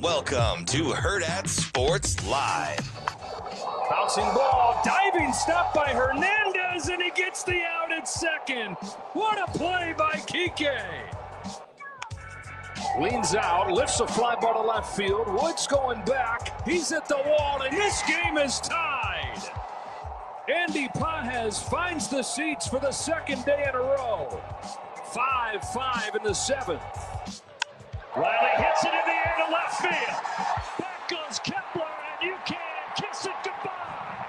Welcome to Hurrdat Sports Live. Bouncing ball, diving stop by Hernandez, and he gets the out at second. What a play by Kike. Leans out, lifts a fly ball to left field. Woods going back. He's at the wall, and this game is tied. Andy Pajes finds the seats for the second day in a row. 5-5 in the seventh. Riley hits it in the air to left field. Back goes Kepler, and you can't kiss it goodbye.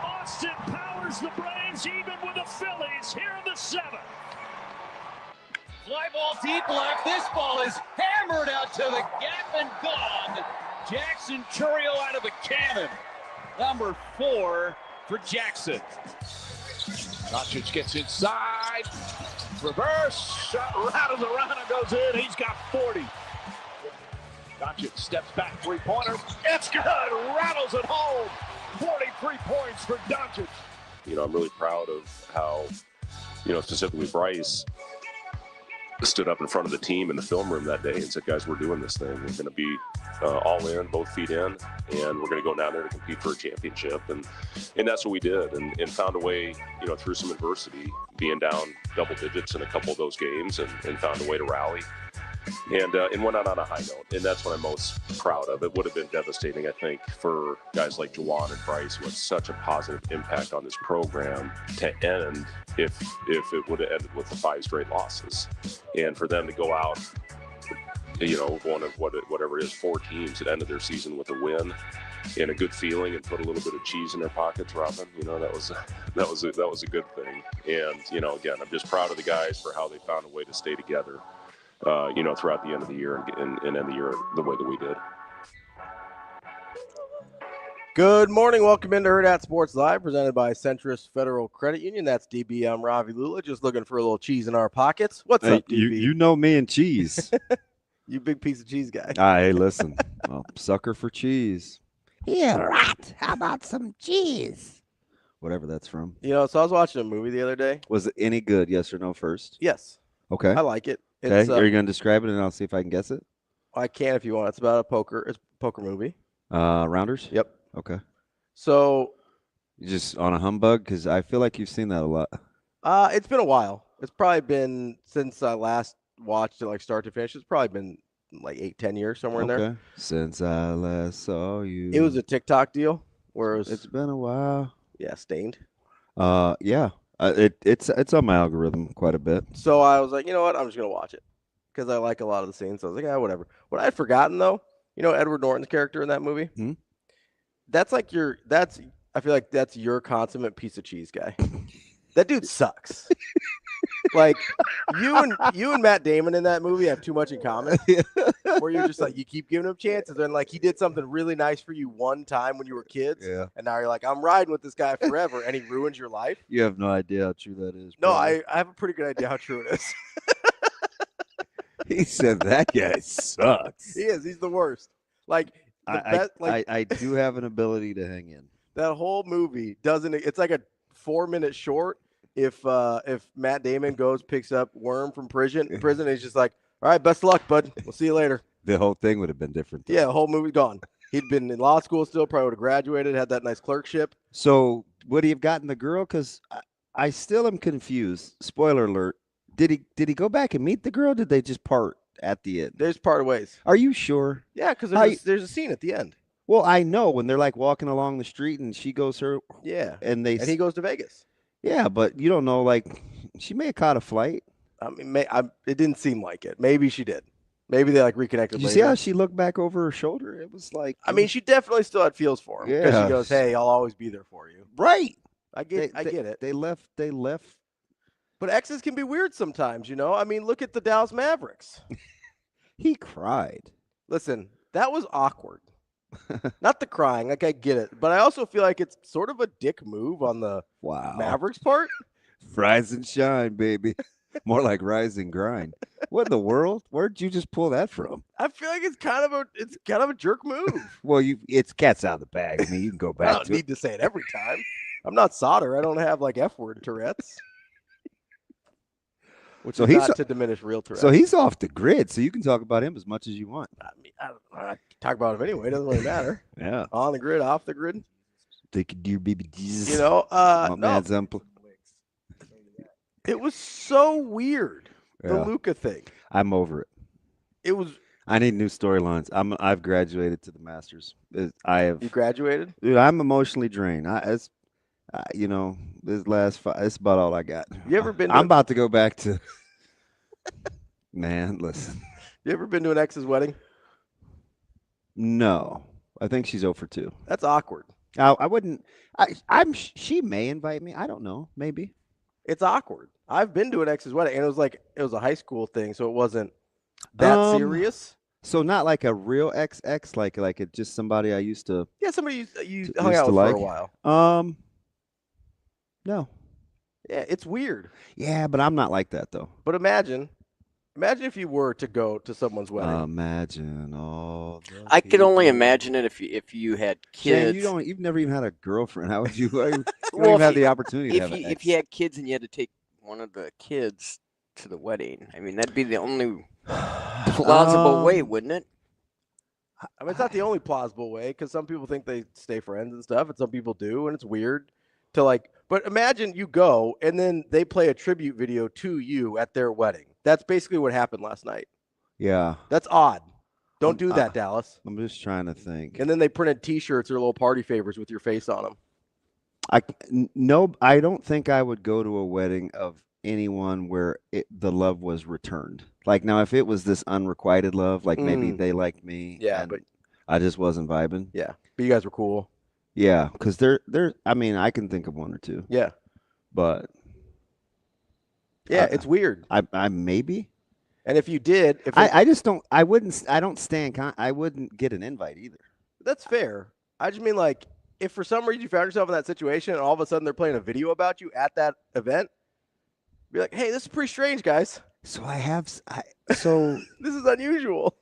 Austin powers the Braves even with the Phillies here in the seventh. Fly ball deep left. This ball is hammered out to the gap and gone. Jackson Churio out of the cannon. Number 4 for Jackson. Washut gets inside. Reverse shot right as the runner goes in. He's got 40. Washut steps back, three-pointer. It's good. Rattles it home. 43 points for Doncic. You know, I'm really proud of how, specifically Bryce stood up in front of the team in the film room that day and said, guys, we're doing this thing. We're going to be all in, both feet in, and we're going to go down there to compete for a championship. And that's what we did, and found a way, through some adversity, being down double digits in a couple of those games, and found a way to rally. And went out on a high note, and that's what I'm most proud of. It would have been devastating, I think, for guys like Juwan and Bryce, who had such a positive impact on this program, to end if it would have ended with the 5 straight losses. And for them to go out, one of whatever it is, 4 teams that ended their season with a win and a good feeling, and put a little bit of cheese in their pockets, Robin. That was a good thing. And again, I'm just proud of the guys for how they found a way to stay together. Throughout the end of the year and end the year the way that we did. Good morning. Welcome into Hurrdat Sports Live, presented by Centris Federal Credit Union. That's DB. I'm Ravi Lulla, just looking for a little cheese in our pockets. What's up, DB? You know me and cheese. You big piece of cheese guy. Hey, listen. Well, sucker for cheese. Yeah, right. How about some cheese? Whatever that's from. So I was watching a movie the other day. Was it any good, yes or no first? Yes. Okay. I like it. Okay. Are you going to describe it, and I'll see if I can guess it? I can if you want. It's about it's a poker movie. Rounders? Yep. Okay. So. You just on a humbug? Because I feel like you've seen that a lot. It's been a while. It's probably been since I last watched it, like start to finish. It's probably been like 8-10 years, somewhere in there. Since I last saw you. It was a TikTok deal. Whereas it's been a while. Yeah, Stained. Yeah. It's on my algorithm quite a bit. So I was like, you know what? I'm just going to watch it because I like a lot of the scenes. So I was like, whatever. What I had forgotten, though, Edward Norton's character in that movie, I feel like that's your consummate piece of cheese guy. That dude sucks. Like you and Matt Damon in that movie have too much in common. Where you're just like, you keep giving him chances, and like he did something really nice for you one time when you were kids, and now you're like, I'm riding with this guy forever, and he ruins your life. You have no idea how true that is. No, I have a pretty good idea how true it is. He said that guy sucks. He is. He's the worst. Like I do have an ability to hang in. That whole movie doesn't. It's like a 4-minute short. If Matt Damon picks up Worm from prison, and he's just like, all right, best of luck, bud. We'll see you later. The whole thing would have been different. Yeah, the whole movie gone. He'd been in law school still, probably would have graduated, had that nice clerkship. So would he have gotten the girl? Because I still am confused. Spoiler alert. Did he go back and meet the girl? Did they just part at the end? There's part of ways. Are you sure? Yeah, because there's a scene at the end. Well, I know when they're like walking along the street and she goes her. Yeah. And he goes to Vegas. Yeah, but you don't know, like, she may have caught a flight. I mean, it didn't seem like it. Maybe she did. Maybe they, like, reconnected later. You see how she looked back over her shoulder? It was like... I mean, she definitely still had feels for him. Yeah. Because she goes, hey, I'll always be there for you. Right. I get it. They left. But exes can be weird sometimes, I mean, look at the Dallas Mavericks. He cried. Listen, that was awkward. Not the crying, like I get it, but I also feel like it's sort of a dick move on the Mavericks part. Rise and shine, baby. More like rise and grind. What in the world? Where'd you just pull that from? I feel like it's kind of a jerk move. Well, it's cat's out of the bag. I mean, you can go back. I don't need to say it every time. I'm not Solder. I don't have like F-word Tourette's. Which So is he's not to diminish real Tourette's. So he's off the grid, so you can talk about him as much as you want. I mean, I talk about him anyway. It doesn't really matter. Yeah. On the grid, off the grid. Take a dear baby Jesus. You know, no. Man, It was so weird. The Yeah. Luka thing. I'm over it. It was. I need new storylines. I've graduated to the Masters. You graduated? Dude, I'm emotionally drained. This last five, it's about all I got. You ever been? I'm about to go back to. Man, listen. You ever been to an ex's wedding? No, I think she's 0 for 2. That's awkward. I wouldn't. She may invite me. I don't know. Maybe. It's awkward. I've been to an ex's wedding, and it was a high school thing, so it wasn't that serious. So not like a real ex, like it just somebody I used to. Yeah, somebody you hung out with for a while. No. Yeah, it's weird. Yeah, but I'm not like that though. But imagine if you were to go to someone's wedding. Imagine all. I could only imagine it if you had kids. Shane, you've never even had a girlfriend. How would you? You don't Well, even have the opportunity to have an ex. If you had kids and you had to take one of the kids to the wedding, I mean that'd be the only plausible way, wouldn't it? I mean, it's not the only plausible way because some people think they stay friends and stuff, and some people do, and it's weird to like. But imagine you go and then they play a tribute video to you at their wedding. That's basically what happened last night. Yeah. That's odd. Don't do that, Dallas. I'm just trying to think. And then they printed T-shirts or little party favors with your face on them. I don't think I would go to a wedding of anyone where the love was returned. Like now, if it was this unrequited love, like maybe they liked me, but I just wasn't vibing. Yeah, but you guys were cool. Yeah, because they're. I mean, I can think of one or two. Yeah, but it's weird. I maybe. And if you did, I just don't. I wouldn't. I don't stand. I wouldn't get an invite either. That's fair. I just mean like if for some reason you found yourself in that situation and all of a sudden they're playing a video about you at that event, be like, hey, this is pretty strange, guys. So so this is unusual.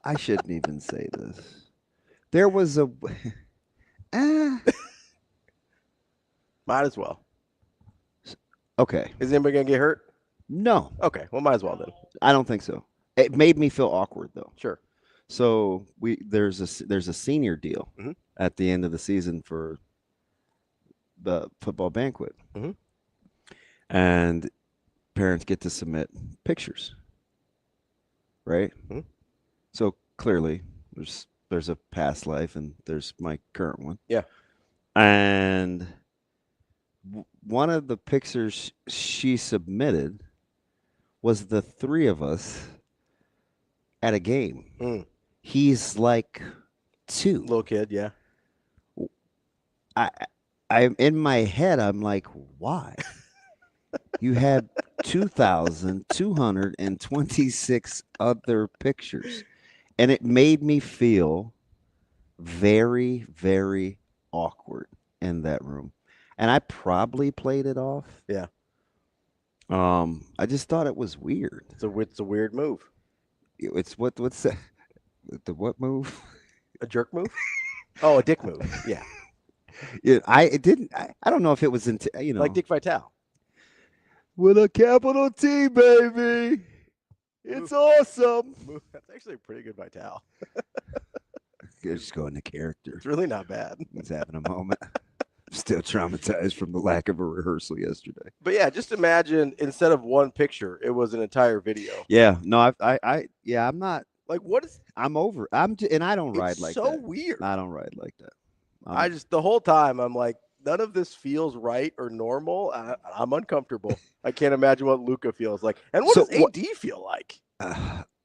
I shouldn't even say this. There was a. Might as well. Okay. Is anybody gonna get hurt? No. Okay. Well, might as well then. I don't think so. It made me feel awkward though. Sure. So there's a senior deal at the end of the season for the football banquet, and parents get to submit pictures, right? So clearly, there's a past life and there's my current one. Yeah. And one of the pictures she submitted was the three of us at a game. He's like 2. Little kid, yeah. I'm in my head, I'm like, why? You had 2,226 other pictures. And it made me feel very, very awkward in that room. And I probably played it off. Yeah. I just thought it was weird. It's a weird move. It's what's that? The what move? A jerk move? Oh, a dick move. Yeah. Yeah, I don't know if it was like Dick Vitale. With a capital T, baby. It's awesome. That's actually a pretty good Vitale. Just going to character. It's really not bad. He's having a moment. Still traumatized from the lack of a rehearsal yesterday. But yeah, just imagine instead of one picture, it was an entire video. Yeah, no, I'm not like what is. I'm over. And I don't ride like that. It's so weird. I don't ride like that. I just the whole time I'm like, none of this feels right or normal. I'm uncomfortable. I can't imagine what Luka feels like. And what does AD feel like?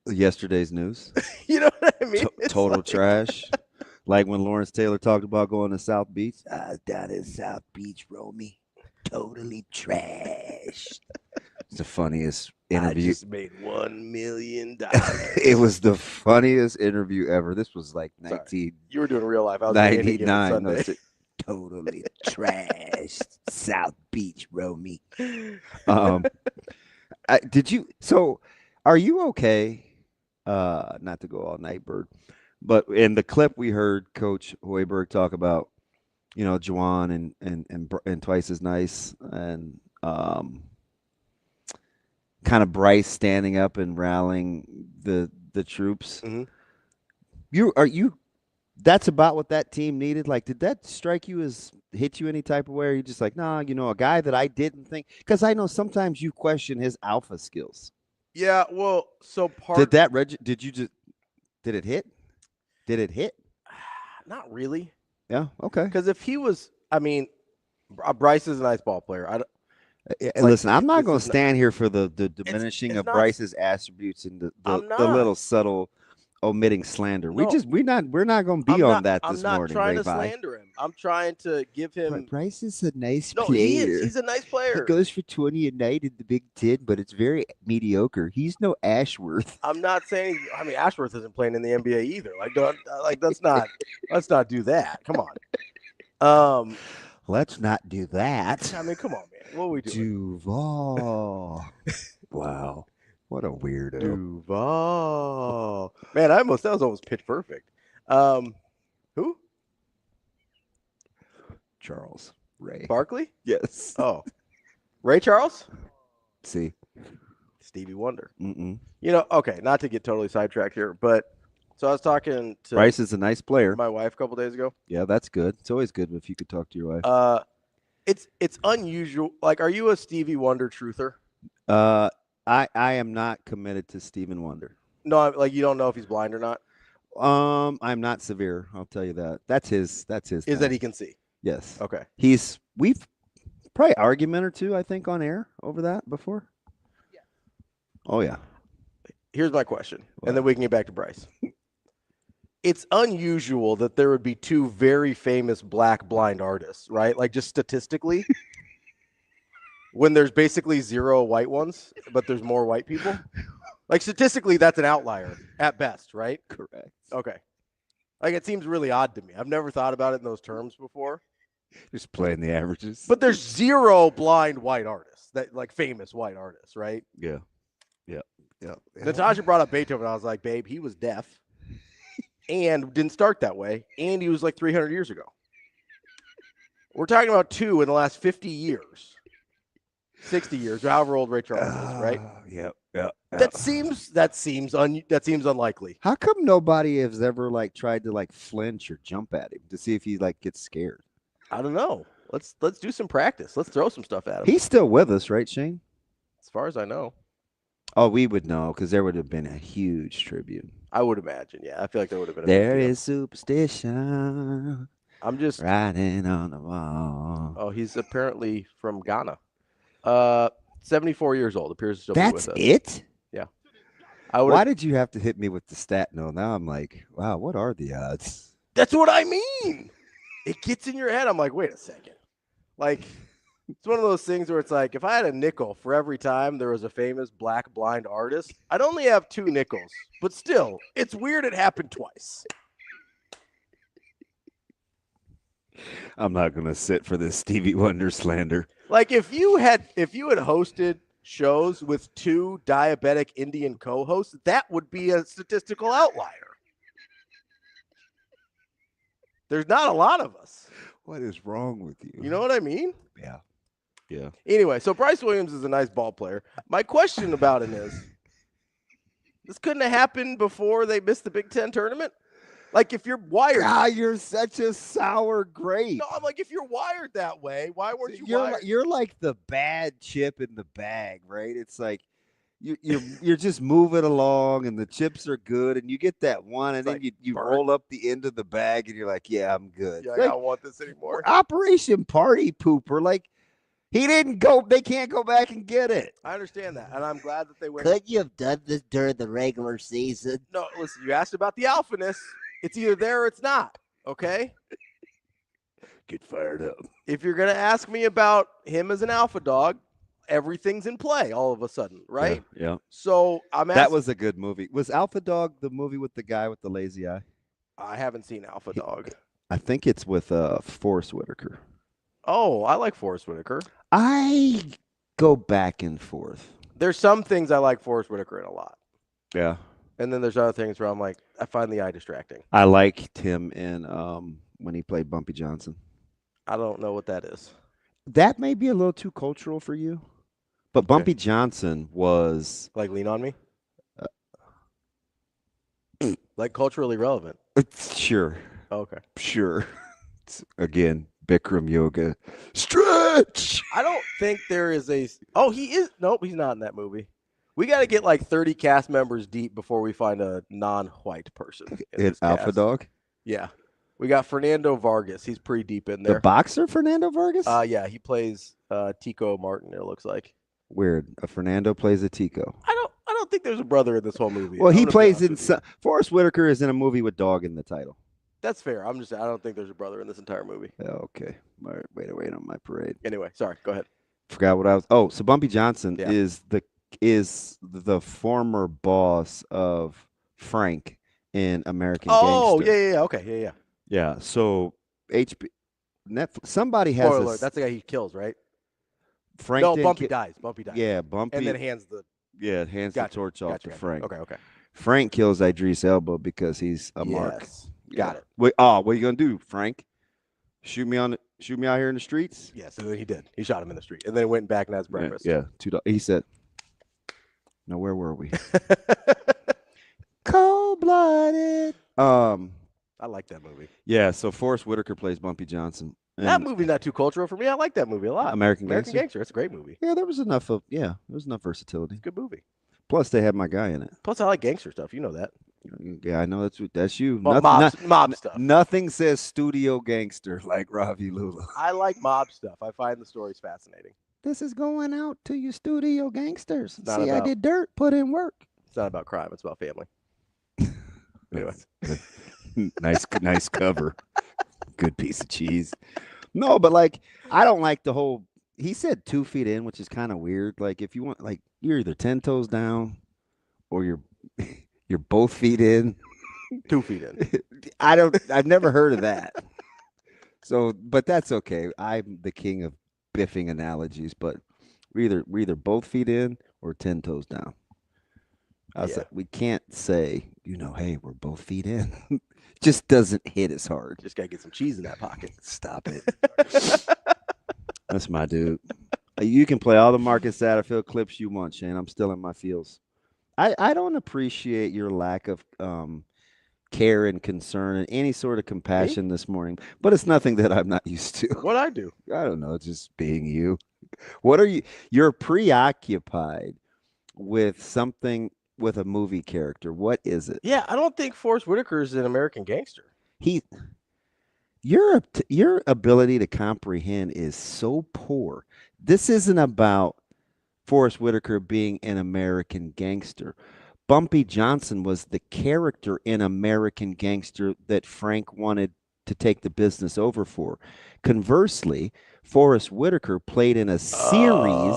Yesterday's news. You know what I mean? Total trash. Like when Lawrence Taylor talked about going to South Beach. Down in South Beach, Romy. Totally trash. It's the funniest interview. I just made $1 million. It was the funniest interview ever. This was like 19. You were doing real life. I was 99. No, totally trash. South Beach, Romy. Did you? So, are you okay? Not to go all night, Bird, but in the clip we heard Coach Hoiberg talk about, Juwan and Twice as Nice, and kind of Bryce standing up and rallying the troops. Mm-hmm. That's about what that team needed. Like, did that strike you as hit you any type of way? Or are you just like, nah, a guy that I didn't think, because I know sometimes you question his alpha skills. Yeah, well, so Did it hit? Did it hit? Not really. Yeah. Okay. Because if he was, Bryce is a nice ball player. Listen, I'm not going to stand here for the diminishing of Bryce's attributes and the little subtle omitting slander. No, we're not going to be on that this morning. I'm not trying to slander him. I'm trying to give him. Bryce is a nice player. He's a nice player. He goes for 20 a night in the Big Ten, but it's very mediocre. He's no Ashworth. I'm not saying. Ashworth isn't playing in the NBA either. Let's not do that. Come on. Let's not do that. Come on, man. What are we doing? Duval. Wow. What a weirdo. Duval. Man, that was almost pitch perfect. Who? Charles Ray. Barkley? Yes. Oh. Ray Charles? See. Stevie Wonder. Mm-mm. Okay, not to get totally sidetracked here, but so I was talking to Bryce is a nice player. My wife a couple days ago. Yeah, that's good. It's always good if you could talk to your wife. It's unusual. Like, are you a Stevie Wonder truther? I am not committed to Stephen Wonder. No, you don't know if he's blind or not. I'm not severe. I'll tell you that. That's his. Is that he can see? Yes. Okay. We've probably argument or two, I think, on air over that before. Yeah. Oh yeah. Here's my question, and then we can get back to Bryce. It's unusual that there would be two very famous black blind artists, right? Like, just statistically, when there's basically zero white ones, but there's more white people. Like, statistically, that's an outlier at best, right? Correct. Okay. Like, it seems really odd to me. I've never thought about it in those terms before. Just playing the averages. But there's zero blind white artists, famous white artists, right? Yeah. Natasha brought up Beethoven. I was like, babe, he was deaf and didn't start that way. And he was like 300 years ago. We're talking about two in the last 50 years, 60 years, however old Ray Charles is, right? Yeah. That seems unlikely. How come nobody has ever tried to flinch or jump at him to see if he gets scared? I don't know. Let's do some practice. Let's throw some stuff at him. He's still with us, right, Shane? As far as I know. Oh, we would know because there would have been a huge tribute. I would imagine. Yeah, I feel like there would have been. There is superstition. I'm just riding on the wall. Oh, he's apparently from Ghana. 74 years old. Appears to still be with us. That's it? Yeah. Why did you have to hit me with the stat? No, now I'm like, wow, what are the odds? That's what I mean. It gets in your head. I'm like, wait a second. It's one of those things where it's like, if I had a nickel for every time there was a famous black blind artist, I'd only have 2 nickels. But still, it's weird it happened twice. I'm not going to sit for this Stevie Wonder slander. Like, if you had hosted shows with 2 diabetic Indian co-hosts, that would be a statistical outlier. There's not a lot of us. What is wrong with you? You know what I mean? Yeah. Anyway, so Bryce Williams is a nice ball player. My question about him is, this couldn't have happened before they missed the Big Ten tournament? Like, if you're wired. God, you're such a sour grape. No, I'm like, if you're wired that way, why weren't you wired? You're like the bad chip in the bag, right? It's like you're just moving along and the chips are good and you get that one and then you roll up the end of the bag and you're like, yeah, I'm good. Yeah, I don't want this anymore. Operation Party Pooper. Like, he didn't go. They can't go back and get it. I understand that, and I'm glad that they went. Could you have done this during the regular season? No, listen. You asked about the alphaness. It's either there or it's not. Okay. Get fired up. If you're gonna ask me about him as an alpha dog, everything's in play all of a sudden, right? Yeah. So I'm. That was a good movie. Was Alpha Dog the movie with the guy with the lazy eye? I haven't seen Alpha Dog. I think it's with Forrest Whitaker. Oh, I like Forrest Whitaker. I go back and forth. There's some things I like Forrest Whitaker in a lot. Yeah. And then there's other things where I'm like, I find the eye distracting. I liked him in when he played Bumpy Johnson. I don't know what that is. That may be a little too cultural for you, But Bumpy Johnson was Like Lean on Me? Like culturally relevant. sure. Okay. Sure. Again, Bikram yoga. Stretch. I don't think there is a. Oh, he is. Nope, he's not in that movie. We got to get like 30 cast members deep before we find a non-white person. In It's this Alpha cast. Dog. Yeah. We got Fernando Vargas. He's pretty deep in there. The boxer Fernando Vargas? Yeah, he plays Tico Martin, it looks like. Weird. A Fernando plays a Tico. I don't think there's a brother in this whole movie. Well, he I'm gonna be plays honest in with you. Forrest Whitaker is in a movie with dog in the title. That's fair. I don't think there's a brother in this entire movie. Okay. All right, wait on my parade. Anyway, sorry. Go ahead. Forgot what I was. Oh, so Bumpy Johnson Yeah. is the former boss of Frank in American Oh, Gangster. yeah. Okay, yeah. Yeah. So Netflix, somebody has Spoiler a alert. That's the guy he kills, right? Frank. No, didn't Bumpy ki- dies. Bumpy dies. Yeah, Bumpy. And then hands the. hands Gotcha, the torch off Gotcha. to Frank. Okay. Frank kills Idris Elba because he's a mark. Yes. Got it. Wait, what are you gonna do, Frank? Shoot me out here in the streets? Yes, and then he did. He shot him in the street, and then went back and had his breakfast. Yeah. He said. Now where were we? Cold-blooded. I like that movie. Yeah. So Forrest Whitaker plays Bumpy Johnson. That movie's not too cultural for me. I like that movie a lot. American Gangster. It's a great movie. Yeah, there was enough versatility. Good movie. Plus, they had my guy in it. Plus, I like gangster stuff. You know that. Yeah, I know that's you. Well, mob stuff. Nothing says studio gangster like Ravi Lulla. I like mob stuff. I find the stories fascinating. This is going out to you studio gangsters. Not See, I about- did dirt, put in work. It's not about crime. It's about family. Anyway. nice cover. Good piece of cheese. No, but like I don't like the whole. He said 2 feet in, which is kind of weird. Like if you want, like you're either 10 toes down, or you're both feet in. 2 feet in. I've never heard of that. So, but that's okay. I'm the king of biffing analogies, but we're either both feet in or 10 toes down. We can't say, hey, we're both feet in. Just doesn't hit as hard. Just gotta get some cheese in that pocket. Stop it. That's my dude. You can play all the Marcus Satterfield clips you want, Shane. I'm still in my feels. I don't appreciate your lack of care and concern and any sort of compassion this morning, but it's nothing that I'm not used to. What'd I do? I don't know, just being you. What are you? You're preoccupied with something, with a movie character. What is it? Yeah, I don't think Forrest Whitaker is an American gangster. Your ability to comprehend is so poor. This isn't about Forrest Whitaker being an American gangster. Bumpy Johnson was the character in American Gangster that Frank wanted to take the business over for. Conversely, Forrest Whitaker played in a series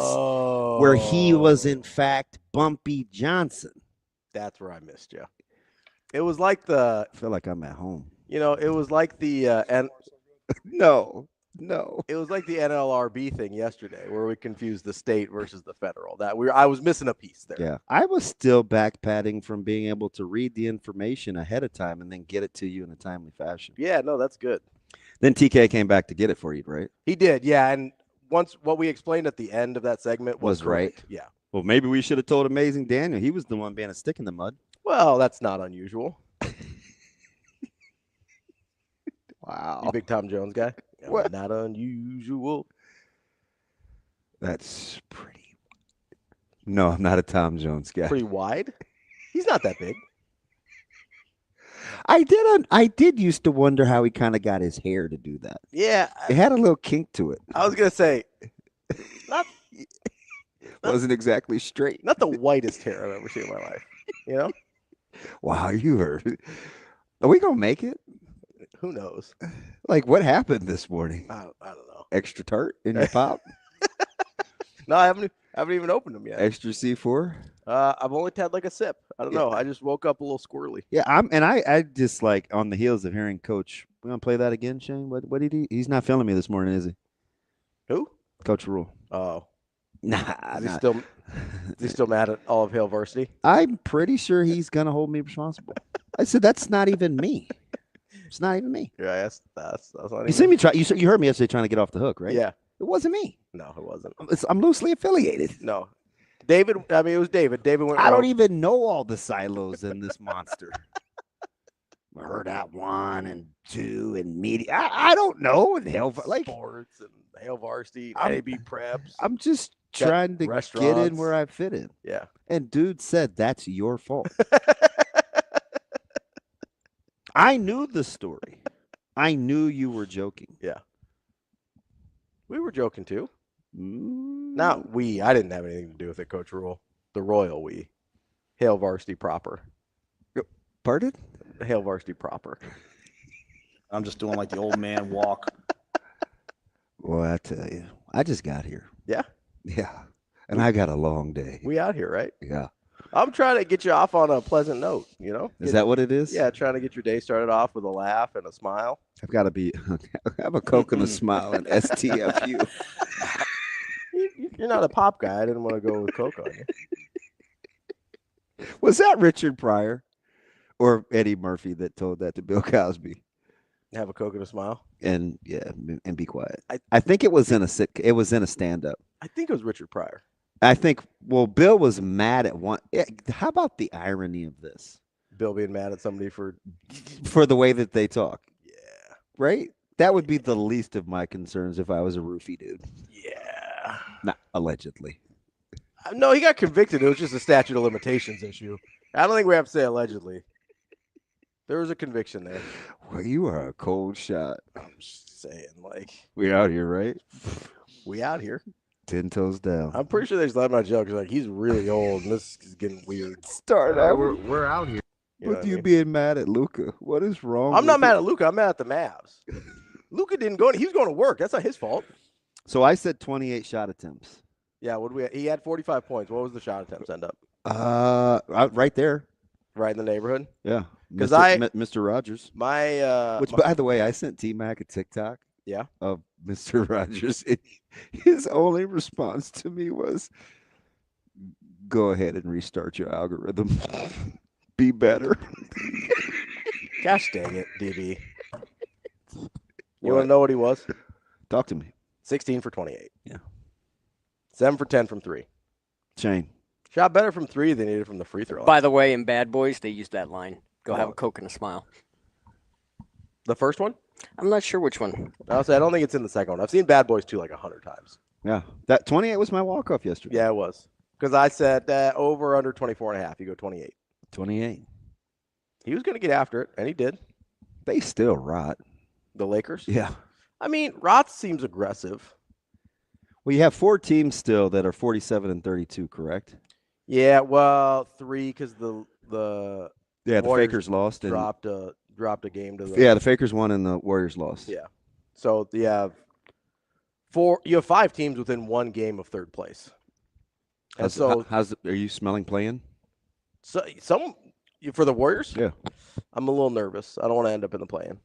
where he was in fact Bumpy Johnson. That's where I missed you. It was like the. I feel like I'm at home. It was like the No. It was like the NLRB thing yesterday, where we confused the state versus the federal. I was missing a piece there. Yeah, I was still backpatting from being able to read the information ahead of time and then get it to you in a timely fashion. Yeah, no, that's good. Then TK came back to get it for you, right? He did, yeah. And once what we explained at the end of that segment was right. correct. Yeah. Well, maybe we should have told Amazing Daniel. He was the one being a stick in the mud. Well, that's not unusual. Wow. You big Tom Jones guy? What? Not unusual. That's pretty. No, I'm not a Tom Jones guy. Pretty wide. He's not that big. I did used to wonder how he kind of got his hair to do that. Yeah. It had a little kink to it. I was gonna say, Wasn't exactly straight. not the whitest hair I've ever seen in my life. You know? Wow, you heard. Are we gonna make it? Who knows? Like, what happened this morning? I don't know. Extra tart in your pop? No, I haven't even opened them yet. Extra C4? I've only had like a sip. I don't know. I just woke up a little squirrely. Yeah, I just like on the heels of hearing Coach. We gonna play that again, Shane? What did he? He's not feeling me this morning, is he? Who? Coach Rule. Oh. Nah, Is he still mad at all of Hale Varsity? I'm pretty sure he's gonna hold me responsible. I said that's not even me. It's not even me. Yeah, that's not You see me try. You heard me yesterday trying to get off the hook, right? Yeah. It wasn't me. No, it wasn't. I'm loosely affiliated. No. David, I mean, it was David. David went I don't rogue. even know all the silos in this monster. Hurrdat 1 and 2 and media. I don't know. And hell, like sports and Hail Varsity, I'm- AB Preps. I'm just Got trying to get in restaurants. where I fit in. Yeah. And dude said that's your fault. I knew the story. I knew you were joking. Yeah. We were joking too. Mm. Not we. I didn't have anything to do with it, Coach Rule. The royal we. Hail Varsity proper. Pardon? Hail Varsity proper. I'm just doing like the old man walk. Well, I tell you, I just got here. Yeah. Yeah. And I got a long day. We out here, right? Yeah. I'm trying to get you off on a pleasant note, you know? Is that what it is? Yeah, trying to get your day started off with a laugh and a smile. I've got to be have a Coke and a smile and STFU. You're not a pop guy. I didn't want to go with Coke on you. Was that Richard Pryor or Eddie Murphy that told that to Bill Cosby? Have a Coke and a smile. And yeah, and be quiet. I think it was in a stand up. I think it was Richard Pryor. I think Bill was mad at one. How about the irony of this? Bill being mad at somebody for the way that they talk. Yeah. Right? That would be the least of my concerns if I was a roofie dude. Yeah. Not allegedly. No, he got convicted. It was just a statute of limitations issue. I don't think we have to say allegedly. There was a conviction there. Well, you are a cold shot. I'm just saying, like, We out here, right? we out here. 10 toes down. I'm pretty sure they just let my joke. Like, he's really old, and this is getting weird. Start out. We're out here. You know With what I you mean? being mad at Luca. What is wrong? I'm not with mad you? at Luca. I'm mad at the Mavs. Luca didn't go. He was going to work. That's not his fault. So I said 28 shot attempts. Yeah. What we? He had 45 points. What was the shot attempts end up? Right there. Right in the neighborhood. Yeah. 'Cause Mr. Rogers. My Which, by the way, I sent T-Mac a TikTok. Yeah. Of Mr. Rogers. His only response to me was, go ahead and restart your algorithm. Be better. Gosh dang it, DB. You want to know what he was? Talk to me. 16 for 28. Yeah. 7 for 10 from 3. Shane. Shot better from 3 than he did from the free throw line. By the way, in Bad Boys, they use that line. Go have a Coke and a smile. The first one? I'm not sure which one. Honestly, I don't think it's in the second one. I've seen Bad Boys 2 like 100 times. Yeah. That 28 was my walk-off yesterday. Yeah, it was. Because I said over under 24.5. You go 28. 28. He was going to get after it, and he did. They still rot. The Lakers? Yeah. I mean, Roth seems aggressive. Well, you have 4 teams still that are 47 and 32, correct? Yeah, well, 3 because the Yeah, the Warriors Fakers lost. And, dropped a game to the yeah, the Fakers won and the Warriors lost. Yeah. So you have 4. You have 5 teams within 1 game of third place. And Are you smelling playing? So for the Warriors? Yeah. I'm a little nervous. I don't want to end up in the play-in.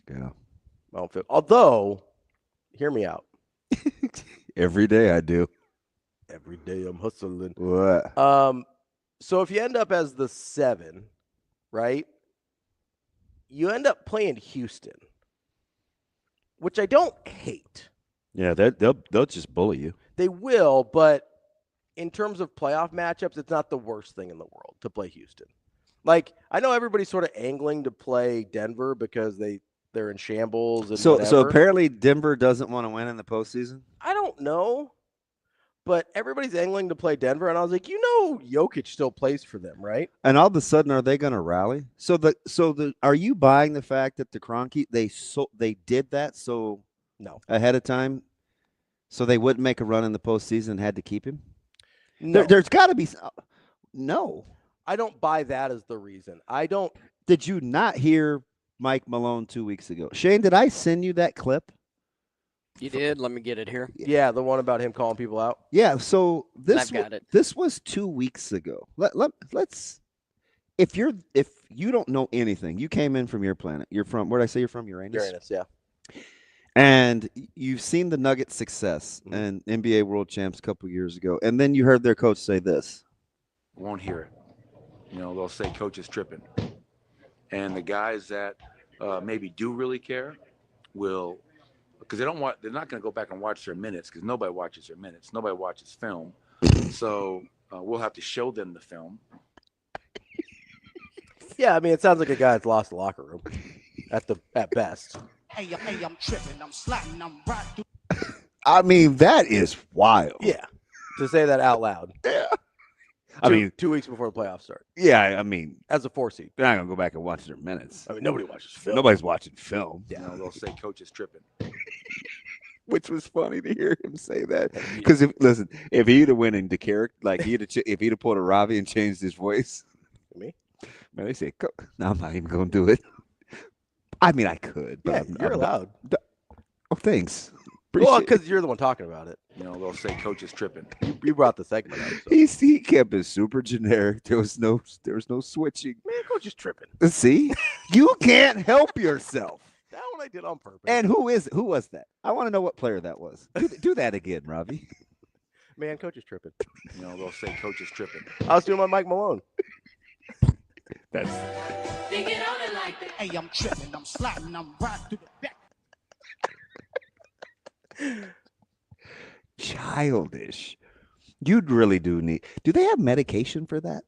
Yeah. I don't feel. Although, hear me out. Every day I do. Every day I'm hustling. What? So if you end up as the 7, right? You end up playing Houston, which I don't hate. Yeah, they'll just bully you. They will, but in terms of playoff matchups, it's not the worst thing in the world to play Houston. Like, I know everybody's sort of angling to play Denver because they're in shambles. And So apparently Denver doesn't want to win in the postseason? I don't know, but everybody's angling to play Denver, and I was like, Jokic still plays for them, right? And all of a sudden, are they going to rally? Are you buying the fact that the Kroenke they did that No. ahead of time, so they wouldn't make a run in the postseason and had to keep him? No. There's got to be no. I don't buy that as the reason. I don't. Did you not hear Mike Malone 2 weeks ago? Shane, did I send you that clip? You did. Let me get it here. Yeah, the one about him calling people out. Yeah. So I've got it. This was 2 weeks ago. Let's. If you don't know anything, you came in from your planet. You're from where did I say you're from? Uranus. Yeah. And you've seen the Nuggets' success and NBA World Champs a couple years ago, and then you heard their coach say this. Won't hear it. They'll say coach is tripping. And the guys that maybe do really care will because they're not going to go back and watch their minutes because nobody watches their minutes. Nobody watches film. So we'll have to show them the film. Yeah, I mean, it sounds like a guy that's lost the locker room at best. Hey, I'm tripping, I'm sliding, I'm right through. I mean, that is wild. Yeah, to say that out loud. Yeah. I mean, 2 weeks before the playoffs start. Yeah, I mean, as a 4 seed, they're not gonna go back and watch their minutes. I mean, nobody watches film. Nobody's watching film. Yeah, they'll say coach is tripping. Which was funny to hear him say that. Because if he'd have went into character, like if he'd have pulled a Ravi and changed his voice, me, man, they say, no, I'm not even gonna do it. I mean, I could, but you're allowed. Oh, thanks. Well, because you're the one talking about it. They'll say coach is tripping. You brought the segment up. So. He kept it super generic. There was no switching. Man, coach is tripping. See, you can't help yourself. That one I did on purpose. And who was that? I want to know what player that was. Do that again, Ravi. Man, coach is tripping. They'll say coach is tripping. I was doing my Mike Malone. That's. Hey, I'm tripping, I'm sliding, I'm right through the back. Childish. You'd really do need. Do they have medication for that?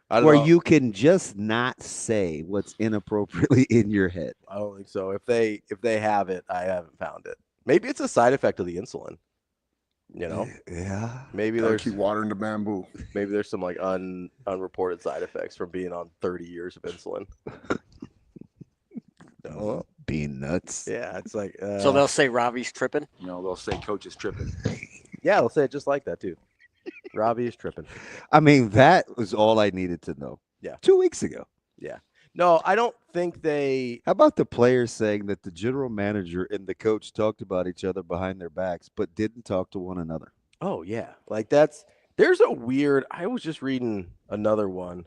Where you can just not say what's inappropriately in your head. I don't think so. If they have it, I haven't found it. Maybe it's a side effect of the insulin. Yeah. Maybe there's keep watering the bamboo. Maybe there's some like unreported side effects from being on 30 years of insulin. Oh, being nuts. Yeah, it's like. So they'll say Ravi's tripping. They'll say coach is tripping. Yeah, they'll say it just like that too. Ravi is tripping. I mean, that was all I needed to know. Yeah. 2 weeks ago. Yeah. No, I don't think they. How about the players saying that the general manager and the coach talked about each other behind their backs, but didn't talk to one another? Oh, yeah. Like there's a weird. I was just reading another one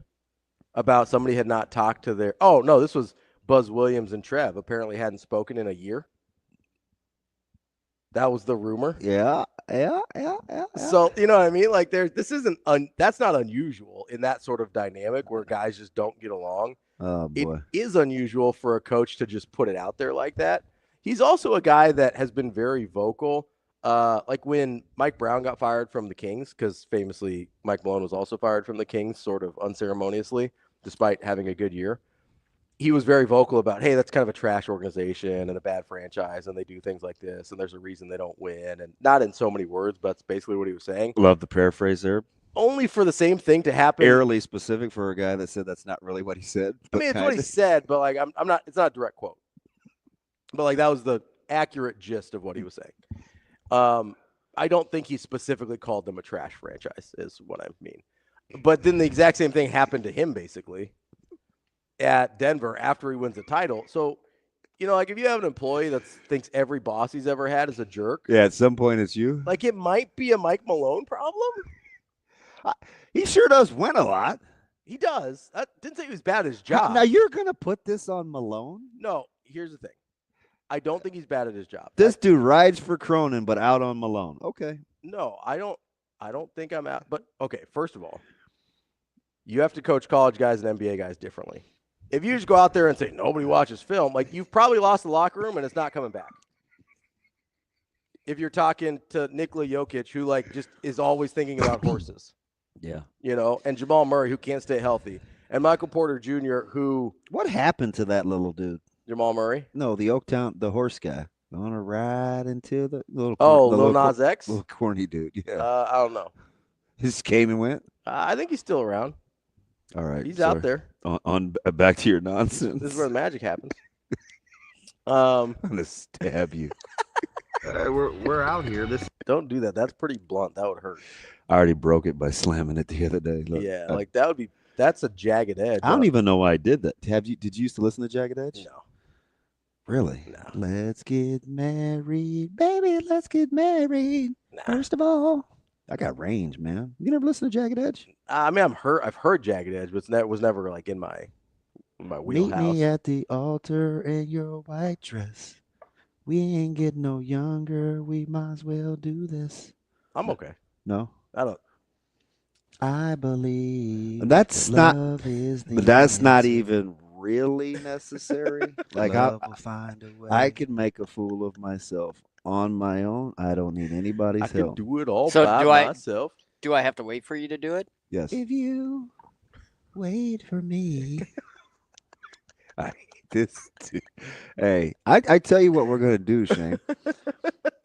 about somebody had not talked to their. Oh, no, this was Buzz Williams and Trev apparently hadn't spoken in a year. That was the rumor. Yeah. So, you know what I mean? Like that's not unusual in that sort of dynamic where guys just don't get along. Oh, boy. It is unusual for a coach to just put it out there like that. He's also a guy that has been very vocal. Like when Mike Brown got fired from the Kings, because famously Mike Malone was also fired from the Kings sort of unceremoniously, despite having a good year. He was very vocal about, hey, that's kind of a trash organization and a bad franchise, and they do things like this, and there's a reason they don't win. And not in so many words, but that's basically what he was saying. Love the paraphrase there. Only for the same thing to happen. Airily specific for a guy that said that's not really what he said. I mean, it's what he said, but like I'm not. It's not a direct quote. But like that was the accurate gist of what he was saying. I don't think he specifically called them a trash franchise, is what I mean. But then the exact same thing happened to him basically at Denver after he wins the title. So, like if you have an employee that thinks every boss he's ever had is a jerk. Yeah, at some point it's you. Like it might be a Mike Malone problem. He sure does win a lot. He does. I didn't say he was bad at his job. Now you're going to put this on Malone? No, here's the thing. I don't think he's bad at his job. This dude rides for Cronin, but out on Malone. Okay. No, I don't think I'm out. But okay, first of all, you have to coach college guys and NBA guys differently. If you just go out there and say nobody watches film, like you've probably lost the locker room and it's not coming back. If you're talking to Nikola Jokic, who like just is always thinking about horses. Yeah. And Jamal Murray, who can't stay healthy. And Michael Porter Jr., who. What happened to that little dude? Jamal Murray? No, the horse guy. Going to ride into the little. Lil Nas X? Little corny dude. Yeah. I don't know. He just came and went? I think he's still around. All right. He's out there. On back to your nonsense. This is where the magic happens. I'm going to stab you. We're out here. Don't do that. That's pretty blunt. That would hurt. I already broke it by slamming it the other day. Look, yeah, like that's a jagged edge. I don't even know why I did that. Did you used to listen to Jagged Edge? No. Really? No. Let's get married, baby. Let's get married. Nah. First of all, I got range, man. You never listen to Jagged Edge? I mean, I've heard Jagged Edge, but it was never like in my wheelhouse. Meet me at the altar in your white dress. We ain't getting no younger. We might as well do this. I'm okay. No, I don't. I believe that's not. Is but that's not even really necessary. Like Love will find a way. I can make a fool of myself on my own. I don't need anybody's I help. can do it all So by myself. Do I have to wait for you to do it? Yes. If you wait for me. I hate this too. Hey, I tell you what we're gonna do, Shane.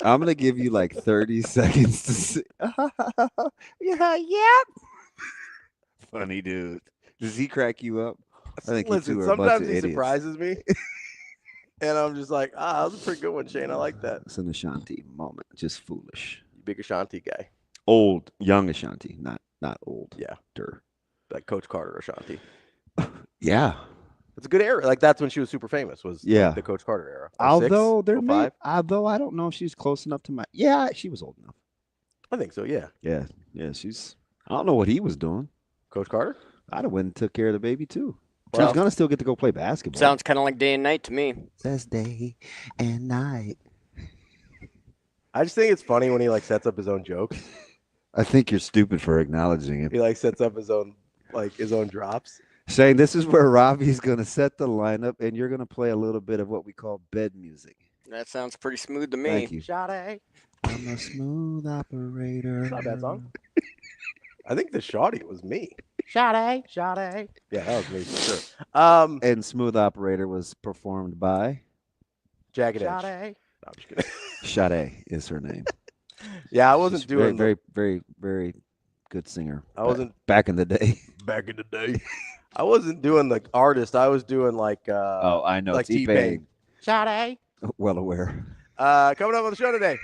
I'm gonna give you like 30 seconds to say, yeah. Funny dude. Does he crack you up? I think Listen, you two are a bunch sometimes of he idiots. surprises me. And I'm just like, that was a pretty good one, Shane. I like that. It's an Ashanti moment. Just foolish. You big Ashanti guy. Old, young Ashanti, not old. Yeah. Der. Like Coach Carter Ashanti. Yeah. It's a good era. Like that's when she was super famous. Was Yeah. the Coach Carter era. Although 06, there may, 05? although I don't know if she's close enough to my. Yeah, she was old enough. I think so. Yeah. Yeah. She's. I don't know what he was doing. Coach Carter. I'd have went and took care of the baby too. She Well, was gonna still get to go play basketball. Sounds kind of like day and night to me. Says day and night. I just think it's funny when he like sets up his own jokes. I think you're stupid for acknowledging it. He like sets up his own drops. Shane, this is where Ravi's gonna set the lineup, and you're gonna play a little bit of what we call bed music. That sounds pretty smooth to me. Thank you. Shoddy. I'm a smooth operator. Not a bad song. I think the shoddy was me. Shoddy. Yeah, that was me for sure. And Smooth Operator was performed by Jagged Edge. Shoddy. No, I'm just kidding. Sade is her name. Yeah, I wasn't She's doing very, very, very good singer. I wasn't back in the day. back in the day. I wasn't doing the artist. I was doing like Oh, I know. like T-Pain. Shoddy. Well aware. Coming up on the show today,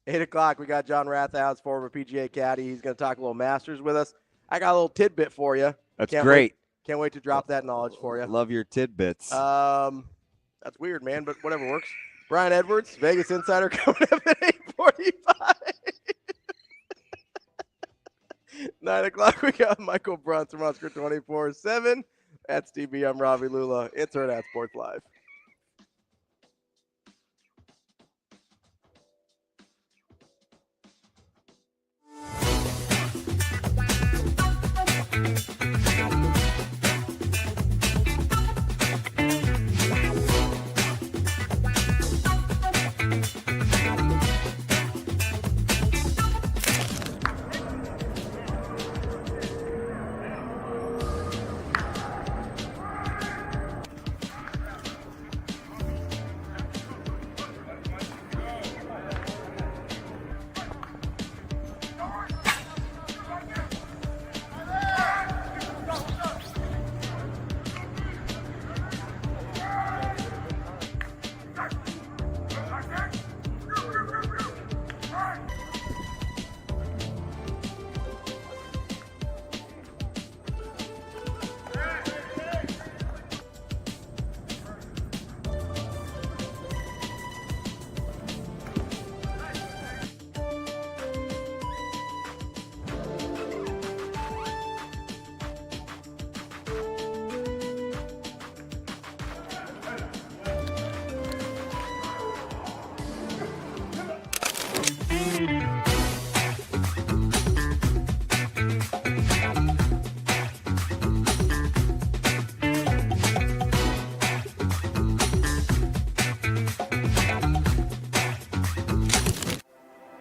8 o'clock, we got John Rathouz, former PGA caddy. He's going to talk a little Masters with us. I got a little tidbit for you. That's Can't great. Can't wait to drop that knowledge for you. Love your tidbits. That's weird, man, but whatever works. Brian Edwards, Vegas Insider, coming up at 8:45. 9 o'clock, we got Michael Bruntz from Husker 24/7. That's DB. I'm Ravi Lulla. It's Hurrdat Sports Live.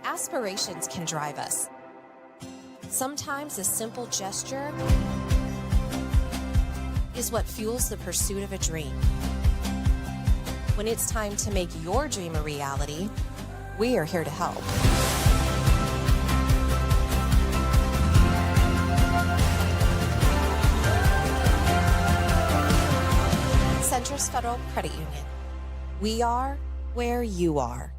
Aspirations can drive us. Sometimes a simple gesture is what fuels the pursuit of a dream. When it's time to make your dream a reality, we are here to help. Centris Federal Credit Union. We are where you are.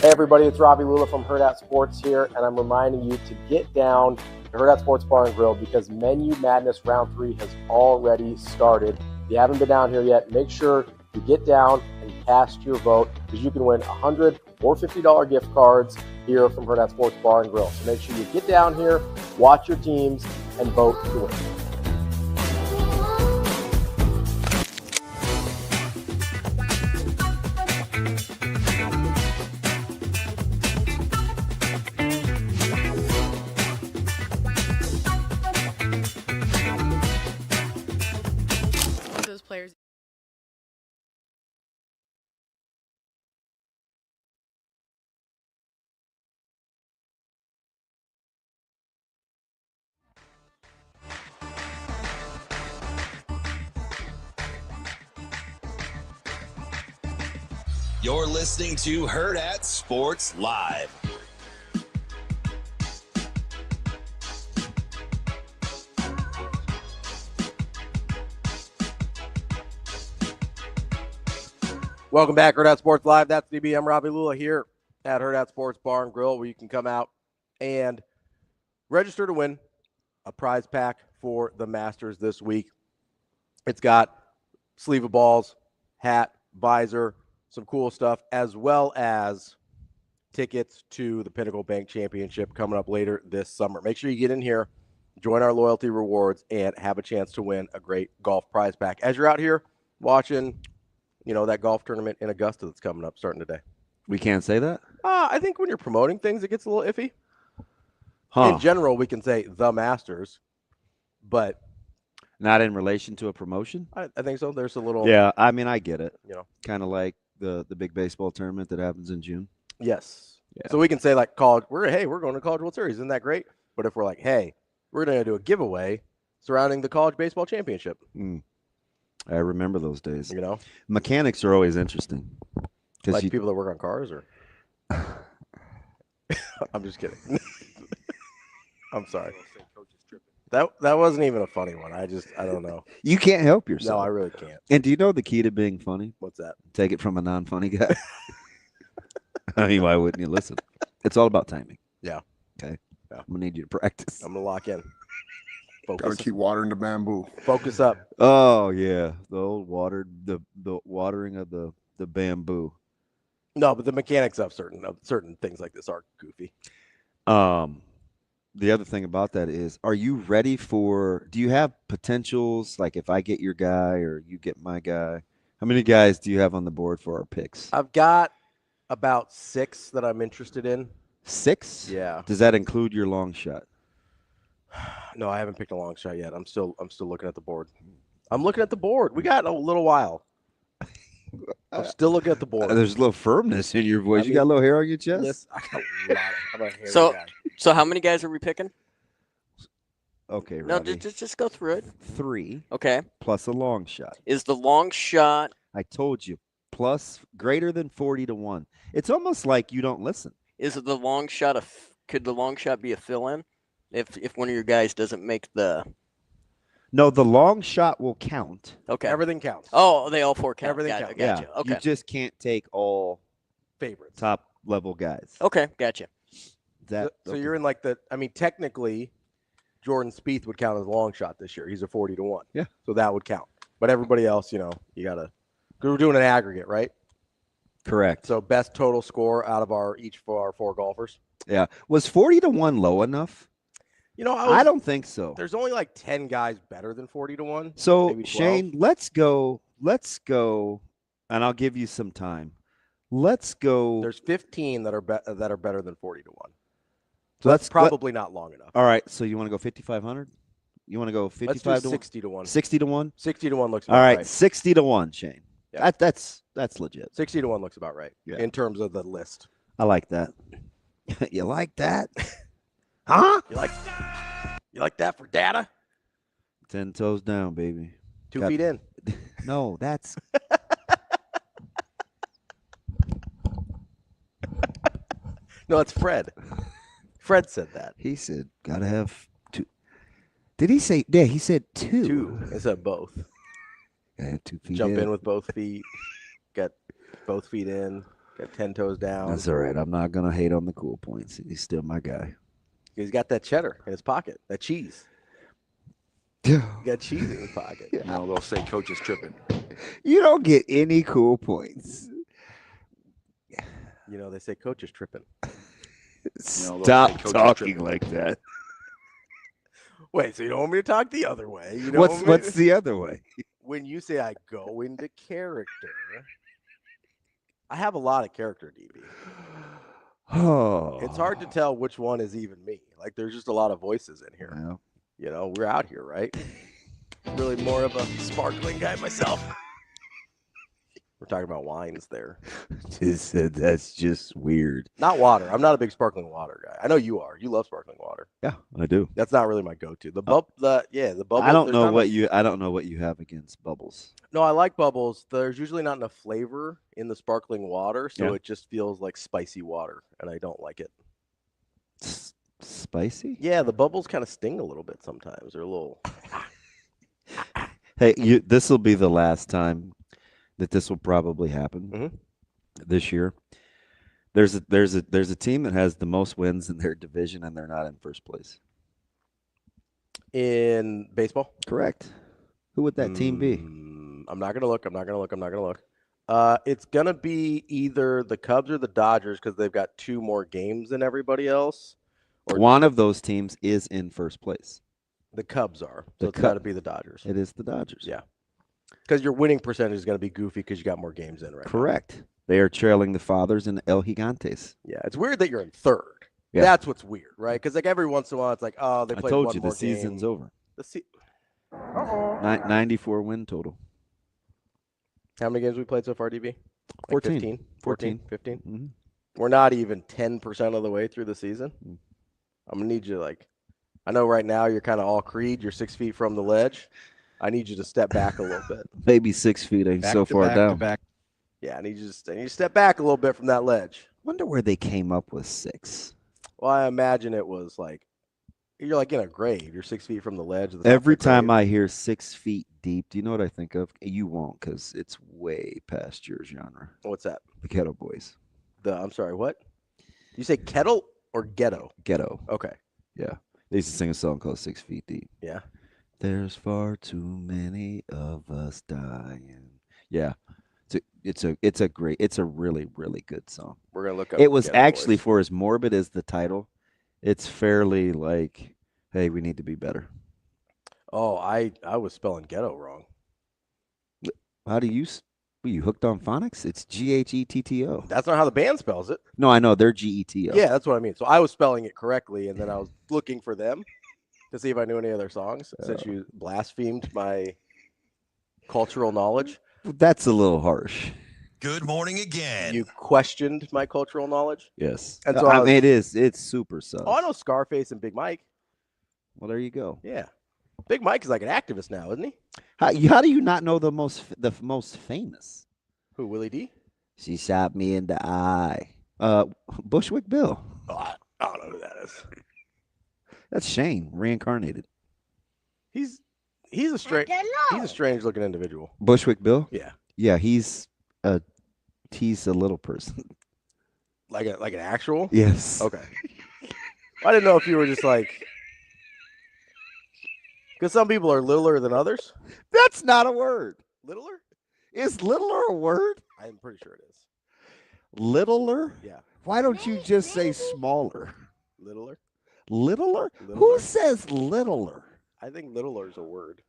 Hey everybody, it's Ravi Lulla from Hurrdat Sports here, and I'm reminding you to get down to Hurrdat Sports Bar and Grill because Menu Madness Round 3 has already started. If you haven't been down here yet, make sure you get down and cast your vote because you can win $100 or $50 gift cards here from Hurrdat Sports Bar and Grill. So make sure you get down here, watch your teams, and vote to win. You're listening to Hurrdat Sports Live. Welcome back, Hurrdat Sports Live. That's DB. I'm Ravi Lulla here at Hurrdat Sports Bar and Grill, where you can come out and register to win a prize pack for the Masters this week. It's got sleeve of balls, hat, visor, some cool stuff, as well as tickets to the Pinnacle Bank Championship coming up later this summer. Make sure you get in here, join our loyalty rewards, and have a chance to win a great golf prize pack. As you're out here watching, that golf tournament in Augusta that's coming up starting today. We can't say that? I think when you're promoting things, it gets a little iffy. Huh. In general, we can say the Masters, but Not in relation to a promotion? I think so. There's a little. Yeah, I mean, I get it. Kind of like the big baseball tournament that happens in June. Yes. Yeah. So we can say like college. We're going to College World Series. Isn't that great? But if we're like, hey, we're going to do a giveaway surrounding the college baseball championship. I remember those days. Mechanics are always interesting. Like people that work on cars, or I'm just kidding. I'm sorry. That wasn't even a funny one. I don't know. You can't help yourself. No, I really can't. And do you know the key to being funny? What's that? Take it from a non-funny guy. I mean, why wouldn't you listen? It's all about timing. Yeah. Okay. Yeah. I'm gonna need you to practice. I'm gonna lock in. Focus. Gotta keep watering the bamboo. Focus up. Oh yeah, the old the watering of the bamboo. No, but the mechanics of certain things like this are goofy. The other thing about that is, are you ready do you have potentials? Like if I get your guy or you get my guy, how many guys do you have on the board for our picks? I've got about 6 that I'm interested in. 6? Yeah. Does that include your long shot? No, I haven't picked a long shot yet. I'm still looking at the board. I'm looking at the board. We got a little while. I'm still looking at the board. There's a little firmness in your voice. You got a little hair on your chest? Listen, I got a lot of I'm a hairy guy. So how many guys are we picking? Okay, No, Ravi. just go through it. 3. Okay. Plus a long shot. Is the long shot? I told you, plus greater than 40-1. It's almost like you don't listen. Is it the long shot? Could the long shot be a fill-in if one of your guys doesn't make the? No, the long shot will count. Okay. Everything counts. Oh, they all 4 count. Everything Gotcha. counts. Gotcha. Okay. You just can't take all favorites. Top level guys. Okay, gotcha. So you're in like technically, Jordan Spieth would count as a long shot this year. He's a 40-1. Yeah. So that would count. But everybody else, you gotta. We're doing an aggregate, right? Correct. So best total score out of each for our 4 golfers. Yeah. Was 40-1 low enough? I don't think so. There's only like 10 guys better than 40-1. So maybe 12. Shane, let's go, and I'll give you some time. Let's go. There's 15 that are better than 40-1. So that's probably not long enough. All right. So you want to go 5,500? You want to go 55 to 60-1. 60-1? 60-1 looks about all right. right. 60-1, Shane. Yeah. That's legit. 60-1 looks about right in terms of the list. I like that. You like that? Huh? You like that for data? 10 toes down, baby. 2 feet in. No, that's. No, it's Fred. Fred said that. He said, gotta have 2. Did he say? Yeah, he said 2. 2. I said both. Gotta have 2 feet. Jump in with both feet. Got both feet in. Got 10 toes down. That's all right. I'm not gonna hate on the cool points. He's still my guy. He's got that cheddar in his pocket. That cheese. He got cheese in his pocket. They'll say coach is tripping. You don't get any cool points. They say coach is tripping. Stop talking like that. Wait, so you don't want me to talk the other way? What's the other way? When you say I go into character, I have a lot of character, DB. Oh, it's hard to tell which one is even me. Like there's just a lot of voices in here. Yeah. We're out here, right? Really more of a sparkling guy myself. We're talking about wines there. That's just weird. Not water. I'm not a big sparkling water guy. I know you are. You love sparkling water. Yeah, I do. That's not really my go-to. The bubble. I don't know what you have against bubbles. No, I like bubbles. There's usually not enough flavor in the sparkling water, so it just feels like spicy water, and I don't like it. Spicy? Yeah, the bubbles kind of sting a little bit sometimes. They're a little. Hey, this will be the last time that this will probably happen this year. There's a team that has the most wins in their division, and they're not in first place. In baseball? Correct. Who would that team be? I'm not gonna look. It's gonna be either the Cubs or the Dodgers because they've got 2 more games than everybody else. Or one of those teams is in first place. The Cubs are. So it's got to be the Dodgers. It is the Dodgers. Yeah. Because your winning percentage is going to be goofy because you got more games in right Correct. Now. They are trailing the Fathers and El Gigantes. Yeah. It's weird that you're in third. Yeah. That's what's weird, right? Because like every once in a while, it's like, oh, they played one more game. I told you, the season's over. 94 win total. How many games we played so far, DB? Like 14. 15? 15? Mm-hmm. We're not even 10% of the way through the season. I'm going to need you I know right now you're kind of all Creed. You're 6 feet from the ledge. I need you to step back a little bit. Maybe 6 feet. I'm so far down. Yeah, I need you to step back a little bit from that ledge. Wonder where they came up with 6. Well, I imagine it was you're in a grave. You're 6 feet from the ledge. Every time I hear 6 feet deep, do you know what I think of? You won't, because it's way past your genre. What's that? The Ghetto Boys. I'm sorry, what? You say kettle or ghetto? Ghetto. Okay. Yeah. They used to sing a song called 6 Feet Deep. Yeah. There's far too many of us dying. Yeah. It's a really, really good song. We're going to look up. It was actually, for as morbid as the title, it's fairly hey, we need to be better. Oh, I was spelling ghetto wrong. How do you were you hooked on phonics? It's Ghetto. That's not how the band spells it. No, I know. They're Geto. Yeah, that's what I mean. So I was spelling it correctly, and then I was looking for them to see if I knew any other songs, since you blasphemed my cultural knowledge. That's a little harsh. Good morning again. You questioned my cultural knowledge? Yes. And so it's super sus. Oh, I know Scarface and Big Mike. Well, there you go. Yeah. Big Mike is like an activist now, isn't he? How do you not know the most famous? Who, Willie D? She shot me in the eye. Bushwick Bill. Oh, I don't know who that is. That's Shane reincarnated. He's a strange looking individual. Bushwick Bill? Yeah. Yeah, he's a little person. Like an actual? Yes. Okay. I didn't know if you were just because some people are littler than others. That's not a word. Littler? Is littler a word? I'm pretty sure it is. Littler? Yeah. Why don't you just say smaller? Littler? Littler? Who says littler? I think littler is a word.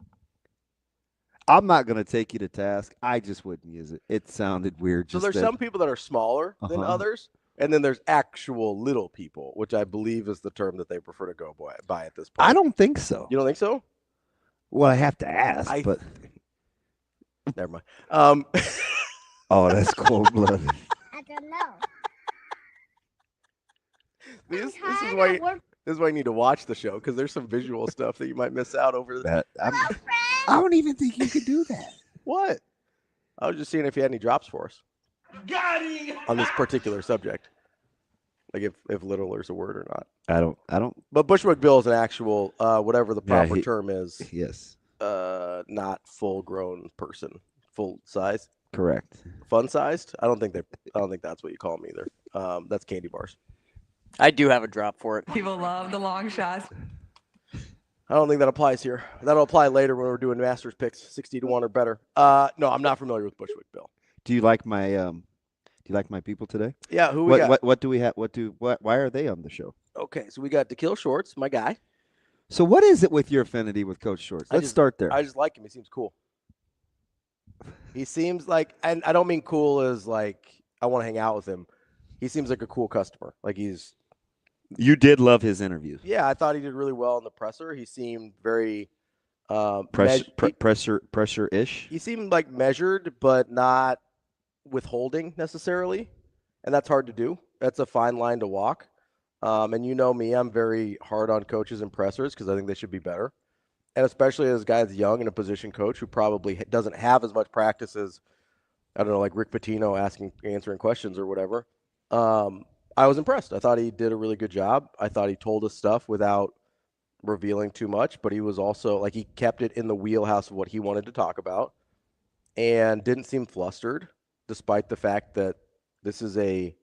I'm not going to take you to task. I just wouldn't use it. It sounded weird. So there's some people that are smaller than others, and then there's actual little people, which I believe is the term that they prefer to go by at this point. I don't think so. You don't think so? Well, I have to ask, but never mind. Oh, that's cold-blooded. I don't know. This is why you need to watch the show, because there's some visual stuff that you might miss out over that. I don't even think you could do that. What? I was just seeing if you had any drops for us. Got him! On this particular subject. Like if littler is a word or not. I don't. But Bushwick Bill is an actual, whatever the proper term is. Yes. Not full-grown person. Full size. Correct. Fun-sized? I don't think that's what you call them either. That's candy bars. I do have a drop for it. People love the long shots. I don't think that applies here. That'll apply later when we're doing Masters picks, 60-1 or better. No, I'm not familiar with Bushwick Bill. Do you like my people today? Yeah, who we got? What do we have? Why are they on the show? Okay, so we got To Kill Shorts, my guy. So what is it with your affinity with Coach Shorts? Let's start there. I just like him. He seems cool. He seems like, and I don't mean cool as like I want to hang out with him. He seems like a cool customer. Like he's. You did love his interviews. Yeah, I thought he did really well in the presser. He seemed very pressure-ish. He seemed like measured, but not withholding necessarily, and that's hard to do. That's a fine line to walk. And you know me, I'm very hard on coaches and pressers because I think they should be better. And especially as a guy that's young and a position coach who probably doesn't have as much practice as, I don't know, like Rick Pitino answering questions or whatever. I was impressed. I thought he did a really good job. I thought he told us stuff without revealing too much, but he was also like he kept it in the wheelhouse of what he wanted to talk about and didn't seem flustered, despite the fact that this is a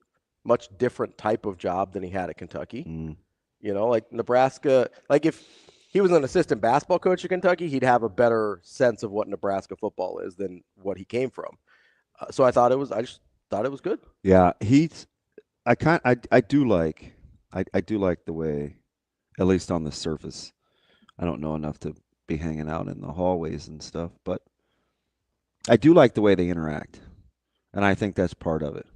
much different type of job than he had at Kentucky. You know, like Nebraska, like if he was an assistant basketball coach at Kentucky, he'd have a better sense of what Nebraska football is than what he came from. So I just thought it was good. Yeah, I do like the way, at least on the surface. I don't know enough to be hanging out in the hallways and stuff, but I do like the way they interact, and I think that's part of it,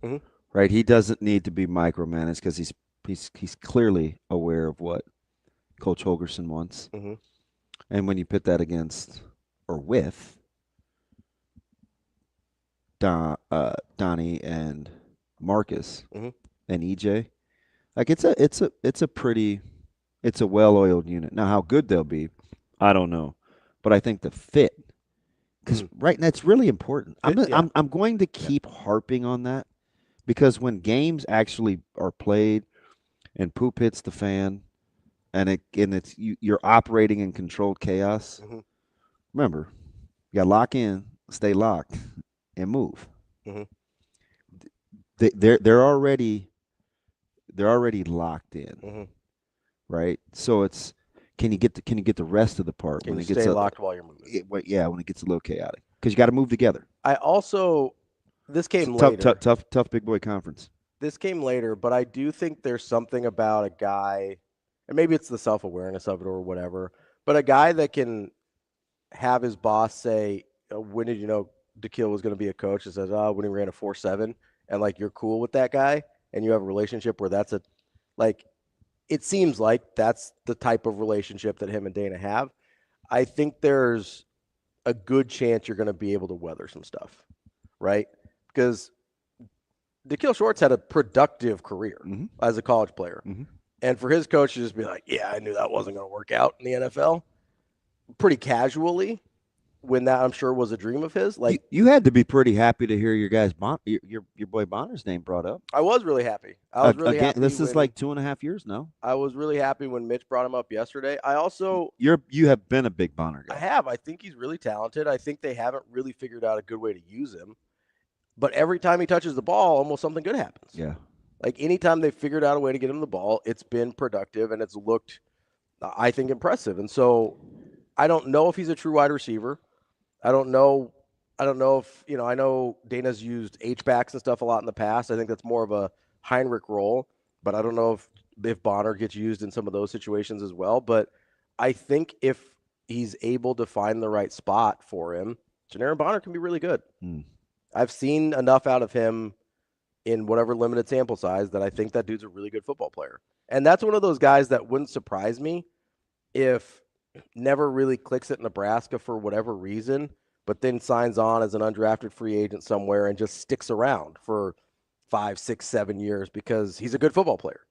right? He doesn't need to be micromanaged because he's clearly aware of what Coach Holgerson wants, and when you put that against or with Donnie and Marcus and EJ, like it's a well-oiled unit. Now, how good they'll be, I don't know, but I think the fit, because right now it's really important. I'm going to keep harping on that because when games actually are played and poop hits the fan, and you're operating in controlled chaos. Remember, you got to lock in, stay locked, and move. They're already locked in, right? So it's can you get the rest of the part Can when you it gets stay locked while you're moving? when it gets a little chaotic because you got to move together. This came It's later. Tough big boy conference. This came later, but I do think there's something about a guy, and maybe it's the self-awareness of it or whatever, but a guy that can have his boss say, when did you know DeKiel was going to be a coach? It says, when he ran a 4.7, and like you're cool with that guy, and you have a relationship where that's it seems like that's the type of relationship that him and Dana have. I think there's a good chance you're going to be able to weather some stuff, right? Because DeKiel Shorts had a productive career as a college player. And for his coach to just be like, yeah, I knew that wasn't going to work out in the NFL pretty casually when that I'm sure was a dream of his. Like you had to be pretty happy to hear your guys your boy Bonner's name brought up. I was really happy. I was really happy. This is like 2.5 years now. I was really happy when Mitch brought him up yesterday. I also you have been a big Bonner guy. I have. I think he's really talented. I think they haven't really figured out a good way to use him. But every time he touches the ball, almost something good happens. Yeah. Like anytime they've figured out a way to get him the ball, it's been productive and it's looked, I think, impressive. And so I don't know if he's a true wide receiver. I don't know if, I know Dana's used H-backs and stuff a lot in the past. I think that's more of a Heinrich role, but I don't know if Bonner gets used in some of those situations as well. But I think if he's able to find the right spot for him, Janiran Bonner can be really good. I've seen enough out of him in whatever limited sample size that I think that dude's a really good football player. And that's one of those guys that wouldn't surprise me if never really clicks at Nebraska for whatever reason, but then signs on as an undrafted free agent somewhere and just sticks around for 5, 6, 7 years because he's a good football player,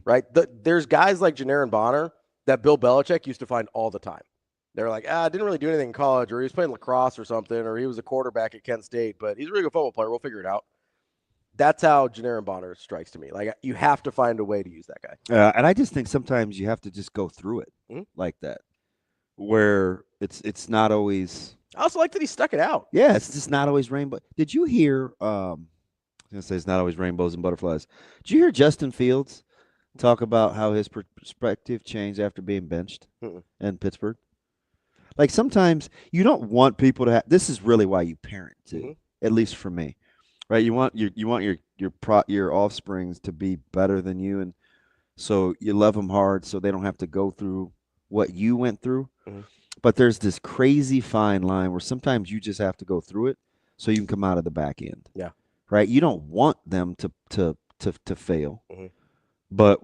right? There's guys like Janiran Bonner that Bill Belichick used to find all the time. They're like, didn't really do anything in college, or he was playing lacrosse or something, or he was a quarterback at Kent State, but he's a really good football player. We'll figure it out. That's how Janiran Bonner strikes to me. Like, you have to find a way to use that guy. And I just think sometimes you have to just go through it like that, where it's not always. I also like that he stuck it out. Yeah, it's just not always rainbow. Did you hear? I was gonna say it's not always rainbows and butterflies. Did you hear Justin Fields talk about how his perspective changed after being benched in Pittsburgh? Like sometimes you don't want people to have. This is really why you parent too. At least for me, right? You want your offsprings to be better than you, and so you love them hard, so they don't have to go through what you went through. But there's this crazy fine line where sometimes you just have to go through it so you can come out of the back end. Yeah. Right. You don't want them to fail, but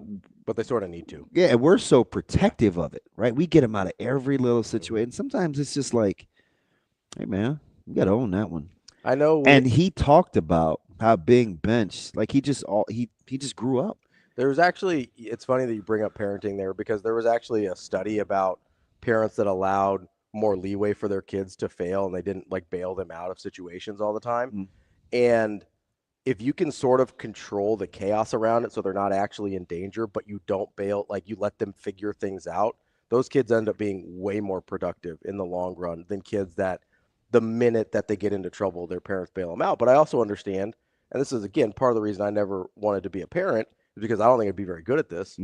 they sort of need to. Yeah, we're so protective of it, right? We get them out of every little situation. Sometimes it's just like, hey, man, you got to own that one. I know. And he talked about how being benched, like he just grew up. There was actually, it's funny that you bring up parenting there, because there was actually a study about parents that allowed more leeway for their kids to fail, and they didn't like bail them out of situations all the time. And if you can sort of control the chaos around it so they're not actually in danger, but you don't bail, like you let them figure things out, those kids end up being way more productive in the long run than kids that the minute that they get into trouble, their parents bail them out. But I also understand, and this is, again, part of the reason I never wanted to be a parent, is because I don't think I'd be very good at this,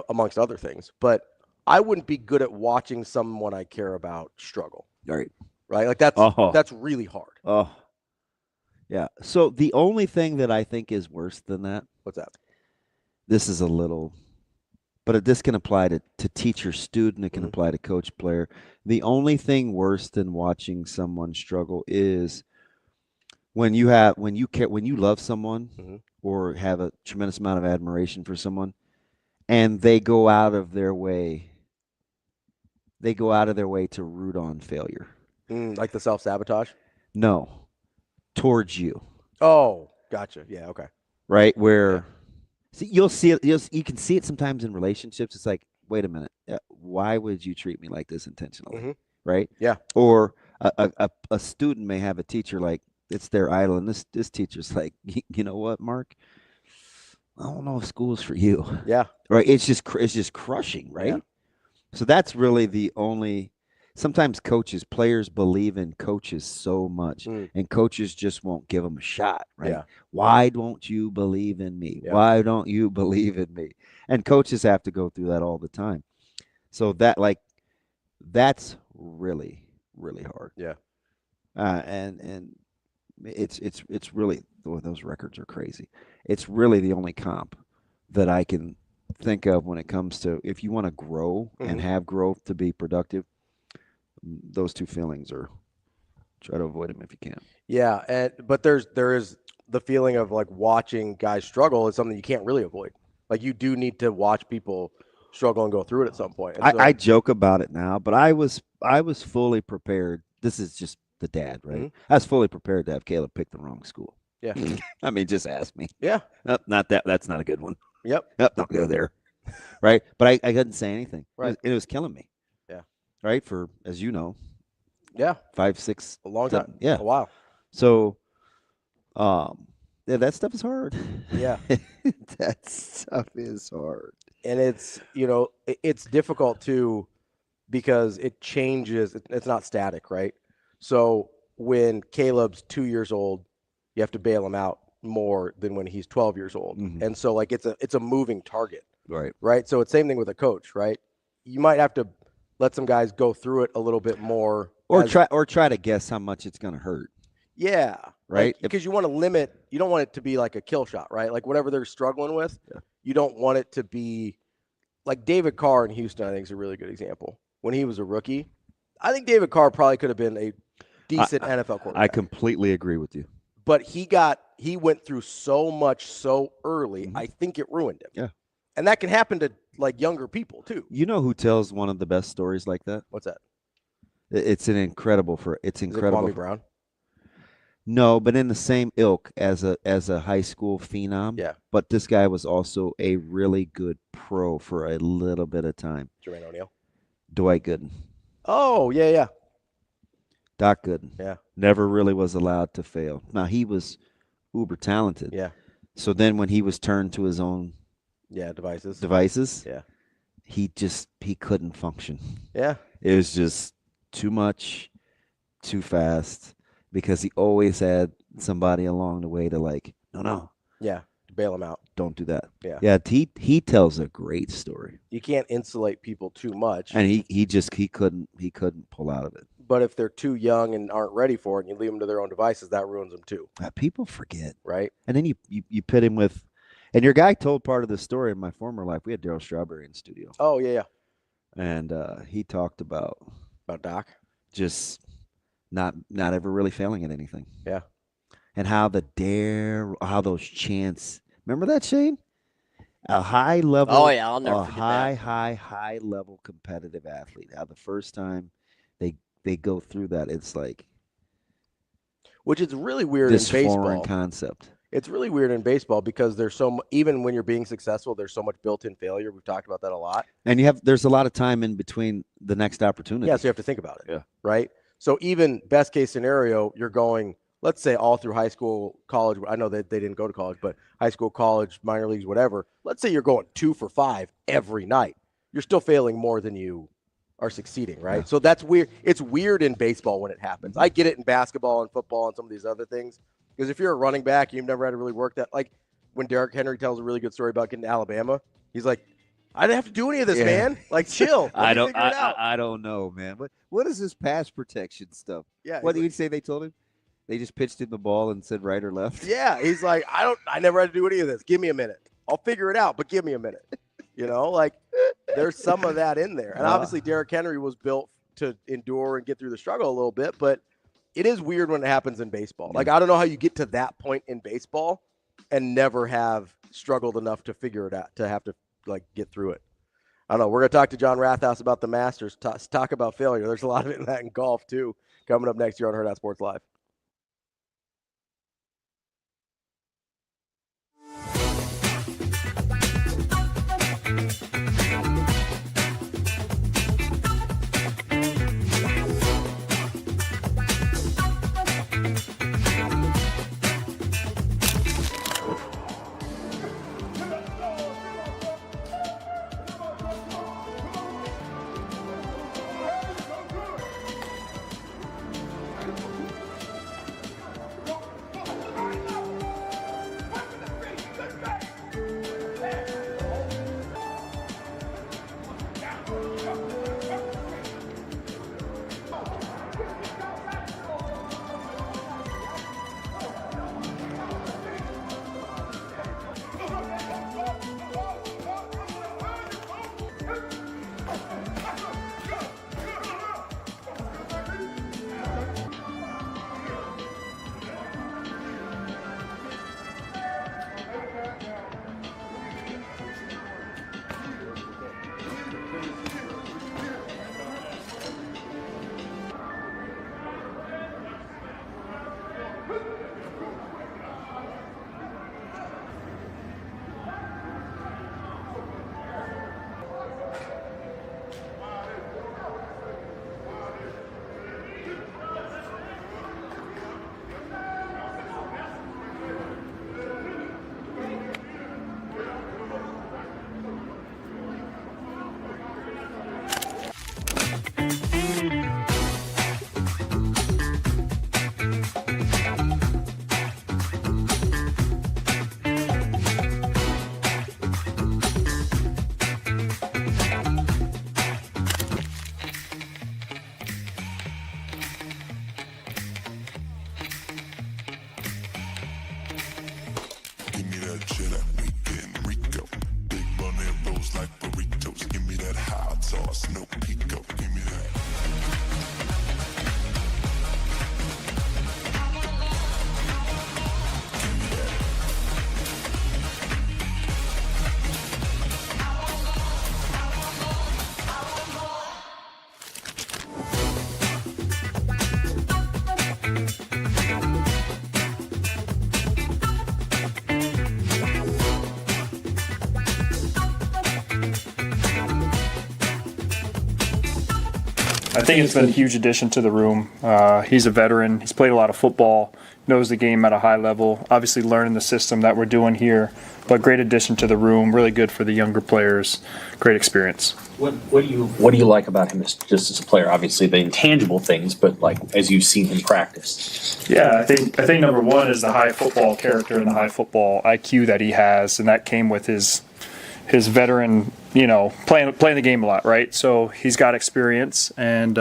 amongst other things. But I wouldn't be good at watching someone I care about struggle. Right. Like that's really hard. Oh, yeah. So the only thing that I think is worse than that. What's that? This is a little, but this can apply to teacher, student. It can apply to coach, player. The only thing worse than watching someone struggle is when you love someone or have a tremendous amount of admiration for someone, and they go out of their way to root on failure. Like the self-sabotage? No, towards you. Oh, gotcha. Yeah, okay. Right, where see, you'll see it. You can see it sometimes in relationships. It's like, wait a minute, why would you treat me like this intentionally? Right? Yeah. Or a student may have a teacher like it's their idol, and this teacher's like, you know what, Mark? I don't know if school's for you. Yeah. Right. It's just crushing, right? Yeah. So that's really the only. Sometimes players believe in coaches so much, and coaches just won't give them a shot, right? Yeah. Why don't you believe in me? Yeah. Why don't you believe in me? And coaches have to go through that all the time. So that's really, really hard. Yeah. And it's really, those records are crazy. It's really the only comp that I can think of when it comes to, if you want to grow and have growth to be productive, those two feelings are, try to avoid them if you can. Yeah, but there is the feeling of like watching guys struggle is something you can't really avoid. Like you do need to watch people struggle and go through it at some point. I joke about it now, but I was fully prepared. This is just the dad, right? I was fully prepared to have Caleb pick the wrong school. Yeah. I mean, just ask me. Yeah. Nope, not that. That's not a good one. Yep. Nope, don't go there. Right. But I couldn't say anything. Right. It was killing me. Yeah. Right. For, as you know. Yeah. 5, 6. A long time. Yeah. A while. So, yeah, that stuff is hard. Yeah. That stuff is hard. And it's, it's difficult too, because it changes. It's not static, right? So when Caleb's 2 years old, you have to bail him out more than when he's 12 years old. And so like it's a moving target. Right. Right. So it's same thing with a coach, right? You might have to let some guys go through it a little bit more. Or try to guess how much it's going to hurt. Yeah. Right. Because you want to limit, you don't want it to be like a kill shot, right? Like whatever they're struggling with, you don't want it to be like David Carr in Houston, I think is a really good example. When he was a rookie, I think David Carr probably could have been a decent NFL quarterback. I completely agree with you. But he went through so much so early, I think it ruined him. Yeah. And that can happen to like younger people too. You know who tells one of the best stories like that? What's that? It's incredible. Is it Kwame Brown? No, but in the same ilk as a high school phenom. Yeah. But this guy was also a really good pro for a little bit of time. Jermaine O'Neal. Dwight Gooden. Oh, yeah. Doc Gooden. Yeah. Never really was allowed to fail. Now, he was uber talented. Yeah. So then when he was turned to his own devices. Yeah. He couldn't function. Yeah. It was just too much, too fast, because he always had somebody along the way to like, no. Yeah. Bail him out. Don't do that. Yeah. Yeah. He tells a great story. You can't insulate people too much. And he couldn't pull out of it. But if they're too young and aren't ready for it, and you leave them to their own devices, that ruins them too. People forget. Right. And then you pit him with, and your guy told part of the story in my former life. We had Darryl Strawberry in the studio. Oh, yeah. And he talked about Doc. Just not ever really failing at anything. Yeah. And how how those chants. Remember that, Shane? A high level. Oh yeah, I'll never forget that. High level competitive athlete. How the first time they go through that, it's like. which is really weird This in baseball. foreign concept. It's really weird in baseball because there's even when you're being successful, there's so much built-in failure. We've talked about that a lot. And there's a lot of time in between the next opportunity. Yeah, so you have to think about it. Yeah. Right? So even best case scenario, you're going, let's say all through high school, college. I know that they didn't go to college, but high school, college, minor leagues, whatever. Let's say you're going 2 for 5 every night. You're still failing more than you are succeeding, right? Yeah. So that's weird. It's weird in baseball when it happens. I get it in basketball and football and some of these other things. Because if you're a running back, you've never had to really work that. Like when Derrick Henry tells a really good story about getting to Alabama, he's like, I didn't have to do any of this, man. Like, chill. I don't know, man. But what is this pass protection stuff? Yeah. What did he say they told him? They just pitched him the ball and said right or left? Yeah. He's like, I never had to do any of this. Give me a minute. I'll figure it out, but give me a minute. Like there's some of that in there. And obviously Derrick Henry was built to endure and get through the struggle a little bit, but it is weird when it happens in baseball. Like, I don't know how you get to that point in baseball and never have struggled enough to figure it out, to have to, like, get through it. I don't know. We're going to talk to John Rathouz about the Masters, talk about failure. There's a lot of it in that in golf, too, coming up next year on Hurrdat Sports Live. I think it's been a huge addition to the room. He's a veteran. He's played a lot of football, knows the game at a high level, obviously learning the system that we're doing here, but great addition to the room, really good for the younger players, great experience. What do you like about him just as a player? Obviously the intangible things, but like as you've seen him practice. Yeah, I think number one is the high football character and the high football IQ that he has, and that came with his veteran, playing the game a lot, right? So he's got experience, and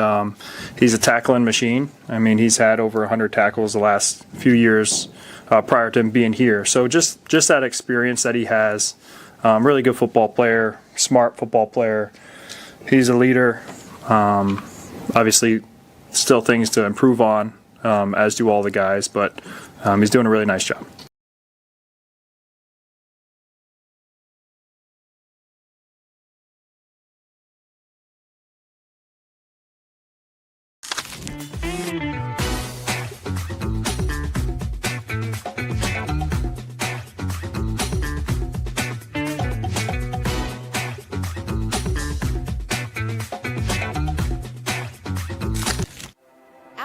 he's a tackling machine. I mean, he's had over 100 tackles the last few years prior to him being here. So just that experience that he has, really good football player, smart football player. He's a leader. Obviously, still things to improve on, as do all the guys, but he's doing a really nice job.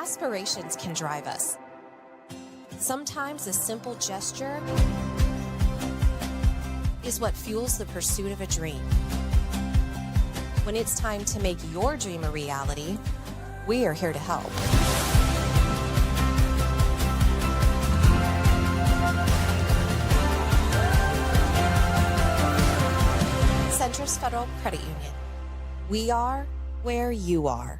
Aspirations can drive us. Sometimes a simple gesture is what fuels the pursuit of a dream. When it's time to make your dream a reality, we are here to help. Centris Federal Credit Union. We are where you are.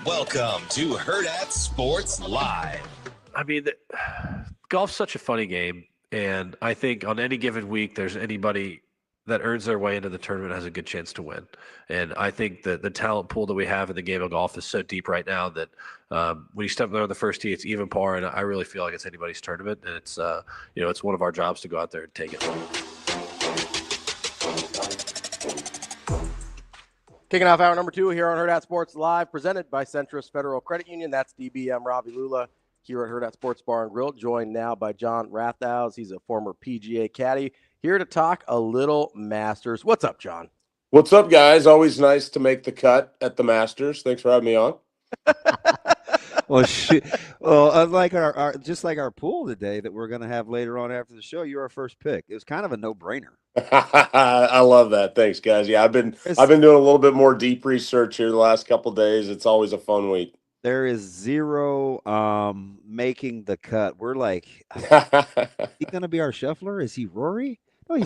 Welcome to Hurrdat Sports Live. I mean, golf's such a funny game, and I think on any given week, there's anybody that earns their way into the tournament has a good chance to win. And I think that the talent pool that we have in the game of golf is so deep right now that when you step there on the first tee, it's even par, and I really feel like it's anybody's tournament, and it's it's one of our jobs to go out there and take it. Kicking off hour number 2 here on Hurrdat Sports Live, presented by Centris Federal Credit Union. That's DBM Ravi Lulla here at Hurrdat Sports Bar and Grill, joined now by John Rathouz. He's a former PGA caddy, here to talk a little Masters. What's up, John? What's up, guys? Always nice to make the cut at the Masters. Thanks for having me on. Well, shoot. Well, unlike our just like our pool today that we're going to have later on after the show, you're our first pick. It was kind of a no-brainer. I love that. Thanks, guys. Yeah, I've been doing a little bit more deep research here the last couple of days. It's always a fun week. There is zero making the cut. We're like, is he going to be our shuffler? Is he Rory? No,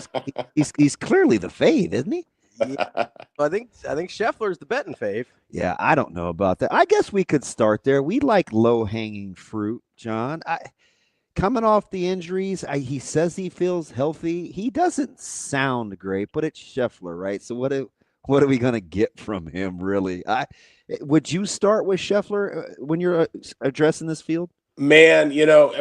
he's clearly the fave, isn't he? Yeah. I think Scheffler's the betting fave. Yeah, I don't know about that. I guess we could start there. We like low-hanging fruit, John. Coming off the injuries, he says he feels healthy. He doesn't sound great, but it's Scheffler, right? So what are we going to get from him, really? Would you start with Scheffler when you're addressing this field? Man,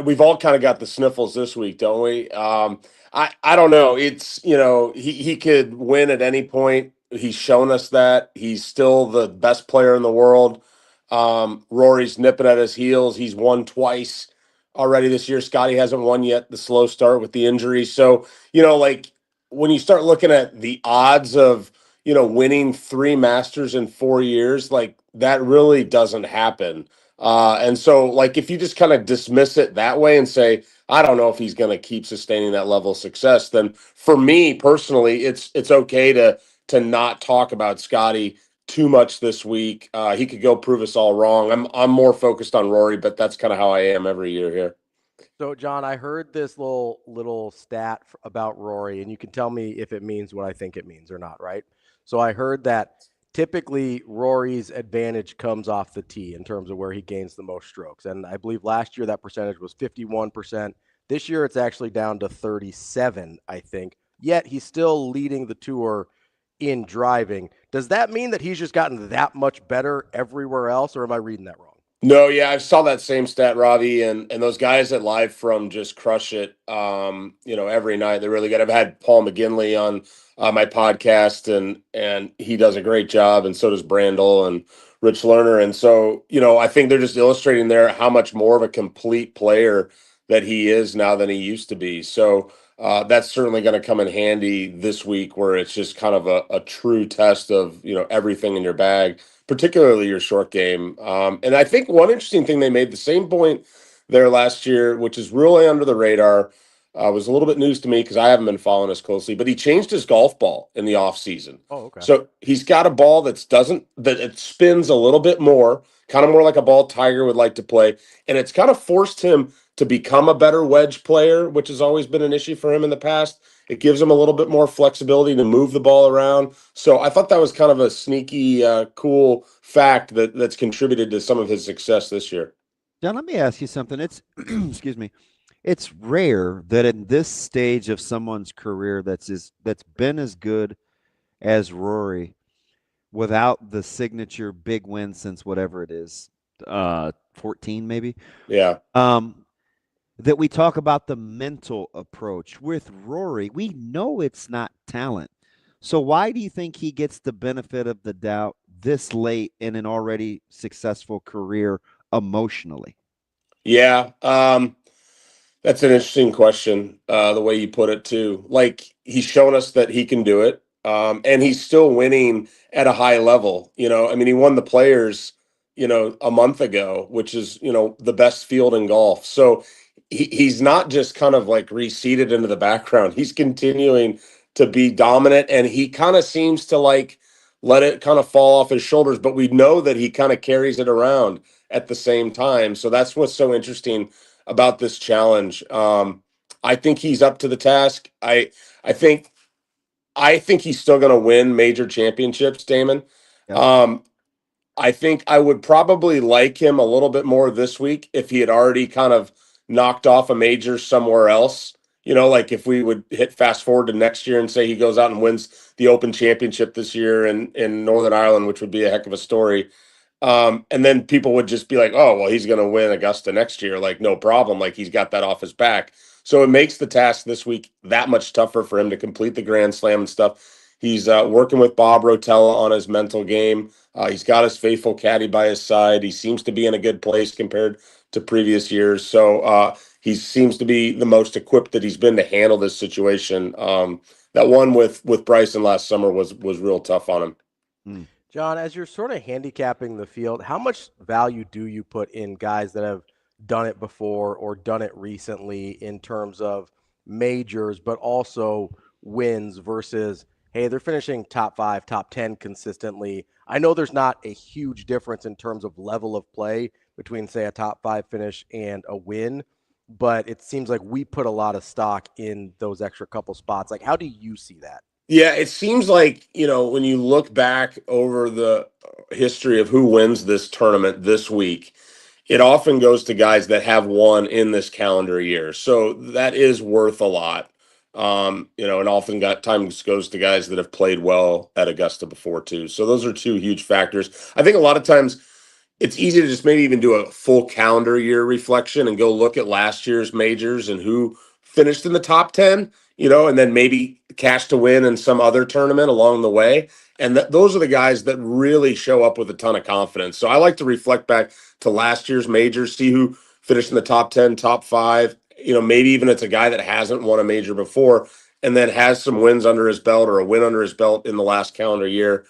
we've all kind of got the sniffles this week, don't we? I don't know. It's, he could win at any point. He's shown us that. He's still the best player in the world. Rory's nipping at his heels. He's won twice already this year. Scotty hasn't won yet, the slow start with the injury. So, when you start looking at the odds of, winning 3 Masters in 4 years, that really doesn't happen. And so, if you just kind of dismiss it that way and say, I don't know if he's going to keep sustaining that level of success, then for me personally, it's okay to not talk about Scotty too much this week. He could go prove us all wrong. I'm more focused on Rory, but that's kind of how I am every year here. So, John, I heard this little stat about Rory, and you can tell me if it means what I think it means or not, right? So I heard that typically Rory's advantage comes off the tee in terms of where he gains the most strokes. And I believe last year that percentage was 51%. This year it's actually down to 37, I think. Yet he's still leading the tour in driving. Does that mean that he's just gotten that much better everywhere else, or am I reading that wrong? No, yeah, I saw that same stat, Ravi, and those guys at Live From just crush it, every night. They're really good. I've had Paul McGinley on my podcast, and he does a great job, and so does Brandel and Rich Lerner. And so, I think they're just illustrating there how much more of a complete player that he is now than he used to be. So that's certainly going to come in handy this week, where it's just kind of a true test of, everything in your bag, particularly your short game. And I think one interesting thing they made, the same point there last year, which is really under the radar, was a little bit news to me because I haven't been following this closely, but he changed his golf ball in the offseason. Oh, okay. So he's got a ball that it spins a little bit more, kind of more like a ball Tiger would like to play. And it's kind of forced him to become a better wedge player, which has always been an issue for him in the past. It gives him a little bit more flexibility to move the ball around. So I thought that was kind of a sneaky, cool fact that's contributed to some of his success this year. John, let me ask you something. It's, excuse me, it's rare that in this stage of someone's career that's been as good as Rory without the signature big win since whatever it is, 14 maybe. Yeah. That we talk about the mental approach. With Rory, we know it's not talent. So why do you think he gets the benefit of the doubt this late in an already successful career emotionally? Yeah. That's an interesting question, the way you put it too. Like he's shown us that he can do it, and he's still winning at a high level. I mean, he won the Players, a month ago, which is the best field in golf. So he's not just kind of like receded into the background. He's continuing to be dominant, and he kind of seems to like let it kind of fall off his shoulders. But we know that he kind of carries it around at the same time. So that's what's so interesting about this challenge. I think he's up to the task. I think he's still going to win major championships, Damon. Yep. I think I would probably like him a little bit more this week if he had already kind of knocked off a major somewhere else. Like if we would hit fast forward to next year and say he goes out and wins the Open Championship this year in Northern Ireland, which would be a heck of a story. And then people would just be like, oh, well, he's going to win Augusta next year. Like, no problem. Like, he's got that off his back. So it makes the task this week that much tougher for him to complete the Grand Slam and stuff. He's working with Bob Rotella on his mental game. He's got his faithful caddy by his side. He seems to be in a good place compared to previous years. So he seems to be the most equipped that he's been to handle this situation. That one with Bryson last summer was real tough on him. John, as you're sort of handicapping the field, how much value do you put in guys that have done it before or done it recently in terms of majors, but also wins versus, hey, they're finishing top 5, top 10 consistently? I know there's not a huge difference in terms of level of play between, say, a top 5 finish and a win, but it seems like we put a lot of stock in those extra couple spots. Like, how do you see that? Yeah, it seems like, when you look back over the history of who wins this tournament this week, it often goes to guys that have won in this calendar year. So that is worth a lot. And often times goes to guys that have played well at Augusta before too. So those are two huge factors. I think a lot of times it's easy to just maybe even do a full calendar year reflection and go look at last year's majors and who finished in the top 10, and then maybe cash to win in some other tournament along the way. And those are the guys that really show up with a ton of confidence. So I like to reflect back to last year's majors, see who finished in the top 10, top 5, maybe even it's a guy that hasn't won a major before and then has some wins under his belt or a win under his belt in the last calendar year.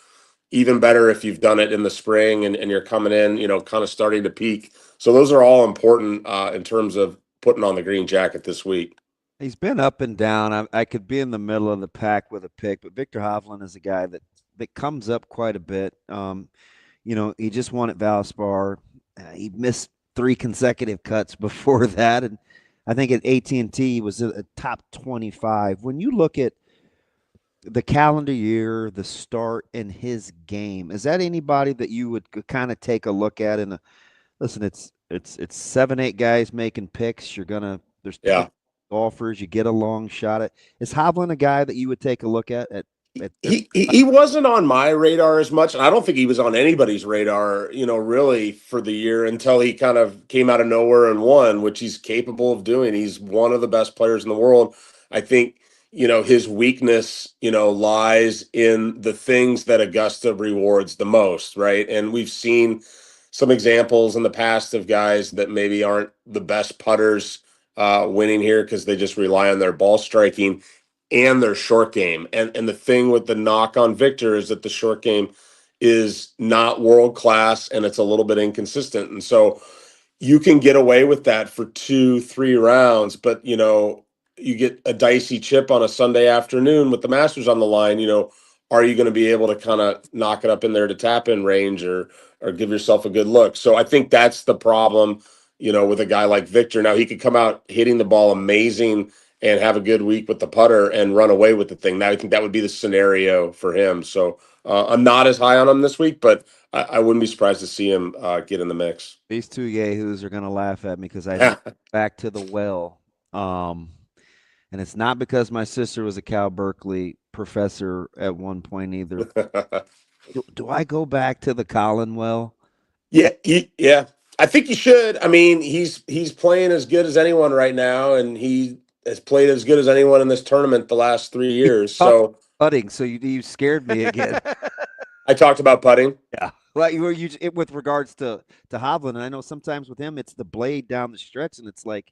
Even better if you've done it in the spring and you're coming in, kind of starting to peak. So those are all important in terms of putting on the green jacket this week. He's been up and down. I could be in the middle of the pack with a pick, but Victor Hovland is a guy that comes up quite a bit. He just won at Valspar. He missed 3 consecutive cuts before that, and I think at AT&T he was a top 25. When you look at the calendar year, the start in his game, is that anybody that you would kind of take a look at? Listen, it's 7-8 guys making picks. There's golfers. You get a long shot at. Is Hovland a guy that you would take a look at? He wasn't on my radar as much, and I don't think he was on anybody's radar, really for the year until he kind of came out of nowhere and won, which he's capable of doing. He's one of the best players in the world. I think, his weakness, lies in the things that Augusta rewards the most, right? And we've seen some examples in the past of guys that maybe aren't the best putters winning here because they just rely on their ball striking and their short game. And the thing with the knock on Victor is that the short game is not world class and it's a little bit inconsistent. And so you can get away with that for 2-3 rounds, but you get a dicey chip on a Sunday afternoon with the Masters on the line, are you going to be able to kind of knock it up in there to tap in range or give yourself a good look? So I think that's the problem, with a guy like Victor. Now he could come out hitting the ball amazing and have a good week with the putter and run away with the thing. Now I think that would be the scenario for him. So I'm not as high on him this week, but I wouldn't be surprised to see him get in the mix. These two yahoos are going to laugh at me because I went back to the well. And it's not because my sister was a Cal Berkeley professor at one point either. Do I go back to the Colin well? Yeah. I think you should. I mean, he's playing as good as anyone right now, and he has played as good as anyone in this tournament the last 3 years. So putting. So you scared me again. I talked about putting. Yeah. Well, with regards to Hovland, and I know sometimes with him it's the blade down the stretch, and it's like,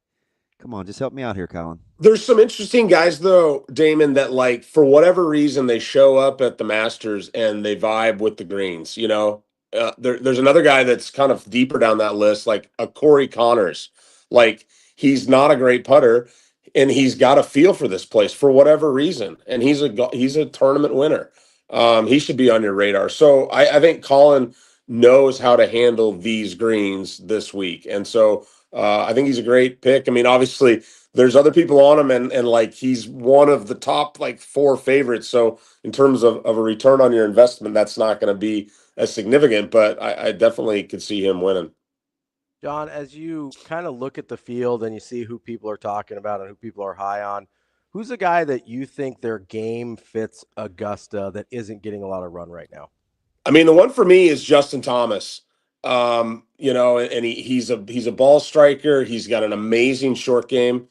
Come on, just help me out here, Colin. There's some interesting guys, though, Damon, that, like, for whatever reason, they show up at the Masters and they vibe with the greens. There's another guy that's kind of deeper down that list, like a Corey Connors. Like, he's not a great putter, and he's got a feel for this place for whatever reason, and he's a tournament winner. He should be on your radar. So I think Colin knows how to handle these greens this week, and so I think he's a great pick. I mean, obviously, there's other people on him, and like he's one of the top like 4 favorites. So in terms of a return on your investment, that's not going to be as significant, but I definitely could see him winning. John, as you kind of look at the field and you see who people are talking about and who people are high on, who's a guy that you think their game fits Augusta that isn't getting a lot of run right now? I mean, the one for me is Justin Thomas. And he's a ball striker. He's got an amazing short game.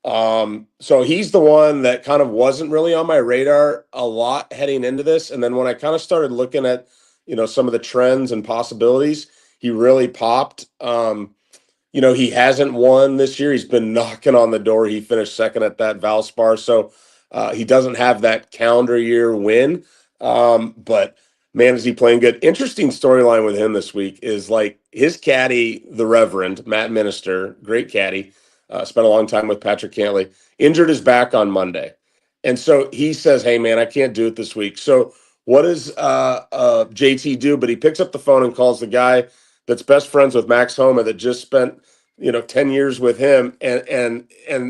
So he's the one that kind of wasn't really on my radar a lot heading into this. And then when I kind of started looking at, some of the trends and possibilities, he really popped. He hasn't won this year. He's been knocking on the door. He finished second at that Valspar. So he doesn't have that calendar year win. But man, is he playing good. Interesting storyline with him this week is like his caddy, the Reverend Matt Minister, great caddy, spent a long time with Patrick Cantley, injured his back on Monday. And so he says, hey, man, I can't do it this week. So what does JT do? But he picks up the phone and calls the guy that's best friends with Max Homa that just spent 10 years with him, and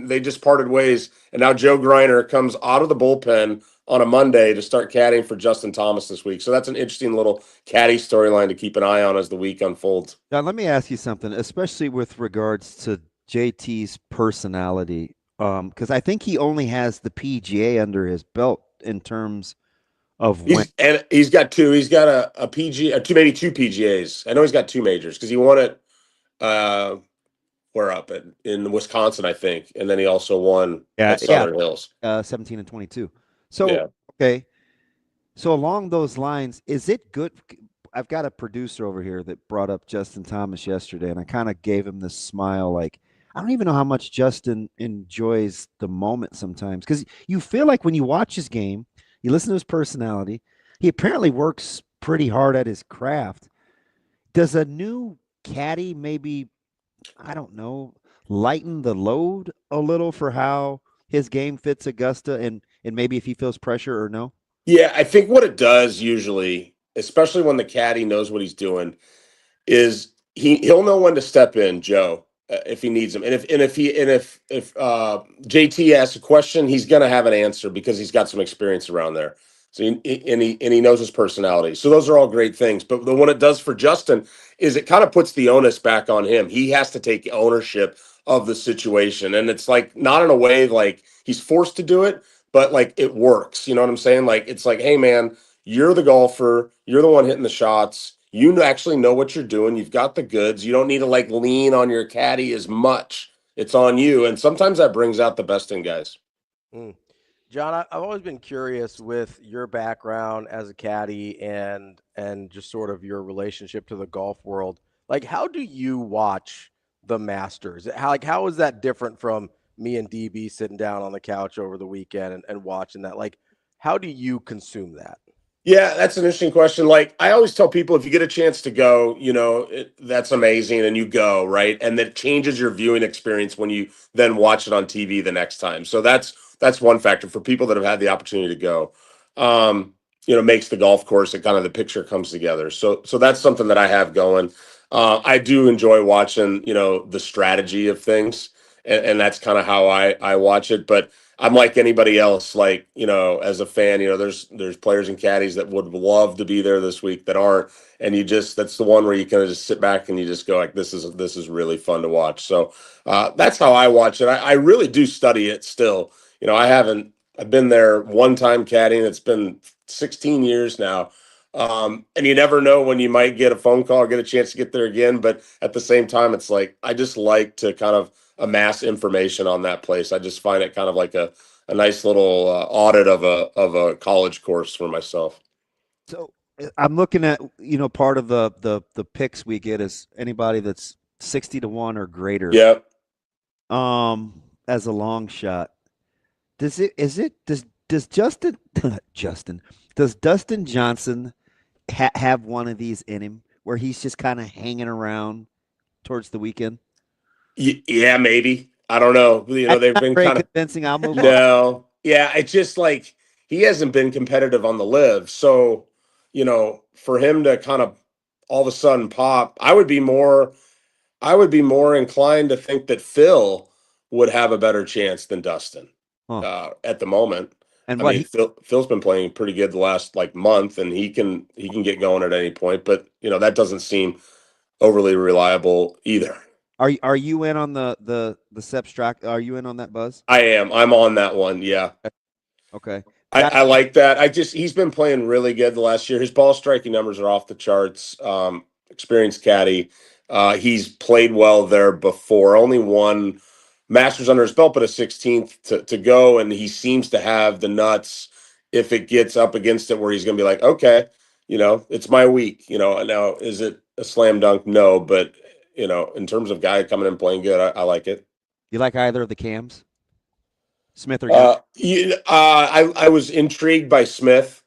they just parted ways. And now Joe Griner comes out of the bullpen on a Monday to start caddying for Justin Thomas this week. So that's an interesting little caddy storyline to keep an eye on as the week unfolds. Now, let me ask you something, especially with regards to JT's personality, because I think he only has the PGA under his belt in terms of and he's got 2. He's got a PGA, maybe 2 PGAs. I know he's got 2 majors because he won it. Where up in Wisconsin, I think, and then he also won at Southern Hills, 17 and 22. So okay, so along those lines, is it good? I've got a producer over here that brought up Justin Thomas yesterday, and I kind of gave him this smile, like I don't even know how much Justin enjoys the moment sometimes, because you feel like when you watch his game, you listen to his personality, he apparently works pretty hard at his craft. Does a new caddy maybe, I don't know, lighten the load a little for how his game fits Augusta, and maybe if he feels pressure or no? Yeah, I think what it does usually, especially when the caddy knows what he's doing, is he'll know when to step in, Joe, if he needs him. And if JT asks a question, he's going to have an answer because he's got some experience around there. So he knows his personality. So those are all great things. But what it does for Justin is it kind of puts the onus back on him. He has to take ownership of the situation. And it's like not in a way like he's forced to do it, but like it works. You know what I'm saying? Like it's like, hey man, you're the golfer, you're the one hitting the shots. You actually know what you're doing. You've got the goods. You don't need to like lean on your caddy as much. It's on you. And sometimes that brings out the best in guys. John, I've always been curious with your background as a caddy and just sort of your relationship to the golf world. Like, how do you watch the Masters? How is that different from me and DB sitting down on the couch over the weekend and watching that? Like, how do you consume that? Yeah, that's an interesting question. Like I always tell people, if you get a chance to go, that's amazing, and you go, right? And that changes your viewing experience when you then watch it on TV the next time. So that's one factor for people that have had the opportunity to go. Makes the golf course and kind of the picture comes together. So that's something that I have going. I do enjoy watching, the strategy of things, and that's kind of how I watch it. But I'm like anybody else, like, as a fan, there's players and caddies that would love to be there this week that aren't. And that's the one where you kind of just sit back and you just go like, this is really fun to watch. So that's how I watch it. I really do study it still. I've been there one time caddying. It's been 16 years now. And you never know when you might get a phone call or get a chance to get there again. But at the same time, it's like, I just like to kind of amass information on that place. I just find it kind of like a nice little audit of a college course for myself. So I'm looking at, part of the picks we get is anybody that's 60 to 1 or greater. Yep. as a long shot. Does Justin does Dustin Johnson have one of these in him where he's just kind of hanging around towards the weekend? Yeah, maybe. I don't know. That's They've not been very kind of convincing. I'll move on. no. Yeah, it's just like he hasn't been competitive on the live. So, for him to kind of all of a sudden pop, I would be more inclined to think that Phil would have a better chance than Dustin at the moment. And Phil's been playing pretty good the last month, and he can get going at any point. But that doesn't seem overly reliable either. Are you in on the Sepp Strack? Are you in on that buzz? I am. I'm on that one. Yeah. Okay. I like that. He's been playing really good the last year. His ball striking numbers are off the charts. Experienced caddy. He's played well there before. Only one Masters under his belt, but a 16th to go, and he seems to have the nuts if it gets up against it where he's going to be like, okay, it's my week. Now is it a slam dunk? No, but in terms of guy coming in playing good, I like it. You like either of the Cams? Smith or Young? I was intrigued by Smith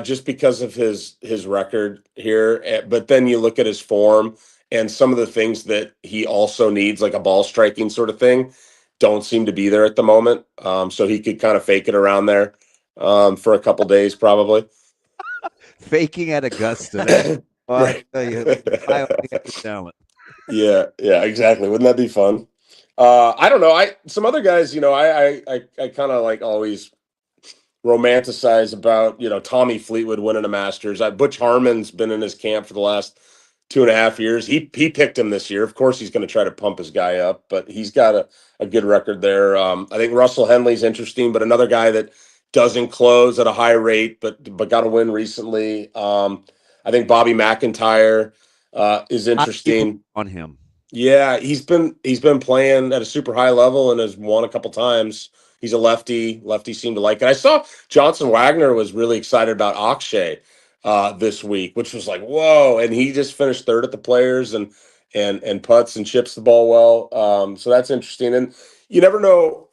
just because of his record here, but then you look at his form and some of the things that he also needs, like a ball striking sort of thing, don't seem to be there at the moment. So he could kind of fake it around there for a couple days, probably. Faking at Augusta. Right. I tell you, I have the talent. Yeah, exactly. Wouldn't that be fun? I don't know. Some other guys, I kind of always romanticize about, Tommy Fleetwood winning a Masters. Butch Harmon's been in his camp for the last 2.5 years. He picked him this year. Of course, he's going to try to pump his guy up, but he's got a good record there. I think Russell Henley's interesting, but another guy that doesn't close at a high rate, but got a win recently. I think Bobby McIntyre is interesting on him. Yeah, he's been playing at a super high level and has won a couple times. He's a lefty. Lefties seem to like it. I saw Johnson Wagner was really excited about Akshay this week, which was like, whoa. And he just finished third at the Players and putts and chips the ball well. So that's interesting. And you never know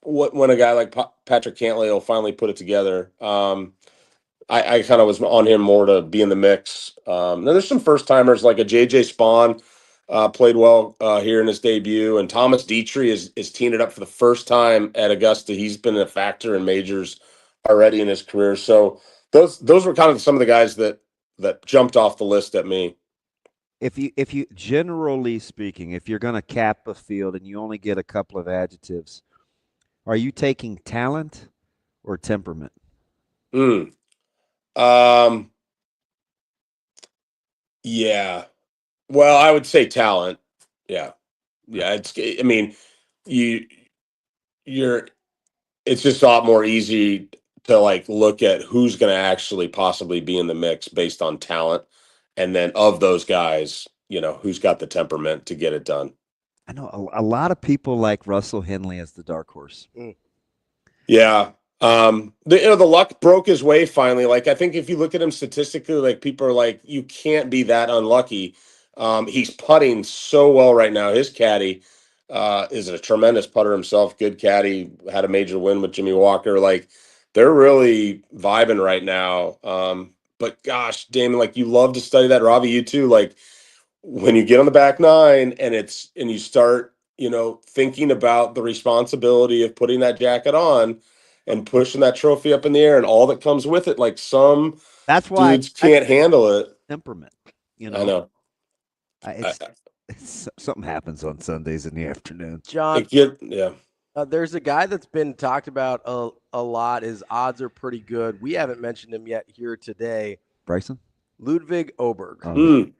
when a guy like Patrick Cantlay will finally put it together. I kind of was on him more to be in the mix. Then there's some first timers like a JJ Spawn. Played well here in his debut, and Thomas Dietrich is teeing it up for the first time at Augusta. He's been a factor in majors already in his career. So those were kind of some of the guys that jumped off the list at me. If you generally speaking, if you're going to cap a field and you only get a couple of adjectives, are you taking talent or temperament? Yeah. Well, I would say talent. Yeah. It's just a lot more easy to look at who's going to actually possibly be in the mix based on talent. And then of those guys, who's got the temperament to get it done. I know a lot of people like Russell Henley as the dark horse. Yeah. The luck broke his way finally. I think if you look at him statistically, people are like, you can't be that unlucky. He's putting so well right now. His caddy is a tremendous putter himself. Good caddy. Had a major win with Jimmy Walker. They're really vibing right now. But gosh, Damon, you love to study that. Ravi, you too. When you get on the back nine and you start, thinking about the responsibility of putting that jacket on and pushing that trophy up in the air and all that comes with it. That's why dudes can't handle it. Temperament. I know. Something happens on Sundays in the afternoon. John, yeah. There's a guy that's been talked about a lot. His odds are pretty good. We haven't mentioned him yet here today. Bryson? Ludwig Oberg.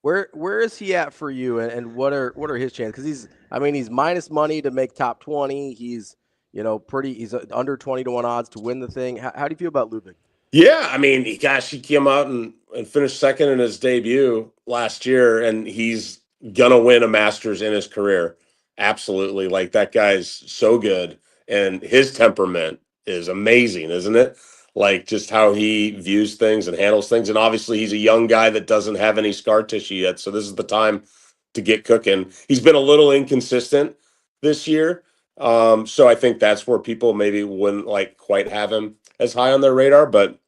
Where is he at for you, and what are his chances? Because he's minus money to make top 20. He's he's under 20-1 odds to win the thing. How do you feel about Ludwig? Yeah, he came out and finished second in his debut last year, and he's gonna win a Masters in his career. Absolutely. That guy's so good, and his temperament is amazing, isn't it? Just how he views things and handles things. And obviously he's a young guy that doesn't have any scar tissue yet. So this is the time to get cooking. He's been a little inconsistent this year. So I think that's where people maybe wouldn't like quite have him as high on their radar, but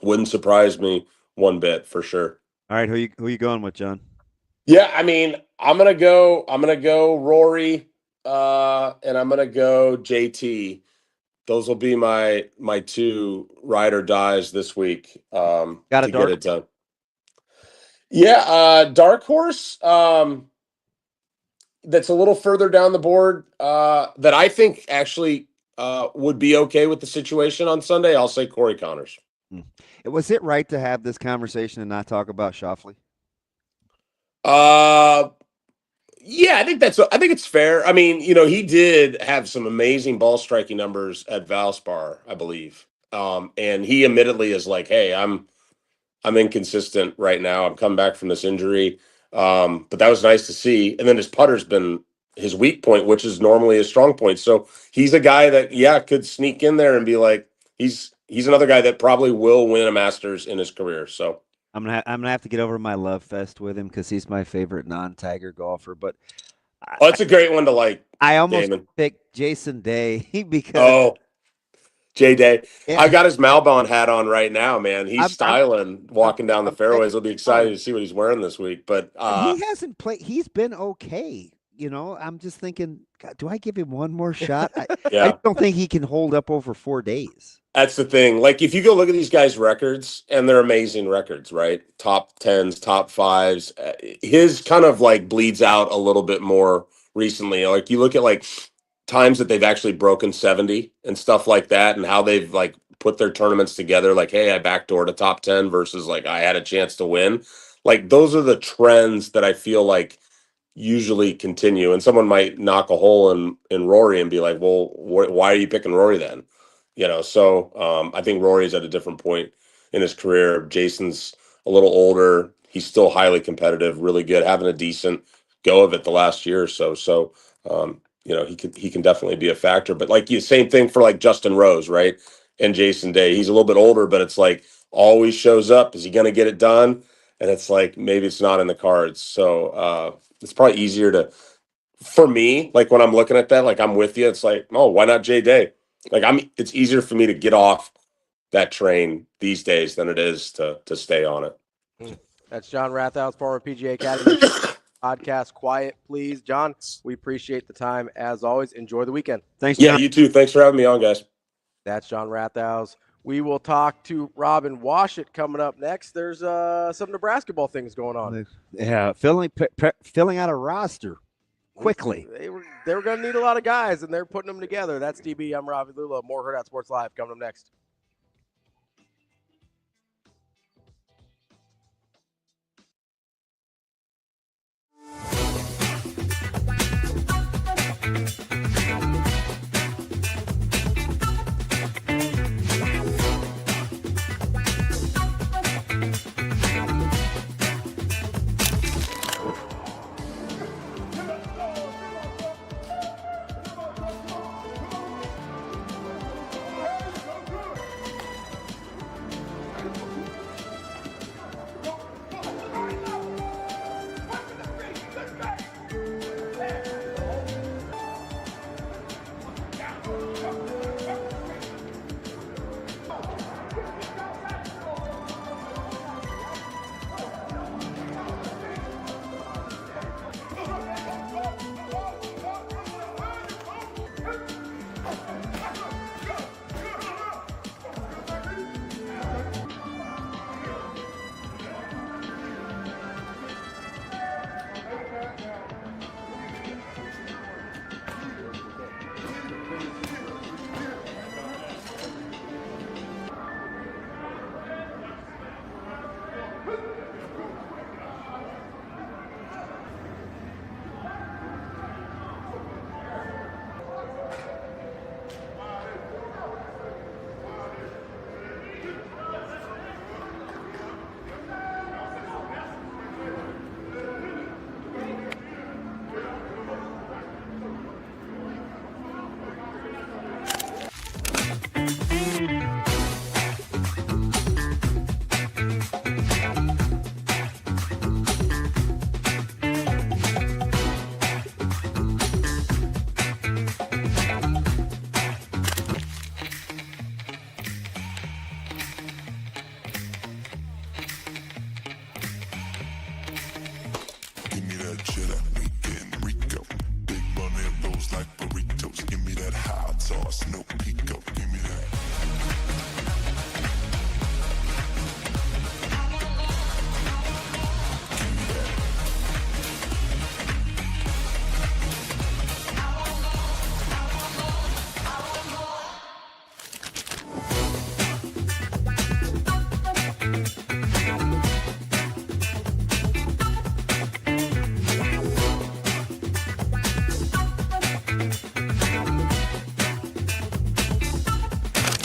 wouldn't surprise me one bit for sure. All right, who you going with, John? Yeah, I mean, I'm gonna go Rory, and I'm gonna go JT. Those will be my two ride or dies this week. Got a to dark? get it done. Yeah, dark horse. That's a little further down the board. That I think actually would be okay with the situation on Sunday. I'll say Corey Connors. Was it right to have this conversation and not talk about Shoffley? Yeah, I think it's fair. I mean, he did have some amazing ball striking numbers at Valspar, I believe. And he admittedly is like, hey, I'm inconsistent right now. I'm coming back from this injury. But that was nice to see. And then his putter's been his weak point, which is normally his strong point. So he's a guy that, could sneak in there and be like, he's another guy that probably will win a Masters in his career. So I'm gonna have to get over my love fest with him because he's my favorite non-Tiger golfer. But that's a great one to like. I almost Damon. picked Jason Day because J Day. Yeah. I got his Malbon hat on right now, man. He's styling, walking down the fairways. I'll be excited to see what he's wearing this week. But he hasn't played. He's been okay. I'm just thinking, God, do I give him one more shot? I don't think he can hold up over 4 days. That's the thing. Like, if you go look at these guys' records, and they're amazing records, right? Top 10s, top 5s. His kind of like bleeds out a little bit more recently. Like, you look at like times that they've actually broken 70 and stuff like that, and how they've like put their tournaments together. Like, hey, I backdoored a top 10 versus like I had a chance to win. Like, those are the trends that I feel like usually continue. And someone might knock a hole in Rory and be like, well, why are you picking Rory then? So I think Rory's at a different point in his career. Jason's a little older. He's still highly competitive, really good, having a decent go of it the last year or so. So, he can definitely be a factor. But like same thing for like Justin Rose, right? And Jason Day. He's a little bit older, but it's like always shows up. Is he going to get it done? And it's like maybe it's not in the cards. So it's probably easier for me, like when I'm looking at that, like I'm with you. It's like, oh, why not J Day? Like it's easier for me to get off that train these days than it is to stay on it. That's John Rathouz, former PGA Academy podcast. Quiet, please. John, we appreciate the time as always. Enjoy the weekend. Thanks, John. Yeah, you too. Thanks for having me on, guys. That's John Rathouz. We will talk to Robin Washut coming up next. There's some Nebraska ball things going on. Yeah, filling out a roster quickly. They were going to need a lot of guys, and they're putting them together. That's DB. I'm Ravi. Lulla. More Hurrdat Sports Live coming up next.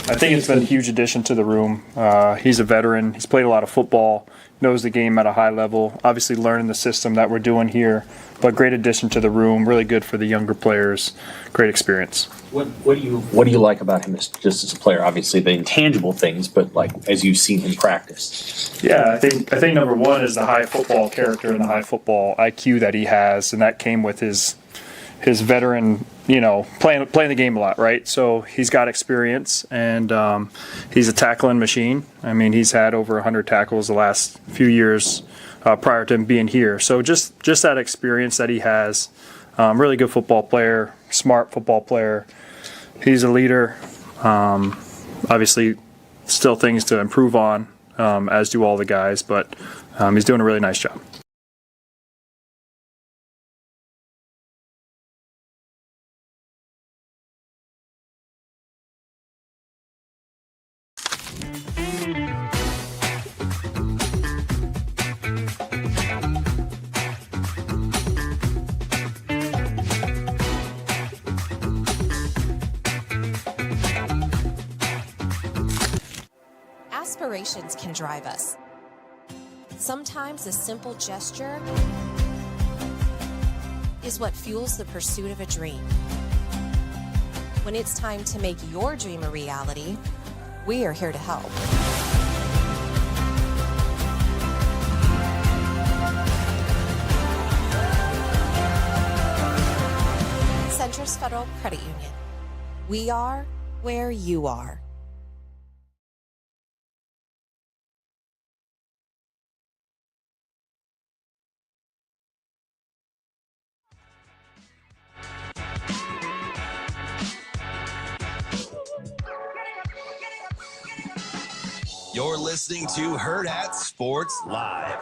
I think it's been a huge addition to the room. He's a veteran. He's played a lot of football, knows the game at a high level, obviously learning the system that we're doing here, but great addition to the room, really good for the younger players, great experience. What do you like about him just as a player? Obviously the intangible things, but like as you've seen him practice. Yeah, I think number one is the high football character and the high football IQ that he has, and that came with his veteran, playing the game a lot, right? So he's got experience, and he's a tackling machine. I mean, he's had over 100 tackles the last few years prior to him being here. So just that experience that he has, really good football player, smart football player. He's a leader. Obviously, still things to improve on, as do all the guys, but he's doing a really nice job. Aspirations can drive us. Sometimes a simple gesture is what fuels the pursuit of a dream. When it's time to make your dream a reality, we are here to help. Centris Federal Credit Union. We are where you are. You're listening to Hurrdat Sports Live.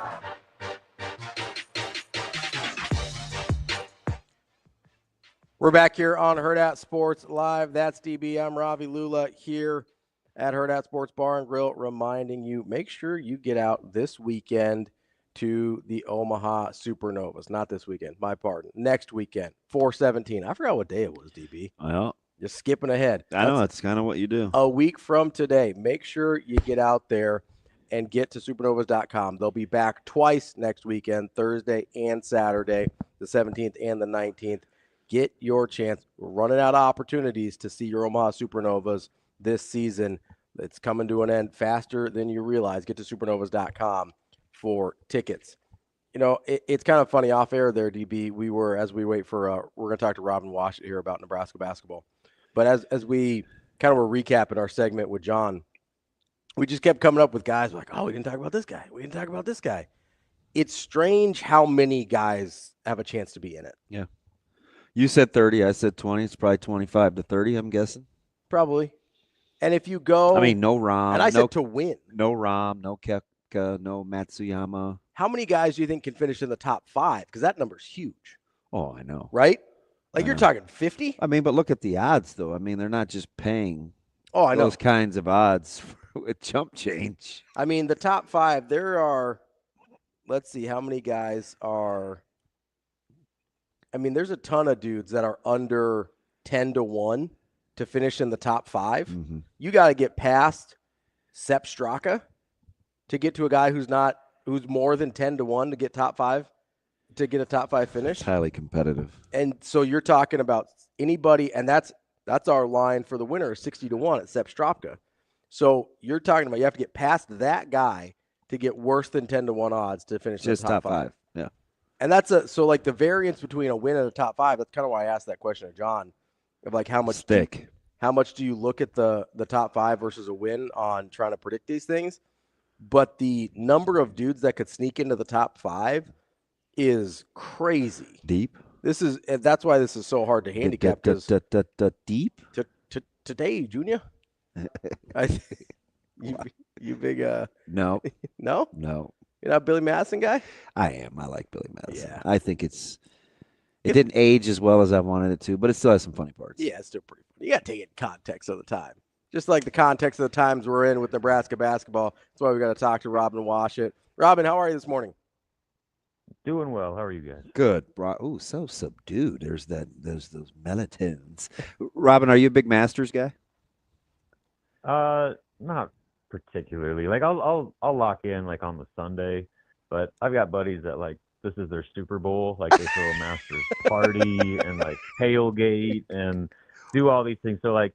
We're back here on Hurrdat Sports Live. That's DB. I'm Ravi. Lulla here at Hurrdat Sports Bar and Grill, reminding you, make sure you get out this weekend to the Omaha Supernovas. Not this weekend, my pardon. Next weekend, 4/17. I forgot what day it was, DB. Well, just skipping ahead. I know, it's kind of what you do. A week from today, make sure you get out there and get to supernovas.com. They'll be back twice next weekend, Thursday and Saturday, the 17th and the 19th. Get your chance. We're running out of opportunities to see your Omaha Supernovas this season. It's coming to an end faster than you realize. Get to supernovas.com for tickets. It's kind of funny off air there, DB. We're going to talk to Robin Washut here about Nebraska basketball. But as we kind of were recapping our segment with John, we just kept coming up with guys like, oh, we didn't talk about this guy. We didn't talk about this guy. It's strange how many guys have a chance to be in it. Yeah. You said 30. I said 20. It's probably 25 to 30, I'm guessing. Probably. And if you go. I mean, no Ram. And I said to win. No Ram, no Kepka, no Matsuyama. How many guys do you think can finish in the top 5? Because that number's huge. Oh, I know. Right? Like you're talking 50? I mean, but look at the odds, though. I mean, they're not just paying those kinds of odds with chump change. I mean, the top 5, there are, let's see, how many guys are, I mean, there's a ton of dudes that are under 10 to 1 to finish in the top 5. Mm-hmm. You got to get past Sepp Straka to get to a guy who's more than 10 to 1 to get top 5. To get a top 5 finish. It's highly competitive. And so you're talking about anybody, and that's our line for the winner, 60 to 1 at Sepp Straka. So you're talking about you have to get past that guy to get worse than 10 to 1 odds to finish just in the top 5. Yeah. And that's the variance between a win and a top 5, that's kind of why I asked that question of John of like how much do you look at the top 5 versus a win on trying to predict these things? But the number of dudes that could sneak into the top 5 is crazy deep. That's why this is so hard to handicap. Deep today, Junior. You big no no. You're not a Billy Madison guy. I am. I like Billy Madison. Yeah. I think it didn't age as well as I wanted it to, but it still has some funny parts. Yeah, it's still pretty funny. You got to take it in context of the time. Just like the context of the times we're in with Nebraska basketball. That's why we got to talk to Robin Washut. Robin, how are you this morning? Doing well. How are you guys? Good, bro. Ooh, so subdued. There's those melatones. Robin, are you a big Masters guy? Not particularly. Like I'll lock in like on the Sunday, but I've got buddies that like this is their Super Bowl. Like they throw a Masters party and like tailgate and do all these things. So like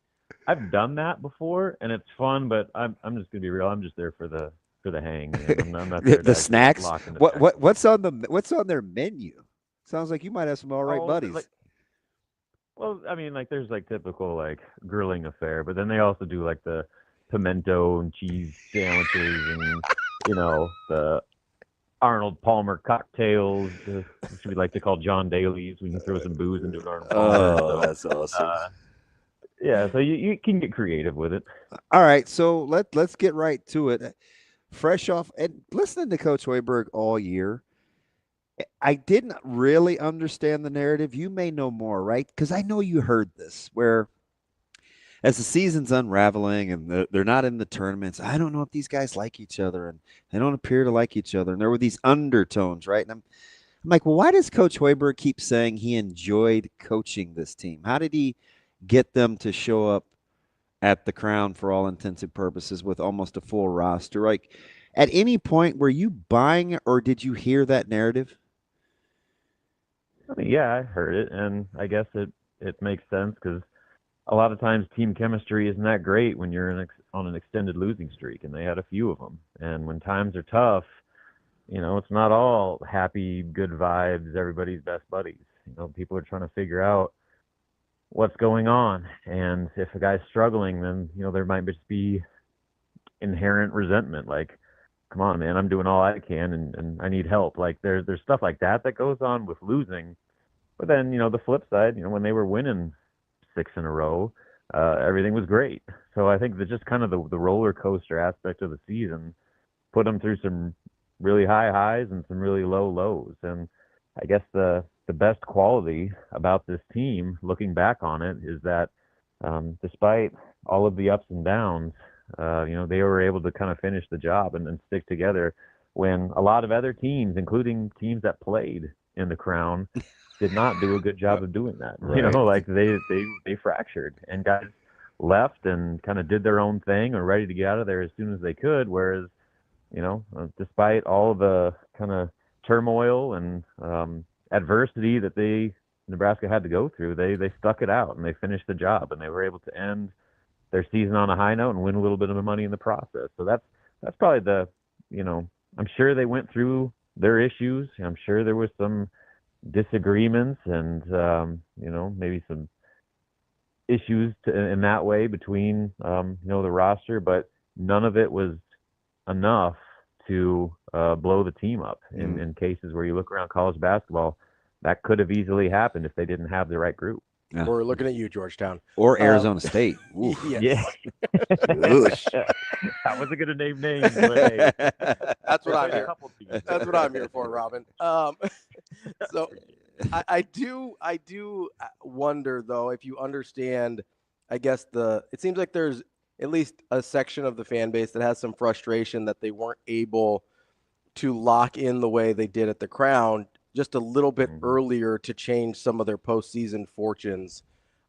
I've done that before and it's fun, but I'm just gonna be real. I'm just there for the hang. Man. I'm not there to The actually snacks. lock in the What's on their menu? Sounds like you might have some all right buddies. Well, I mean, like there's like typical like grilling affair, but then they also do like the pimento and cheese sandwiches and the Arnold Palmer cocktails, which we like to call John Daly's. We can throw some booze into an Arnold Palmer. Oh, that's awesome. Yeah, so you can get creative with it. All right, so let's get right to it. Fresh off and listening to Coach Hoiberg all year, I didn't really understand the narrative. You may know more, right? Because I know you heard this, where as the season's unraveling and they're not in the tournaments, I don't know if these guys like each other, and they don't appear to like each other. And there were these undertones, right? And I'm like, well, why does Coach Hoiberg keep saying he enjoyed coaching this team? How did he get them to show up at the Crown for all intents and purposes with almost a full roster? Like, at any point, were you buying it, or did you hear that narrative? I mean, yeah, I heard it, and I guess it makes sense because a lot of times team chemistry isn't that great when you're on an extended losing streak, and they had a few of them. And when times are tough, it's not all happy, good vibes, everybody's best buddies. People are trying to figure out what's going on. And if a guy's struggling, then, there might just be inherent resentment. Like, come on, man, I'm doing all I can and I need help. Like there's stuff like that goes on with losing. But then, the flip side, when they were winning 6 in a row, everything was great. So I think that just kind of the roller coaster aspect of the season put them through some really high highs and some really low lows. And I guess the best quality about this team, looking back on it, is that despite all of the ups and downs, they were able to kind of finish the job and stick together when a lot of other teams, including teams that played in the Crown, did not do a good job of doing that. Right. Like they fractured and guys left and kind of did their own thing or ready to get out of there as soon as they could. Whereas, despite all the kind of turmoil and adversity that Nebraska had to go through, they stuck it out and they finished the job and they were able to end their season on a high note and win a little bit of money in the process. So that's probably I'm sure they went through their issues. I'm sure there was some disagreements and maybe some issues in that way between the roster, but none of it was enough to blow the team up. In cases where you look around college basketball, that could have easily happened if they didn't have the right group. Yeah. We're looking at you, Georgetown. Or Arizona State. Yes. Yeah. I wasn't going to name names, but hey. That's what I'm here. That's what I'm here for, Robin. So I do wonder, though, if you understand, I guess it seems like there's at least a section of the fan base that has some frustration that they weren't able to lock in the way they did at the Crown just a little bit earlier to change some of their postseason fortunes.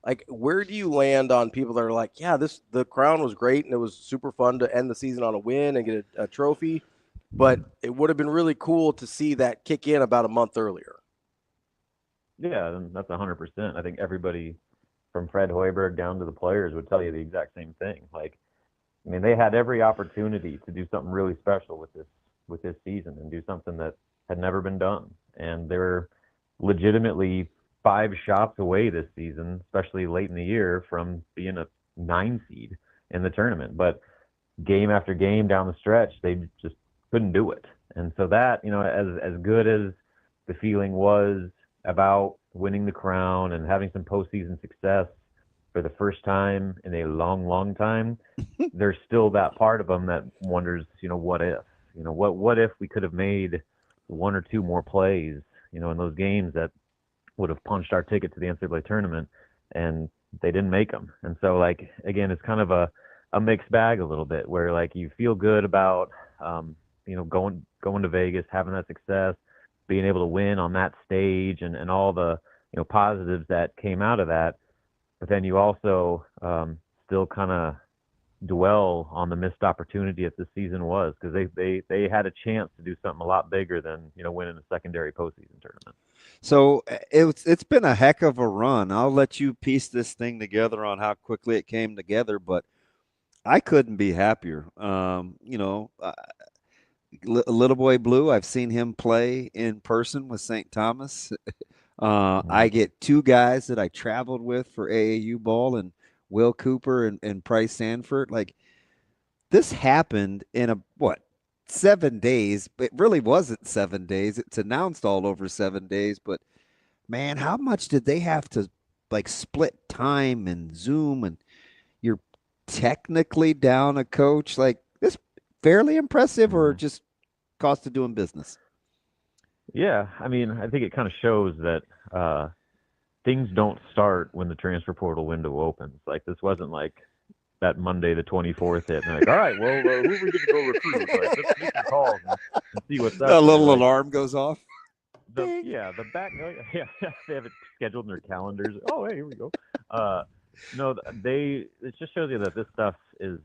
Like, where do you land on people that are like, yeah, the Crown was great and it was super fun to end the season on a win and get a trophy, but it would have been really cool to see that kick in about a month earlier. Yeah, that's 100%. I think everybody from Fred Hoiberg down to the players would tell you the exact same thing. Like, I mean, they had every opportunity to do something really special with this season and do something that had never been done. And they were legitimately 5 shots away this season, especially late in the year, from being a 9 seed in the tournament. But game after game down the stretch, they just couldn't do it. And so that, as good as the feeling was about winning the Crown and having some postseason success for the first time in a long, long time, there's still that part of them that wonders, what if? What if we could have made 1 or 2 more plays, in those games that would have punched our ticket to the NCAA tournament, and they didn't make them. And so, like, again, it's kind of a mixed bag a little bit where, like, you feel good about, going to Vegas, having that success, being able to win on that stage and all the, positives that came out of that. But then you also still kind of dwell on the missed opportunity that this season was, because they had a chance to do something a lot bigger than winning a secondary postseason tournament. So it's been a heck of a run. I'll let you piece this thing together on how quickly it came together, but I couldn't be happier. Little Boy Blue, I've seen him play in person with St. Thomas. I get two guys that I traveled with for AAU ball, and Will Cooper and Price Sanford. Like, this happened in 7 days. It really wasn't 7 days. It's announced all over 7 days, but man, how much did they have to split time and Zoom, and you're technically down a coach? Like, this fairly impressive, or just cost of doing business? Yeah, I mean, I think it kind of shows that things don't start when the transfer portal window opens. Like, this wasn't like that Monday the 24th hit, and they're like, all right, well, who are we going to go recruit? Like, let's make some calls and see what's up. A little alarm goes off. The back, they have it scheduled in their calendars. Oh, hey, here we go. No, it just shows you that this stuff is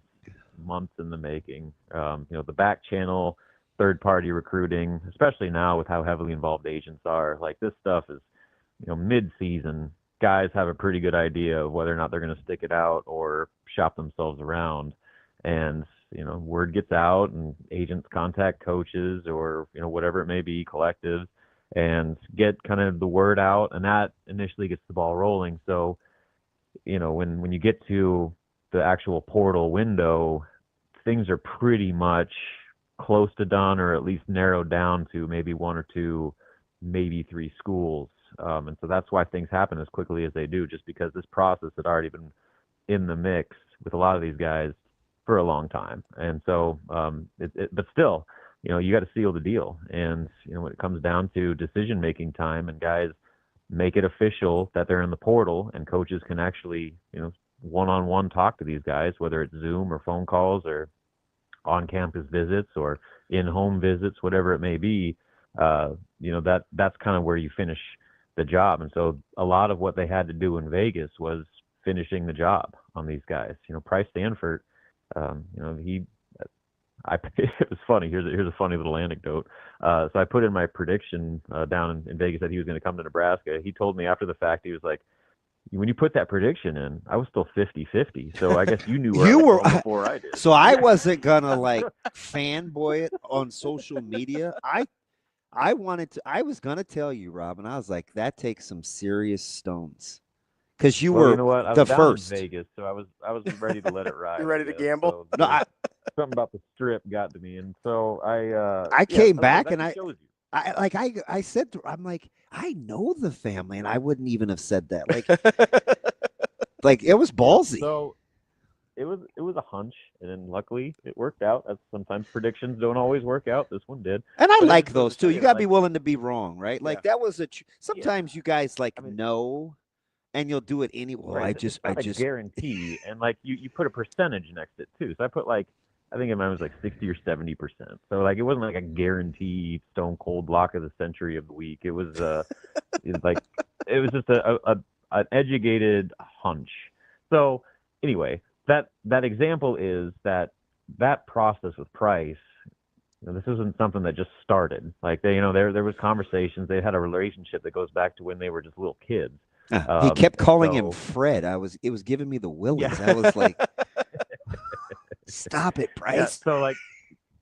months in the making. The back channel, third-party recruiting, especially now with how heavily involved agents are. Like, this stuff is, mid-season, guys have a pretty good idea of whether or not they're going to stick it out or shop themselves around. And, word gets out, and agents contact coaches or, whatever it may be, collectives, and get kind of the word out, and that initially gets the ball rolling. So, when you get to the actual portal window, things are pretty much close to done, or at least narrowed down to maybe one or two, maybe three schools. And so that's why things happen as quickly as they do, just because this process had already been in the mix with a lot of these guys for a long time. And so, but still, you got to seal the deal. And, when it comes down to decision-making time, and guys make it official that they're in the portal, and coaches can actually, one-on-one talk to these guys, whether it's Zoom or phone calls or on-campus visits or in-home visits, whatever it may be, that's kind of where you finish the job. And so a lot of what they had to do in Vegas was finishing the job on these guys. Price Stanford, it was funny. Here's a funny little anecdote. So I put in my prediction down in Vegas that he was going to come to Nebraska. He told me after the fact, he was like, when you put that prediction in, I was still 50-50. So I guess you knew where I was going before I did. So I wasn't gonna fanboy it on social media. I was gonna tell you, Robin. I was like, that takes some serious stones, because you were I was the down first. in Vegas, so I was ready to let it ride. You ready to gamble? So, something about the strip got to me, and so I came back, and shows you. I said I'm like, I know the family, and I wouldn't even have said that. Like it was ballsy. So it was a hunch, and then luckily it worked out. As sometimes predictions don't always work out. This one did. And I like those too. You got to be willing to be wrong, right? Like that was sometimes you guys know, and you'll do it anyway. Well, right. I just guarantee, and you put a percentage next to it too. So I put I think mine was 60 or 70%. So it wasn't like a guaranteed stone cold lock of the century of the week. It was it was just an educated hunch. So anyway, that example is that process with Price. This isn't something that just started. There was conversations. They had a relationship that goes back to when they were just little kids. He kept calling him Fred. It was giving me the willies. Yeah. I was like, stop it, Price. Yeah, so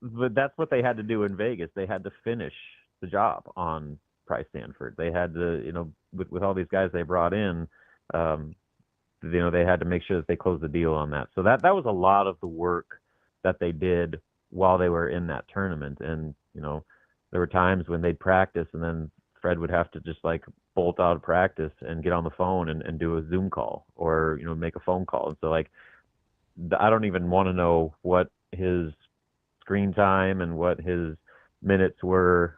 but that's what they had to do in Vegas. They had to finish the job on Price Stanford. They had to, with all these guys they brought in, they had to make sure that they closed the deal on that. So that was a lot of the work that they did while they were in that tournament. And, there were times when they'd practice, and then Fred would have to just bolt out of practice and get on the phone and do a Zoom call or, make a phone call. And so I don't even want to know what his screen time and what his minutes were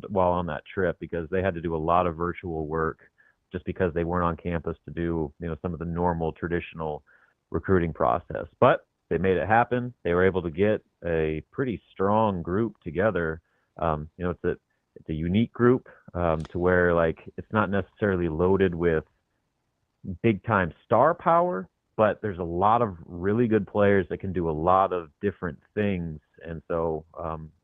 while on that trip, because they had to do a lot of virtual work just because they weren't on campus to do, some of the normal traditional recruiting process. But they made it happen. They were able to get a pretty strong group together. It's a unique group to where it's not necessarily loaded with big time star power, but there's a lot of really good players that can do a lot of different things. And so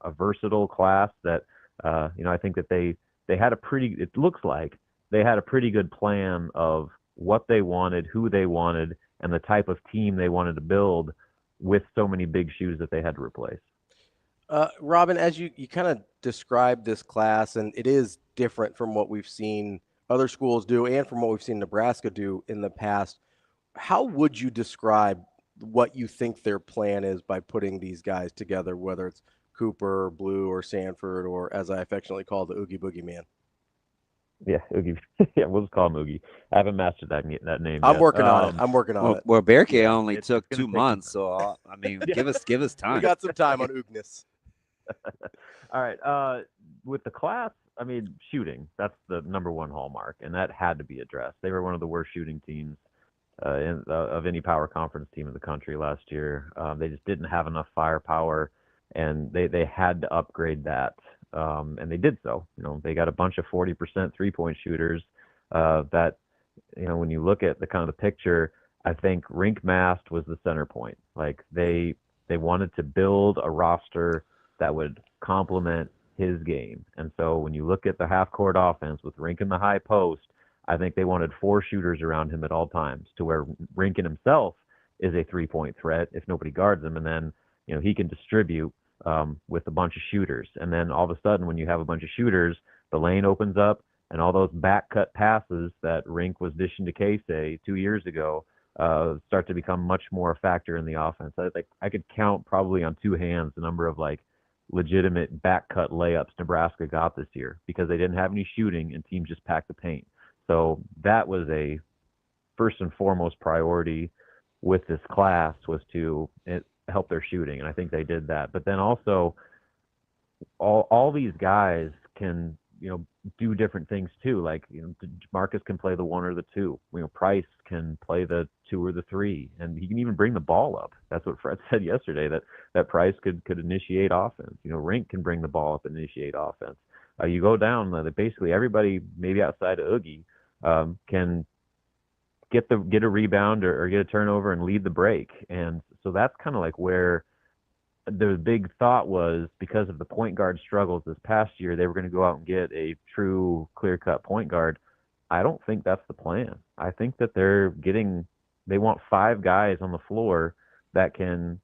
a versatile class that, I think that they had it looks like they had a pretty good plan of what they wanted, who they wanted, and the type of team they wanted to build with so many big shoes that they had to replace. Robin, as you kind of described this class, and it is different from what we've seen other schools do and from what we've seen Nebraska do in the past, how would you describe what you think their plan is by putting these guys together, whether it's Cooper, Blue, or Sanford, or as I affectionately call the Oogie Boogie Man? Yeah, Oogie. Yeah, we'll just call him Oogie. I haven't mastered that name I'm yet. working on it. I'm working on it. Well, Bearcay Yeah, only it's took gonna 2 take months, so I mean, Yeah. give us time. We got some time on Oogness. All right. With the class, I mean, shooting, that's the number one hallmark, and that had to be addressed. They were one of the worst shooting teams of any power conference team in the country last year. They just didn't have enough firepower, and they had to upgrade that, and they did so. They got a bunch of 40% three-point shooters that, when you look at the kind of the picture, I think Rink Mast was the center point. Like they wanted to build a roster that would complement his game. And so when you look at the half-court offense with Rink in the high post, I think they wanted 4 shooters around him at all times, to where Rinkin himself is a three-point threat if nobody guards him, and then he can distribute with a bunch of shooters. And then all of a sudden, when you have a bunch of shooters, the lane opens up, and all those back cut passes that Rink was dishing to Casey 2 years ago start to become much more a factor in the offense. I could count probably on 2 hands the number of legitimate back cut layups Nebraska got this year, because they didn't have any shooting and teams just packed the paint. So that was a first and foremost priority with this class, was to help their shooting, and I think they did that. But then also, all these guys can do different things too. Like Marcus can play the 1 or the 2. Price can play the 2 or the 3, and he can even bring the ball up. That's what Fred said yesterday, that Price could initiate offense. Rink can bring the ball up and initiate offense. You go down, basically everybody, maybe outside of Oogie, can get a rebound or get a turnover and lead the break. And so that's kind of where the big thought was, because of the point guard struggles this past year, they were going to go out and get a true clear-cut point guard. I don't think that's the plan. I think that they want 5 guys on the floor that can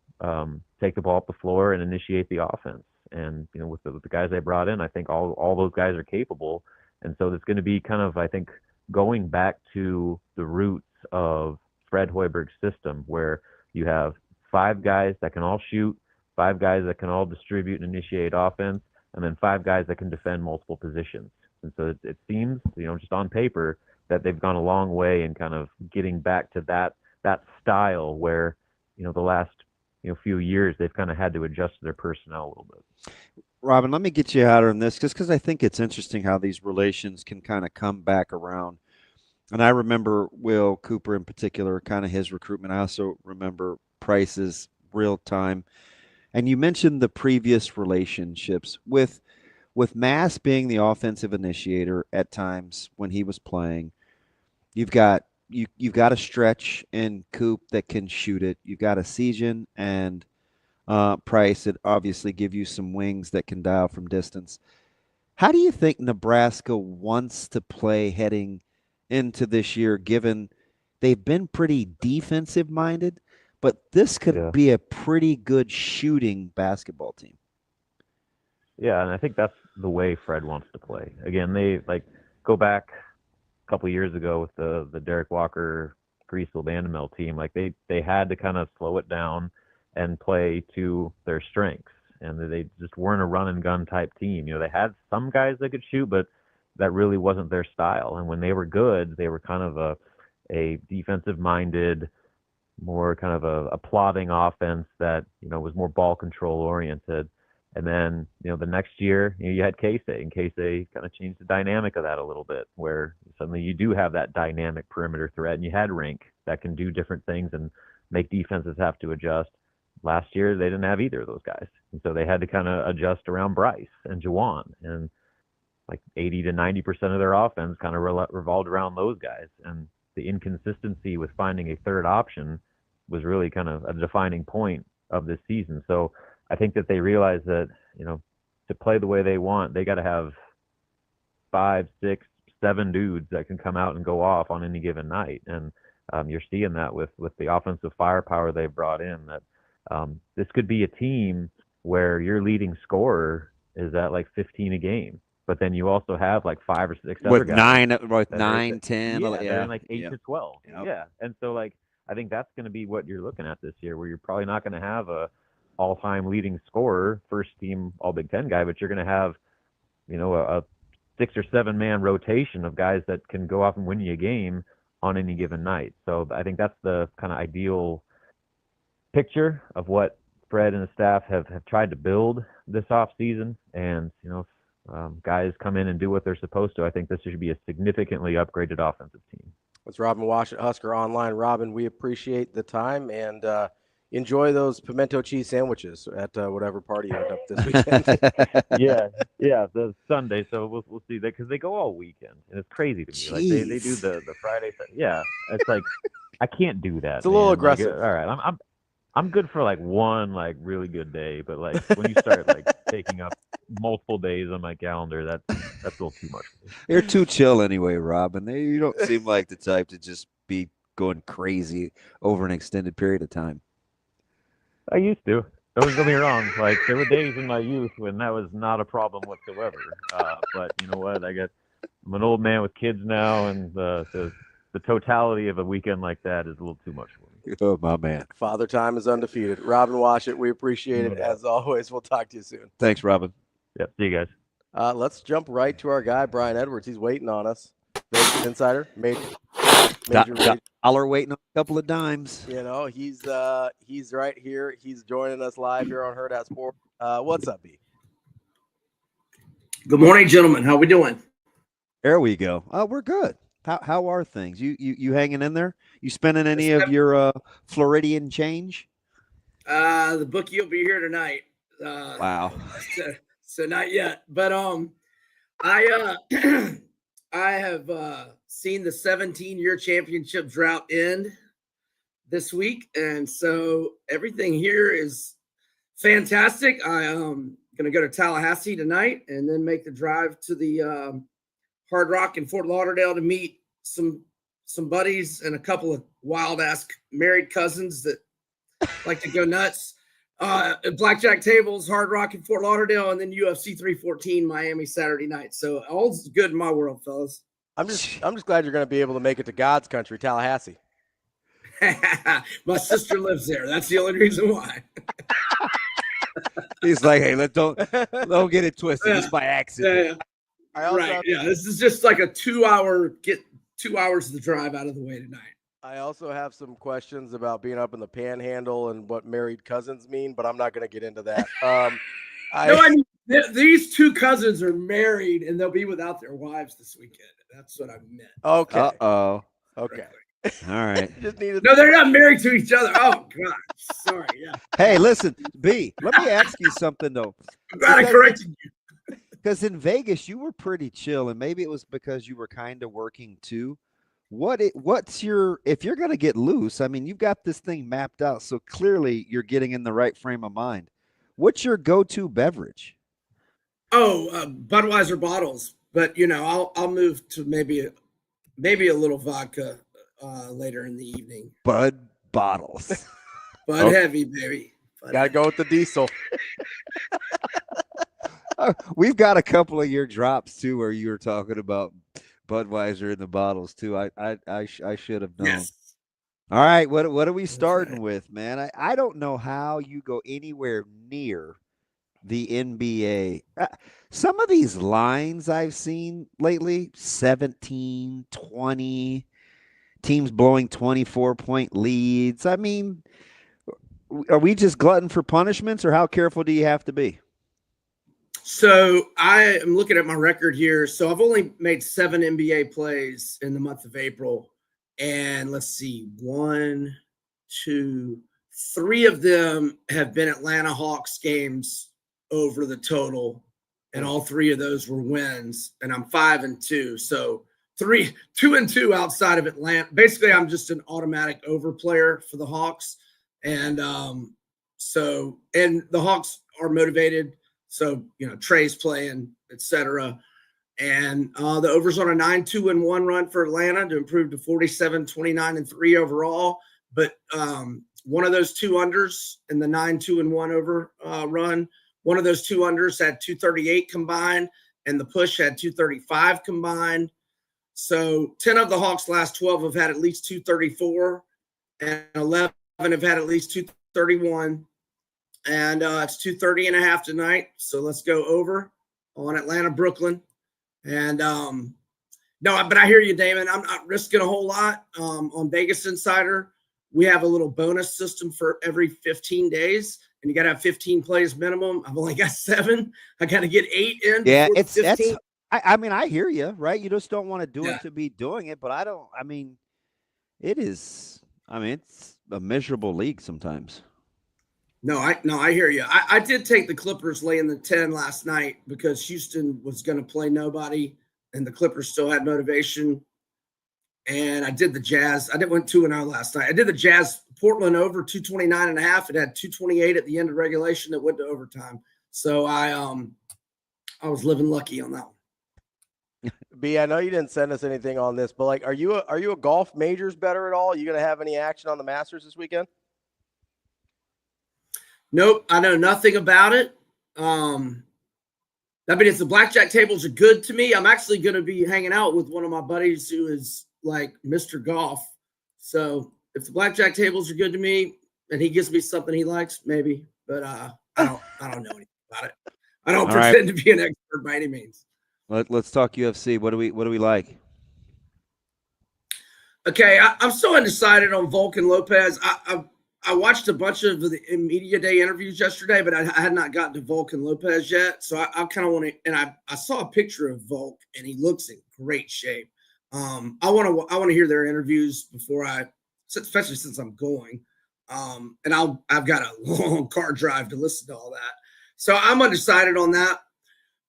take the ball up the floor and initiate the offense. And with the guys they brought in, I think all those guys are capable. And so it's going to be kind of, I think, going back to the roots of Fred Hoiberg's system, where you have 5 guys that can all shoot, 5 guys that can all distribute and initiate offense, and then 5 guys that can defend multiple positions. And so it seems, just on paper, that they've gone a long way in kind of getting back to that style where, the last few years they've kind of had to adjust their personnel a little bit. Robin, let me get you out on this, just because I think it's interesting how these relations can kind of come back around. And I remember Will Cooper in particular, kind of his recruitment. I also remember Price's real time. And you mentioned the previous relationships with Mass being the offensive initiator at times when he was playing. You've got a stretch in Coop that can shoot it. You've got a Sejan and Price that obviously give you some wings that can dial from distance. How do you think Nebraska wants to play heading into this year, given they've been pretty defensive minded, but this could be a pretty good shooting basketball team? Yeah, and I think that's the way Fred wants to play. Again, they go back a couple of years ago with the Derek Walker, Griesel, Vandemel team. They had to kind of slow it down and play to their strengths, and they just weren't a run and gun type team. They had some guys that could shoot, but that really wasn't their style. And when they were good, they were kind of a defensive minded, more kind of a plodding offense that was more ball control oriented. And then the next year you had Casey, and Casey kind of changed the dynamic of that a little bit, where suddenly you do have that dynamic perimeter threat, and you had Rink that can do different things and make defenses have to adjust. Last year they didn't have either of those guys, and so they had to kind of adjust around Bryce and Juwan, and 80 to 90% of their offense kind of revolved around those guys. And the inconsistency with finding a third option was really kind of a defining point of this season. So I think that they realize that, to play the way they want, they got to have 5, 6, 7 dudes that can come out and go off on any given night. And you're seeing that with the offensive firepower they've brought in, that this could be a team where your leading scorer is at like 15 a game. But then you also have like 5 or 6 other guys. With 9, 10. Yeah, they're in like 8 to 12. Yep. Yeah. And so like I think that's going to be what you're looking at this year, where you're probably not going to have a all-time leading scorer, first team All Big Ten guy, but you're going to have, a 6 or 7 man rotation of guys that can go off and win you a game on any given night. So I think that's the kind of ideal picture of what Fred and the staff have tried to build this offseason. And, guys come in and do what they're supposed to. I think this should be a significantly upgraded offensive team. It's Robin Washut, Husker Online. Robin, we appreciate the time, and enjoy those pimento cheese sandwiches at whatever party you end up this weekend. yeah, the Sunday. So we'll see that, because they go all weekend, and it's crazy to me. Like they do the Friday. Yeah, it's like I can't do that. It's a little aggressive. Like, all right, I'm good for like one like really good day, but like when you start like taking up multiple days on my calendar, that's a little too much for me. You're too chill anyway, Robin. You don't seem like the type to just be going crazy over an extended period of time. I used to. Don't get me wrong. Like there were days in my youth when that was not a problem whatsoever. But you know what? I'm an old man with kids now, and the totality of a weekend like that is a little too much for me. Oh, my man. Father Time is undefeated. Robin Washut, we appreciate it. As always, we'll talk to you soon. Thanks, Robin. Yep. See you guys. Let's jump right to our guy, Brian Edwards. He's waiting on us. Vegas Insider, major dollar waiting on a couple of dimes. He's right here. He's joining us live here on Hurrdat Sports. What's up, B? Good morning, gentlemen. How we doing? There we go. We're good. How are things? You hanging in there? You spending any of your Floridian change? The bookie will be here tonight. Wow. So not yet, but I have seen the 17-year championship drought end this week, and so everything here is fantastic. I'm going to go to Tallahassee tonight and then make the drive to the Hard Rock in Fort Lauderdale to meet some buddies and a couple of wild-ass married cousins that like to go nuts. Blackjack tables, Hard Rock in Fort Lauderdale, and then UFC 314 Miami Saturday night. So all's good in my world, fellas. I'm just glad you're going to be able to make it to God's country, Tallahassee. My sister lives there. That's the only reason why. He's like, hey, don't get it twisted. It's by accident. Yeah. This is just like a 2 hour get 2 hours of the drive out of the way tonight. I also have some questions about being up in the Panhandle and what married cousins mean, but I'm not going to get into that. These two cousins are married and they'll be without their wives this weekend. That's what I meant. Okay. Uh-oh. Okay. All right. No, they're not married to each other. Oh, God. Sorry. Yeah. Hey, listen, B, let me ask you something, though. I'm glad I corrected you. Because in Vegas, you were pretty chill, and maybe it was because you were kind of working too. If you're going to get loose, I mean, you've got this thing mapped out, so clearly you're getting in the right frame of mind. What's your go-to beverage? Budweiser bottles, but I'll move to maybe a little vodka later in the evening. Bud bottles. Bud heavy, baby. Got to go with the diesel. We've got a couple of your drops too, where you were talking about Budweiser in the bottles too. I should have known. Yes. All right, what are we starting with, man? I don't know how you go anywhere near the NBA. Some of these lines I've seen lately, 17, 20, teams blowing 24-point leads. I mean, are we just glutton for punishments, or how careful do you have to be? So I am looking at my record here. So I've only made 7 NBA plays in the month of April. And let's see, 1, 2, 3 of them have been Atlanta Hawks games over the total. And all 3 of those were wins. And I'm 5-2. So 2-2 outside of Atlanta. Basically, I'm just an automatic over player for the Hawks. And and the Hawks are motivated. So, Trey's playing, etc. And the over's on a 9-2-1 run for Atlanta to improve to 47-29-3 overall. But one of those two unders in the 9-2-1 over run, one of those two unders had 238 combined, and the push had 235 combined. So 10 of the Hawks' last 12 have had at least 234, and 11 have had at least 231. And it's 230.5 tonight. So let's go over on Atlanta, Brooklyn. And no, but I hear you, Damon. I'm not risking a whole lot on Vegas Insider. We have a little bonus system for every 15 days, and you got to have 15 plays minimum. I've only got 7. I got to get 8 in. Yeah, that's. I mean, I hear you, right? You just don't want to do it to be doing it, but it is. I mean, it's a miserable league sometimes. No, I hear you. I did take the Clippers laying the 10 last night because Houston was going to play nobody, and the Clippers still had motivation. And I did the Jazz. I went 2-0 last night. I did the Jazz Portland over 229.5. It had 228 at the end of regulation that went to overtime. So I was living lucky on that one. B, I know you didn't send us anything on this, but are you a golf majors better at all? You going to have any action on the Masters this weekend? Nope, I know nothing about it. If the blackjack tables are good to me, I'm actually going to be hanging out with one of my buddies who is like Mr. Golf. So if the blackjack tables are good to me and he gives me something he likes, maybe. But I don't know anything about it. I don't pretend to be an expert by any means. Let's talk UFC. What do we like? Okay, I'm so undecided on Volkan Lopez. I watched a bunch of the media day interviews yesterday, but I had not gotten to Volkan Lopez yet. So I kind of want to, and I saw a picture of Volk, and he looks in great shape. I want to hear their interviews before especially since I'm going. And I've got a long car drive to listen to all that. So I'm undecided on that.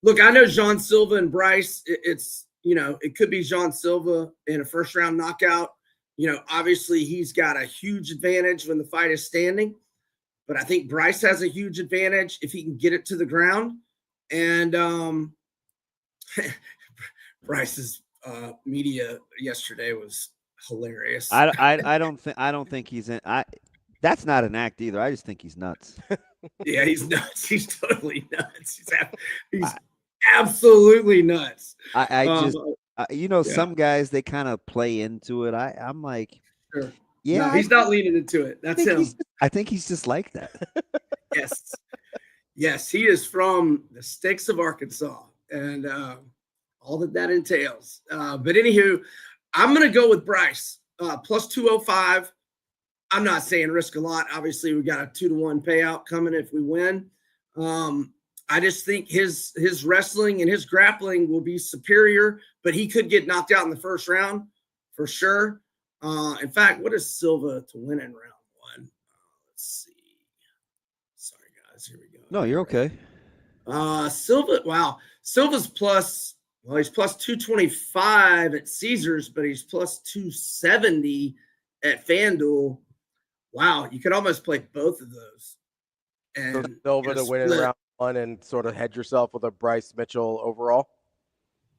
Look, I know Jean Silva and Bryce. It could be Jean Silva in a first round knockout. Obviously he's got a huge advantage when the fight is standing, but I think Bryce has a huge advantage if he can get it to the ground. And Bryce's media yesterday was hilarious. I don't think he's in. That's not an act either. I just think he's nuts. Yeah, he's nuts. He's totally nuts. He's absolutely nuts. Some guys, they kind of play into it. I'm like, sure. Yeah, no, he's not leaning into it. That's him. I think he's just like that. Yes, he is from the sticks of Arkansas and all that entails. But anywho, I'm going to go with Bryce plus 205. I'm not saying risk a lot. Obviously, we got a 2-1 payout coming if we win. I just think his wrestling and his grappling will be superior, but he could get knocked out in the first round for sure. In fact, what is Silva to win in round 1? Let's see. Sorry, guys. Here we go. No, you're okay. Silva's he's plus 225 at Caesars, but he's plus 270 at FanDuel. Wow, you could almost play both of those. And Silva to win in round 1 and sort of hedge yourself with a Bryce Mitchell overall.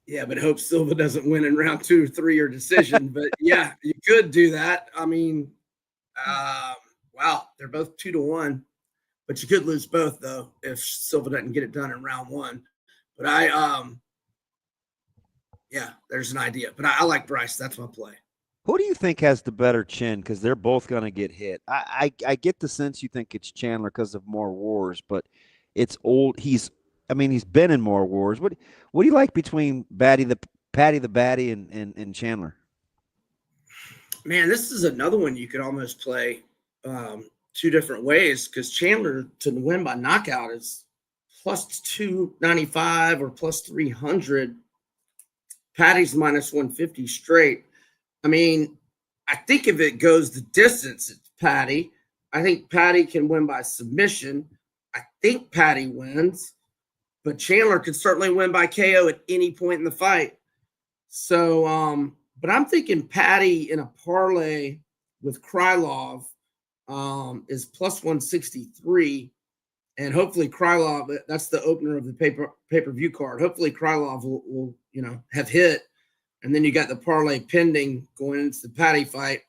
Yeah, but hope Silva doesn't win in round 2 or 3 or decision. But yeah, you could do that. I mean, wow, they're both 2-1, but you could lose both though if Silva doesn't get it done in round 1. But there's an idea. But I like Bryce. That's my play. Who do you think has the better chin? Because they're both going to get hit. I get the sense you think it's Chandler because of more wars, but it's old. He's been in more wars. What do you like between Patty the Batty and Chandler? Man, this is another one you could almost play 2 different ways because Chandler to win by knockout is plus 295 or plus 300. Patty's minus 150 straight. I mean, I think if it goes the distance, it's Patty. I think Patty can win by submission. I think Patty wins, but Chandler could certainly win by KO at any point in the fight. So, but I'm thinking Patty in a parlay with Krylov is plus 163. And hopefully Krylov, that's the opener of the pay-per-view card. Hopefully Krylov will have hit. And then you got the parlay pending going into the Patty fight.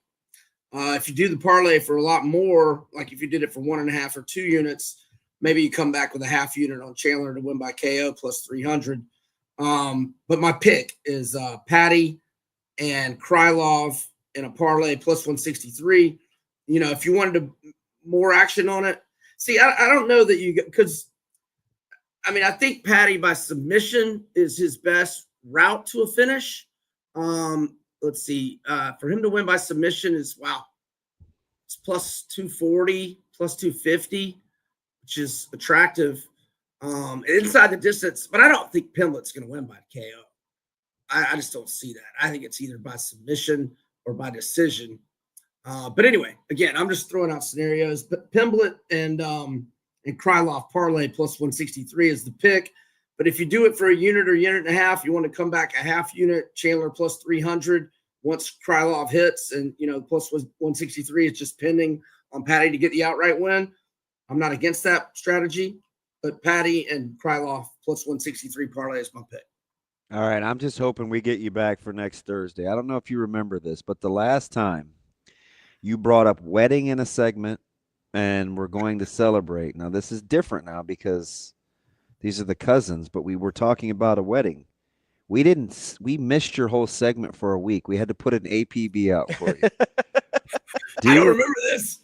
If you do the parlay for a lot more, like if you did it for 1.5 or 2 units, maybe you come back with a half unit on Chandler to win by KO plus 300. But my pick is Patty and Krylov in a parlay plus 163. If you wanted more action on it, see, I don't know that because I think Patty by submission is his best route to a finish. Let's see, for him to win by submission is it's plus 240, plus 250, which is attractive. Inside the distance, but I don't think Pimlet's going to win by KO. I just don't see that. I think it's either by submission or by decision. But anyway, again, I'm just throwing out scenarios. But Pimlet and Krylov parlay plus 163 is the pick. But if you do it for a unit or unit and a half, you want to come back a half unit, Chandler plus 300 once Krylov hits, and plus 163 is just pending on Patty to get the outright win. I'm not against that strategy, but Patty and Krylov plus 163 parlay is my pick. All right, I'm just hoping we get you back for next Thursday. I don't know if you remember this, but the last time you brought up wedding in a segment and we're going to celebrate. Now, this is different now because these are the cousins, but we were talking about a wedding. We missed your whole segment for a week. We had to put an APB out for you. I don't remember this.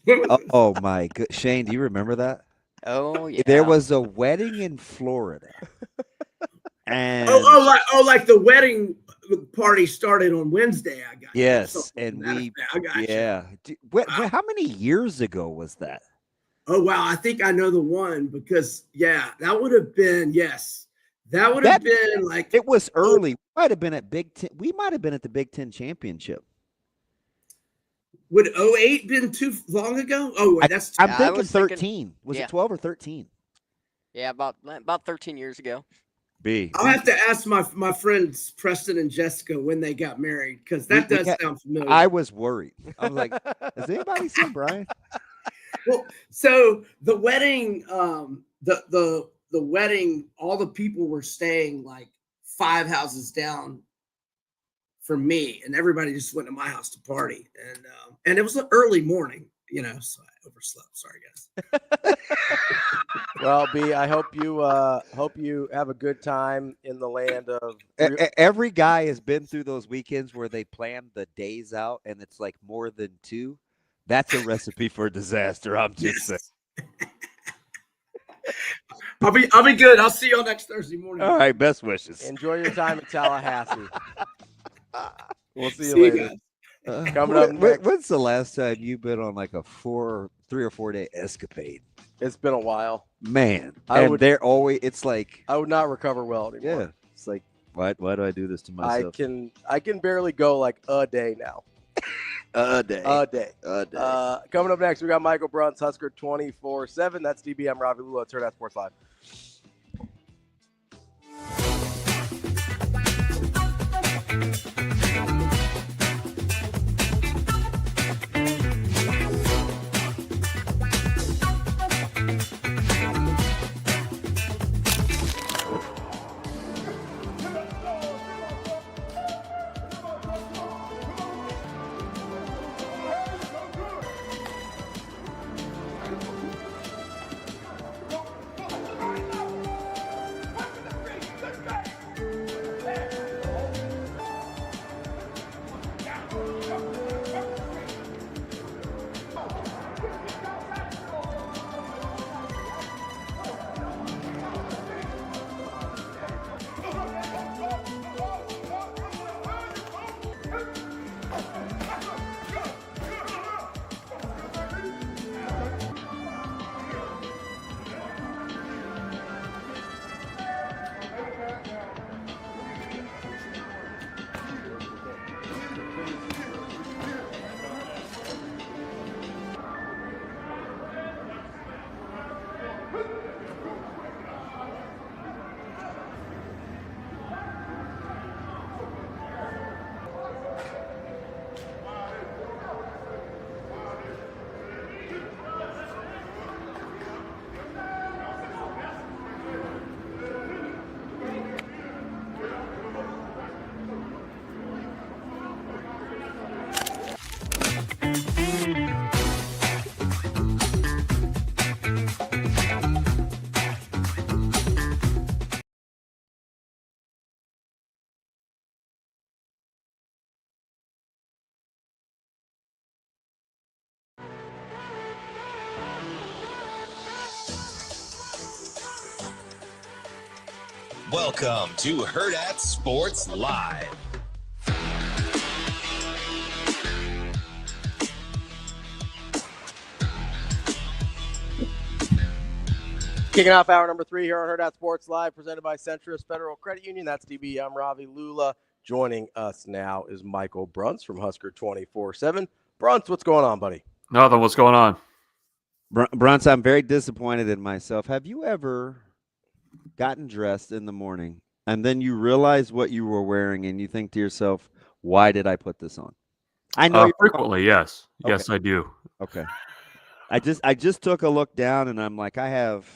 Oh, my good. Shane, do you remember that? Oh, yeah. There was a wedding in Florida. And like the wedding party started on Wednesday. I got yes, and I got yeah. How many years ago was that? Oh wow, I think I know the one because that would have been that would have been like it was early. Might have been at Big Ten. We might have been at the Big Ten championship. Would 08 been too long ago? Oh wait, I'm thinking 13. Was it 12 or 13? Yeah, about 13 years ago. I'll have to ask my friends Preston and Jessica when they got married because that does sound familiar. I was worried. I was like, has anybody seen Brian? Well, so the wedding, the wedding, all the people were staying like 5 houses down from me, and everybody just went to my house to party, and it was an early morning, so I overslept. Sorry, guys. Well, B, I hope you have a good time in the land of. Every guy has been through those weekends where they plan the days out, and it's like more than 2. That's a recipe for disaster. I'm just saying. I'll be good. I'll see y'all next Thursday morning. All right, best wishes. Enjoy your time in Tallahassee. We'll see you later. Coming up next. When's the last time you've been on like a 3 or 4 day escapade? It's been a while, man. They're always. It's like I would not recover well anymore. Yeah, it's like why do I do this to myself? I can barely go like a day now. A day. Coming up next, we got Michael Bruntz, Husker 24/7. That's DBM Ravi Lulla, Hurrdat Sports Live. Welcome to Hurrdat Sports Live. Kicking off hour number 3 here on Hurrdat Sports Live, presented by Centris Federal Credit Union. That's DB. I'm Ravi. Lulla. Joining us now is Michael Bruntz from Husker 24/7. Bruntz, what's going on, buddy? Nothing. What's going on? Bruntz, I'm very disappointed in myself. Have you ever gotten dressed in the morning and then you realize what you were wearing and you think to yourself, why did I put this on? I know frequently, yes. Okay. Yes, I do. Okay. I just took a look down and I'm like, I have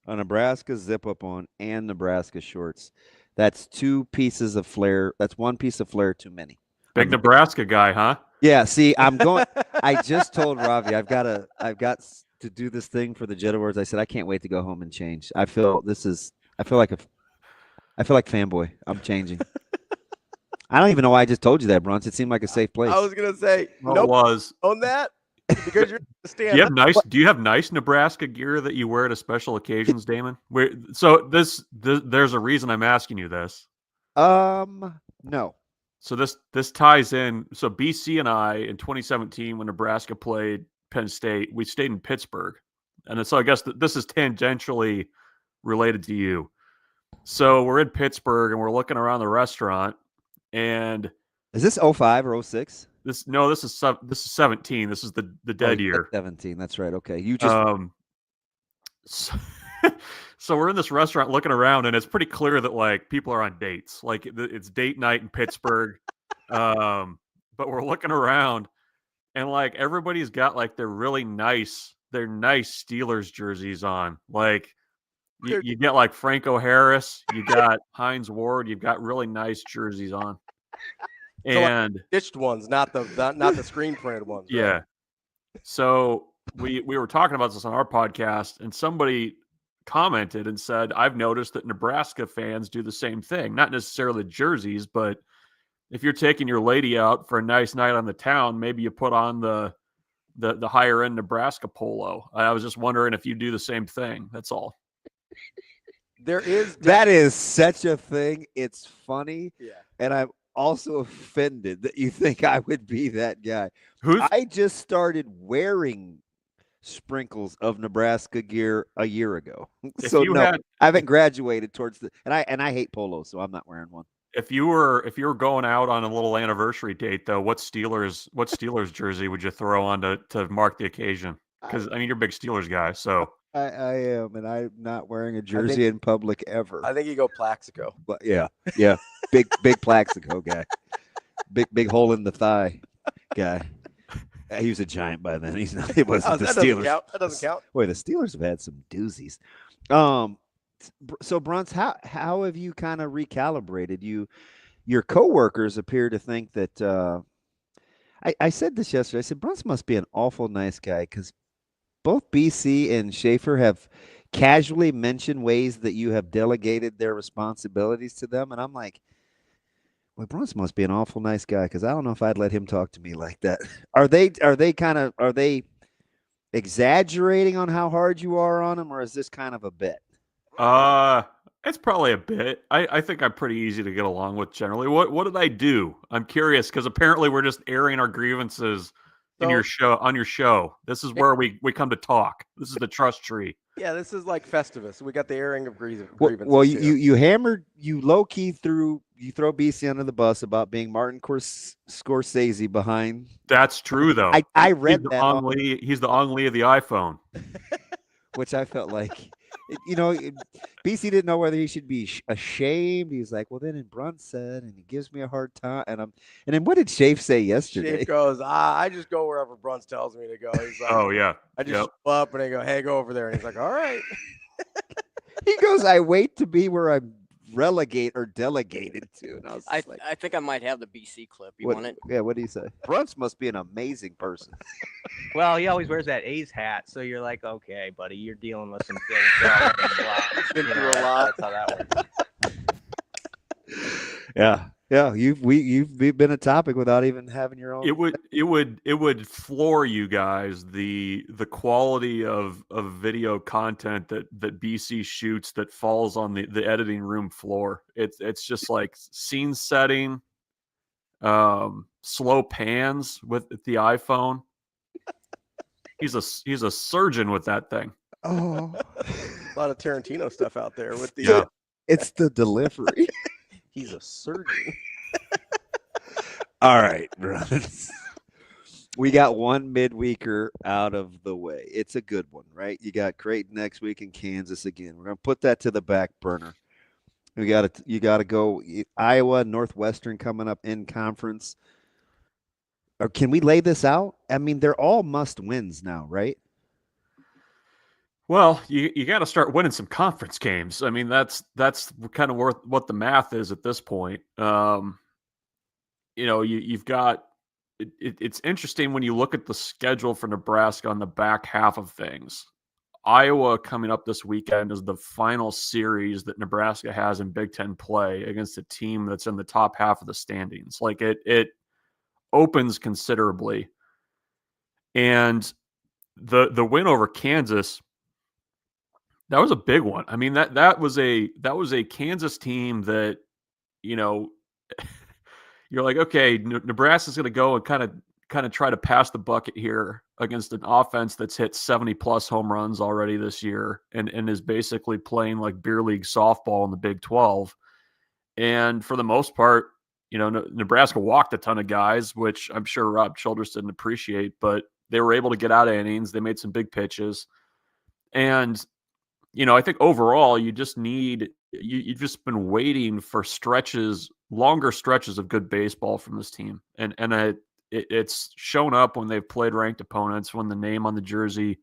a Nebraska zip-up on and Nebraska shorts. That's 2 pieces of flair. That's 1 piece of flair too many. Big Nebraska guy, huh? Yeah, see, I'm going I just told Ravi I've got to do this thing for the Jet Awards. I said I can't wait to go home and change. I feel like fanboy. I'm changing. I don't even know why I just told you that, Bruntz. It seemed like a safe place. I was gonna say Well, it was. on that because you're stand. Do you have nice Nebraska gear that you wear to special occasions, Damon? There's a reason I'm asking you this. No. So this ties in. So BC and I in 2017 when Nebraska played Penn State, we stayed in Pittsburgh, and so I guess this is tangentially related to you. So we're in Pittsburgh and we're looking around the restaurant, and is this 05 or 06? This is 17. This is the dead year. 17. That's right. Okay, you just. So we're in this restaurant looking around, and it's pretty clear that like people are on dates. Like it's date night in Pittsburgh, but we're looking around, and like everybody's got like their nice Steelers jerseys on. Like you get like Franco Harris, you got Hines Ward, you've got really nice jerseys on. And so like stitched ones, not the screen printed ones. Yeah. Right? So we were talking about this on our podcast, and somebody commented and said, I've noticed that Nebraska fans do the same thing. Not necessarily jerseys, but if you're taking your lady out for a nice night on the town, maybe you put on the higher end Nebraska polo. I was just wondering if you do the same thing. That's all. That is such a thing. It's funny. Yeah. And I'm also offended that you think I would be that guy. I just started wearing sprinkles of Nebraska gear a year ago. So no, I haven't graduated towards and I hate polos, so I'm not wearing one. If you were going out on a little anniversary date though, what Steelers jersey would you throw on to mark the occasion? Because I mean you're a big Steelers guy, so I am, and I'm not wearing a jersey in public ever. I think you go Plaxico. But yeah. Big Plaxico guy. Big hole in the thigh guy. He was a giant by then. He's not. It wasn't the Steelers. That doesn't count. Boy, the Steelers have had some doozies. So Bruntz, how have you kind of recalibrated? Your coworkers appear to think that. I said this yesterday. I said Bruntz must be an awful nice guy because both BC and Schaefer have casually mentioned ways that you have delegated their responsibilities to them, and I'm like, well, Bruntz must be an awful nice guy because I don't know if I'd let him talk to me like that. Are they exaggerating on how hard you are on him, or is this kind of a bit? It's probably a bit. I think I'm pretty easy to get along with generally. What did I do? I'm curious because apparently we're just airing our grievances on your show. This is where we come to talk. This is the trust tree. Yeah, this is like Festivus. We got the airing of grievances. Well, you low key throw BC under the bus about being Martin Scorsese behind. That's true though. I read that. He's the Ong Lee of the iPhone. Which I felt like, BC didn't know whether he should be ashamed. He's like, well, then in Bruntz said, and he gives me a hard time. And then what did Shafe say yesterday? Shafe goes, I just go wherever Bruntz tells me to go. He's like, oh yeah. I just show up and I go, hey, go over there. And he's like, all right. He goes, I wait to be where I'm delegated to. And I think I might have the BC clip. You want it? Yeah, what do you say? Bruntz must be an amazing person. Well, he always wears that A's hat, so you're like, okay, buddy, you're dealing with some things. Been through a lot. That's how that works. Yeah. Yeah, you've been a topic without even having your own. It would floor you guys the quality of video content that BC shoots that falls on the editing room floor. It's just like scene setting, slow pans with the iPhone. He's a surgeon with that thing. Oh, a lot of Tarantino stuff out there with the. It's the delivery. He's a surgeon. All right, brothers. We got one midweeker out of the way. It's a good one, right? You got Creighton next week and Kansas again. We're gonna put that to the back burner. You got to go Iowa, Northwestern coming up in conference. Or can we lay this out? I mean, they're all must wins now, right? Well, you got to start winning some conference games. I mean, that's kind of what the math is at this point. You've got it's interesting when you look at the schedule for Nebraska on the back half of things. Iowa coming up this weekend is the final series that Nebraska has in Big Ten play against a team that's in the top half of the standings. Like it opens considerably, and the win over Kansas. That was a big one. I mean, that was a Kansas team that, you're like, okay, Nebraska's going to go and kind of try to pass the bucket here against an offense that's hit 70+ home runs already this year and is basically playing like beer league softball in the Big 12. And for the most part, Nebraska walked a ton of guys, which I'm sure Rob Childress didn't appreciate, but they were able to get out of innings. They made some big pitches. And I think overall, you've just been waiting for longer stretches of good baseball from this team. And it's shown up when they've played ranked opponents, when the name on the jersey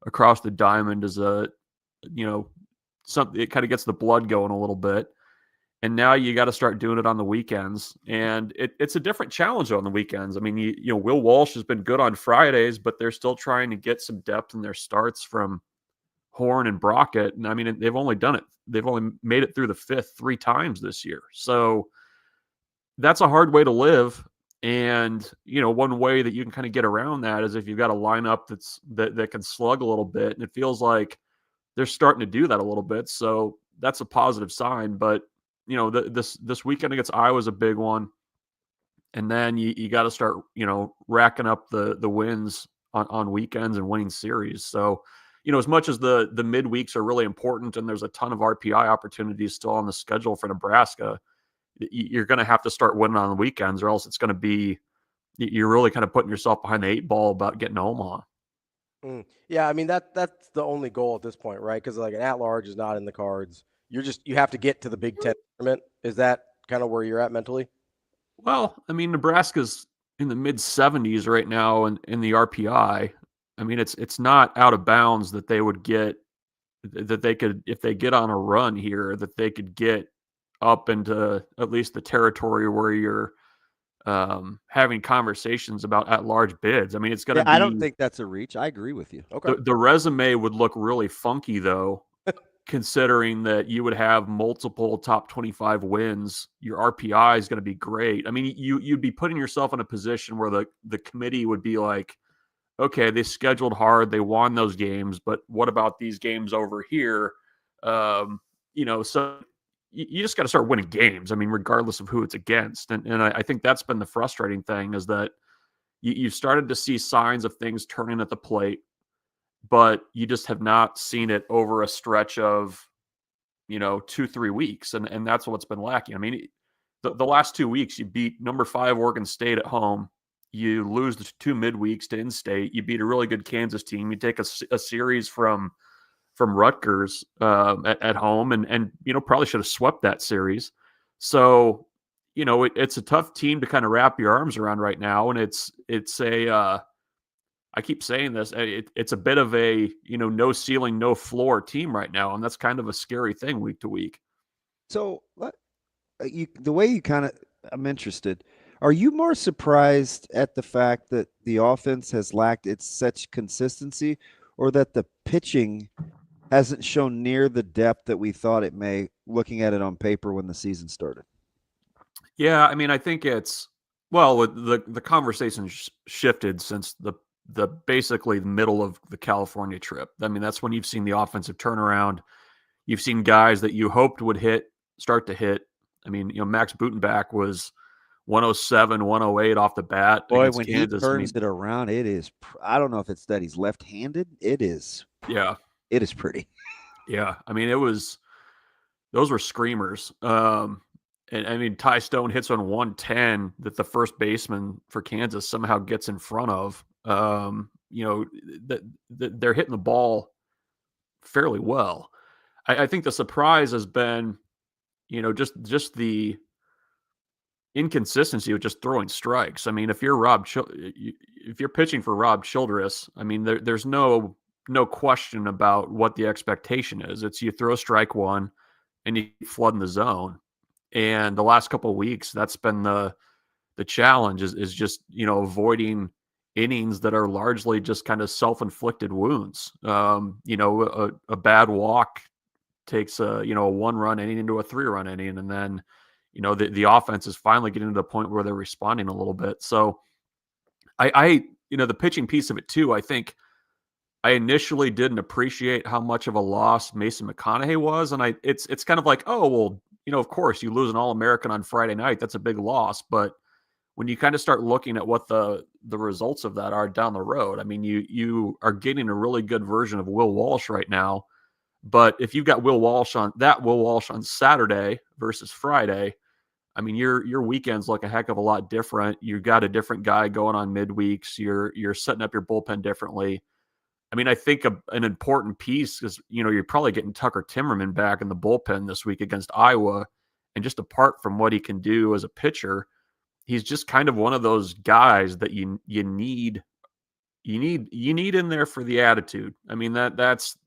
across the diamond is something, it kind of gets the blood going a little bit. And now you got to start doing it on the weekends. And it's a different challenge on the weekends. I mean, Will Walsh has been good on Fridays, but they're still trying to get some depth in their starts from Horn and Brockett. And I mean, they've only made it through the fifth 3 times this year. So that's a hard way to live. And, one way that you can kind of get around that is if you've got a lineup that can slug a little bit. And it feels like they're starting to do that a little bit. So that's a positive sign. But, this weekend against Iowa is a big one. And then you got to start, racking up the wins on weekends and winning series. So, as much as the midweeks are really important and there's a ton of RPI opportunities still on the schedule for Nebraska, you're going to have to start winning on the weekends, or else it's going to be, you're really kind of putting yourself behind the 8 ball about getting to Omaha. Yeah, I mean, that's the only goal at this point, right? Because like an at-large is not in the cards. You have to get to the Big Ten tournament. Is that kind of where you're at mentally? Well, I mean, Nebraska's in the mid 70s right now in the RPI. I mean, it's not out of bounds that they could, if they get on a run here, that they could get up into at least the territory where you're having conversations about at-large bids. I mean, it's going to be. I don't think that's a reach. I agree with you. Okay. The resume would look really funky, though, considering that you would have multiple top 25 wins. Your RPI is going to be great. I mean, you'd be putting yourself in a position where the committee would be like, okay, they scheduled hard, they won those games, but what about these games over here? So you just got to start winning games. I mean, regardless of who it's against. And I think that's been the frustrating thing, is that you've started to see signs of things turning at the plate, but you just have not seen it over a stretch of, 2-3 weeks. And that's what's been lacking. I mean, the last 2 weeks, you beat number 5 Oregon State at home. You lose the 2 midweeks to in-state. You beat a really good Kansas team. You take a series from Rutgers at home, and probably should have swept that series. So it's a tough team to kind of wrap your arms around right now, and it's a I keep saying this. It's a bit of a no ceiling, no floor team right now, and that's kind of a scary thing week to week. So the way you kind of, I'm interested. Are you more surprised at the fact that the offense has lacked such consistency, or that the pitching hasn't shown near the depth that we thought it may, looking at it on paper when the season started? Yeah, I mean, I think it's the conversation shifted since the basically the middle of the California trip. I mean, that's when you've seen the offensive turnaround. You've seen guys that you hoped would start to hit. I mean, Max Butenbach was 107, 108 off the bat Boy, against when Kansas. he turns it around, it is. I don't know if it's that he's left-handed. It is. Yeah, it is pretty. Yeah, I mean, those were screamers. And I mean, Ty Stone hits on 110 that the first baseman for Kansas somehow gets in front of. They're hitting the ball fairly well. I think the surprise has been, just the inconsistency of just throwing strikes. I mean, if you're if you're pitching for Rob Childress, I mean, there's no question about what the expectation is. It's you throw strike one and you flood in the zone. And the last couple of weeks, that's been the challenge is just, avoiding innings that are largely just kind of self-inflicted wounds. A bad walk takes a 1-run inning into a 3-run inning. And then, the offense is finally getting to the point where they're responding a little bit. So the pitching piece of it too, I think I initially didn't appreciate how much of a loss Mason McConaughey was. And it's kind of like, oh, well, of course you lose an All-American on Friday night. That's a big loss. But when you kind of start looking at what the results of that are down the road, I mean, you are getting a really good version of Will Walsh right now. But if you've got Will Walsh on Saturday versus Friday, I mean, your weekends look a heck of a lot different. You've got a different guy going on midweeks. You're setting up your bullpen differently. I mean, I think an important piece is, you're probably getting Tucker Timmerman back in the bullpen this week against Iowa. And just apart from what he can do as a pitcher, he's just kind of one of those guys that you need in there for the attitude. I mean, that's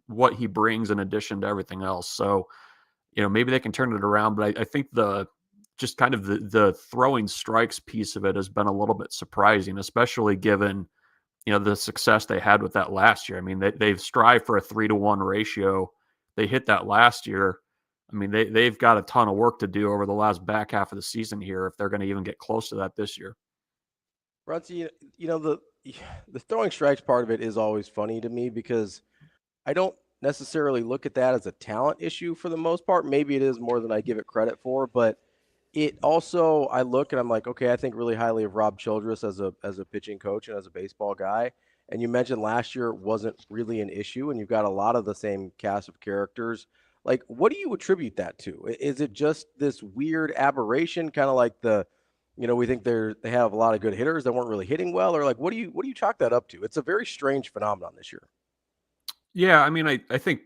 what he brings in addition to everything else. So, maybe they can turn it around, but I think the throwing strikes piece of it has been a little bit surprising, especially given, the success they had with that last year. I mean, they've strived for a 3-to-1 ratio. They hit that last year. I mean, they've got a ton of work to do over the last back half of the season here if they're going to even get close to that this year. Bruntz, the throwing strikes part of it is always funny to me because I don't necessarily look at that as a talent issue for the most part. Maybe it is more than I give it credit for, but it also, I look and I'm like, okay, I think really highly of Rob Childress as a pitching coach and as a baseball guy. And you mentioned last year it wasn't really an issue, and you've got a lot of the same cast of characters. Like, what do you attribute that to? Is it just this weird aberration, kind of like we think they have a lot of good hitters that weren't really hitting well, or like what do you chalk that up to? It's a very strange phenomenon this year. Yeah, I mean, I think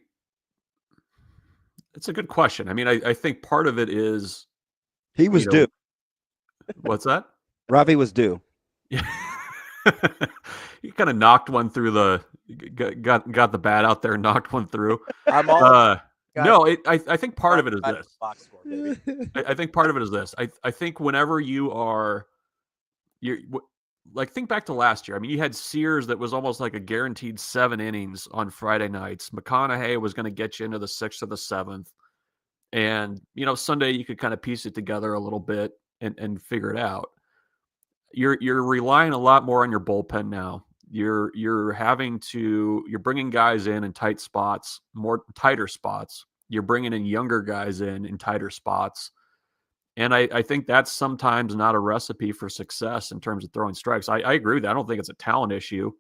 it's a good question. I mean, I think part of it is he was due. What's that? Ravi was due. Yeah. He kind of knocked one through got the bat out there and knocked one through. I'm all I think part of it is this. I think part of it is this. I think whenever think back to last year. I mean, you had Sears that was almost like a guaranteed 7 innings on Friday nights. McConaughey was going to get you into the 6th or the 7th. And, Sunday you could kind of piece it together a little bit and figure it out. You're relying a lot more on your bullpen now. You're bringing guys in tight spots, tighter spots. You're bringing in younger guys in tighter spots. And I think that's sometimes not a recipe for success in terms of throwing strikes. I agree with that. I don't think it's a talent issue.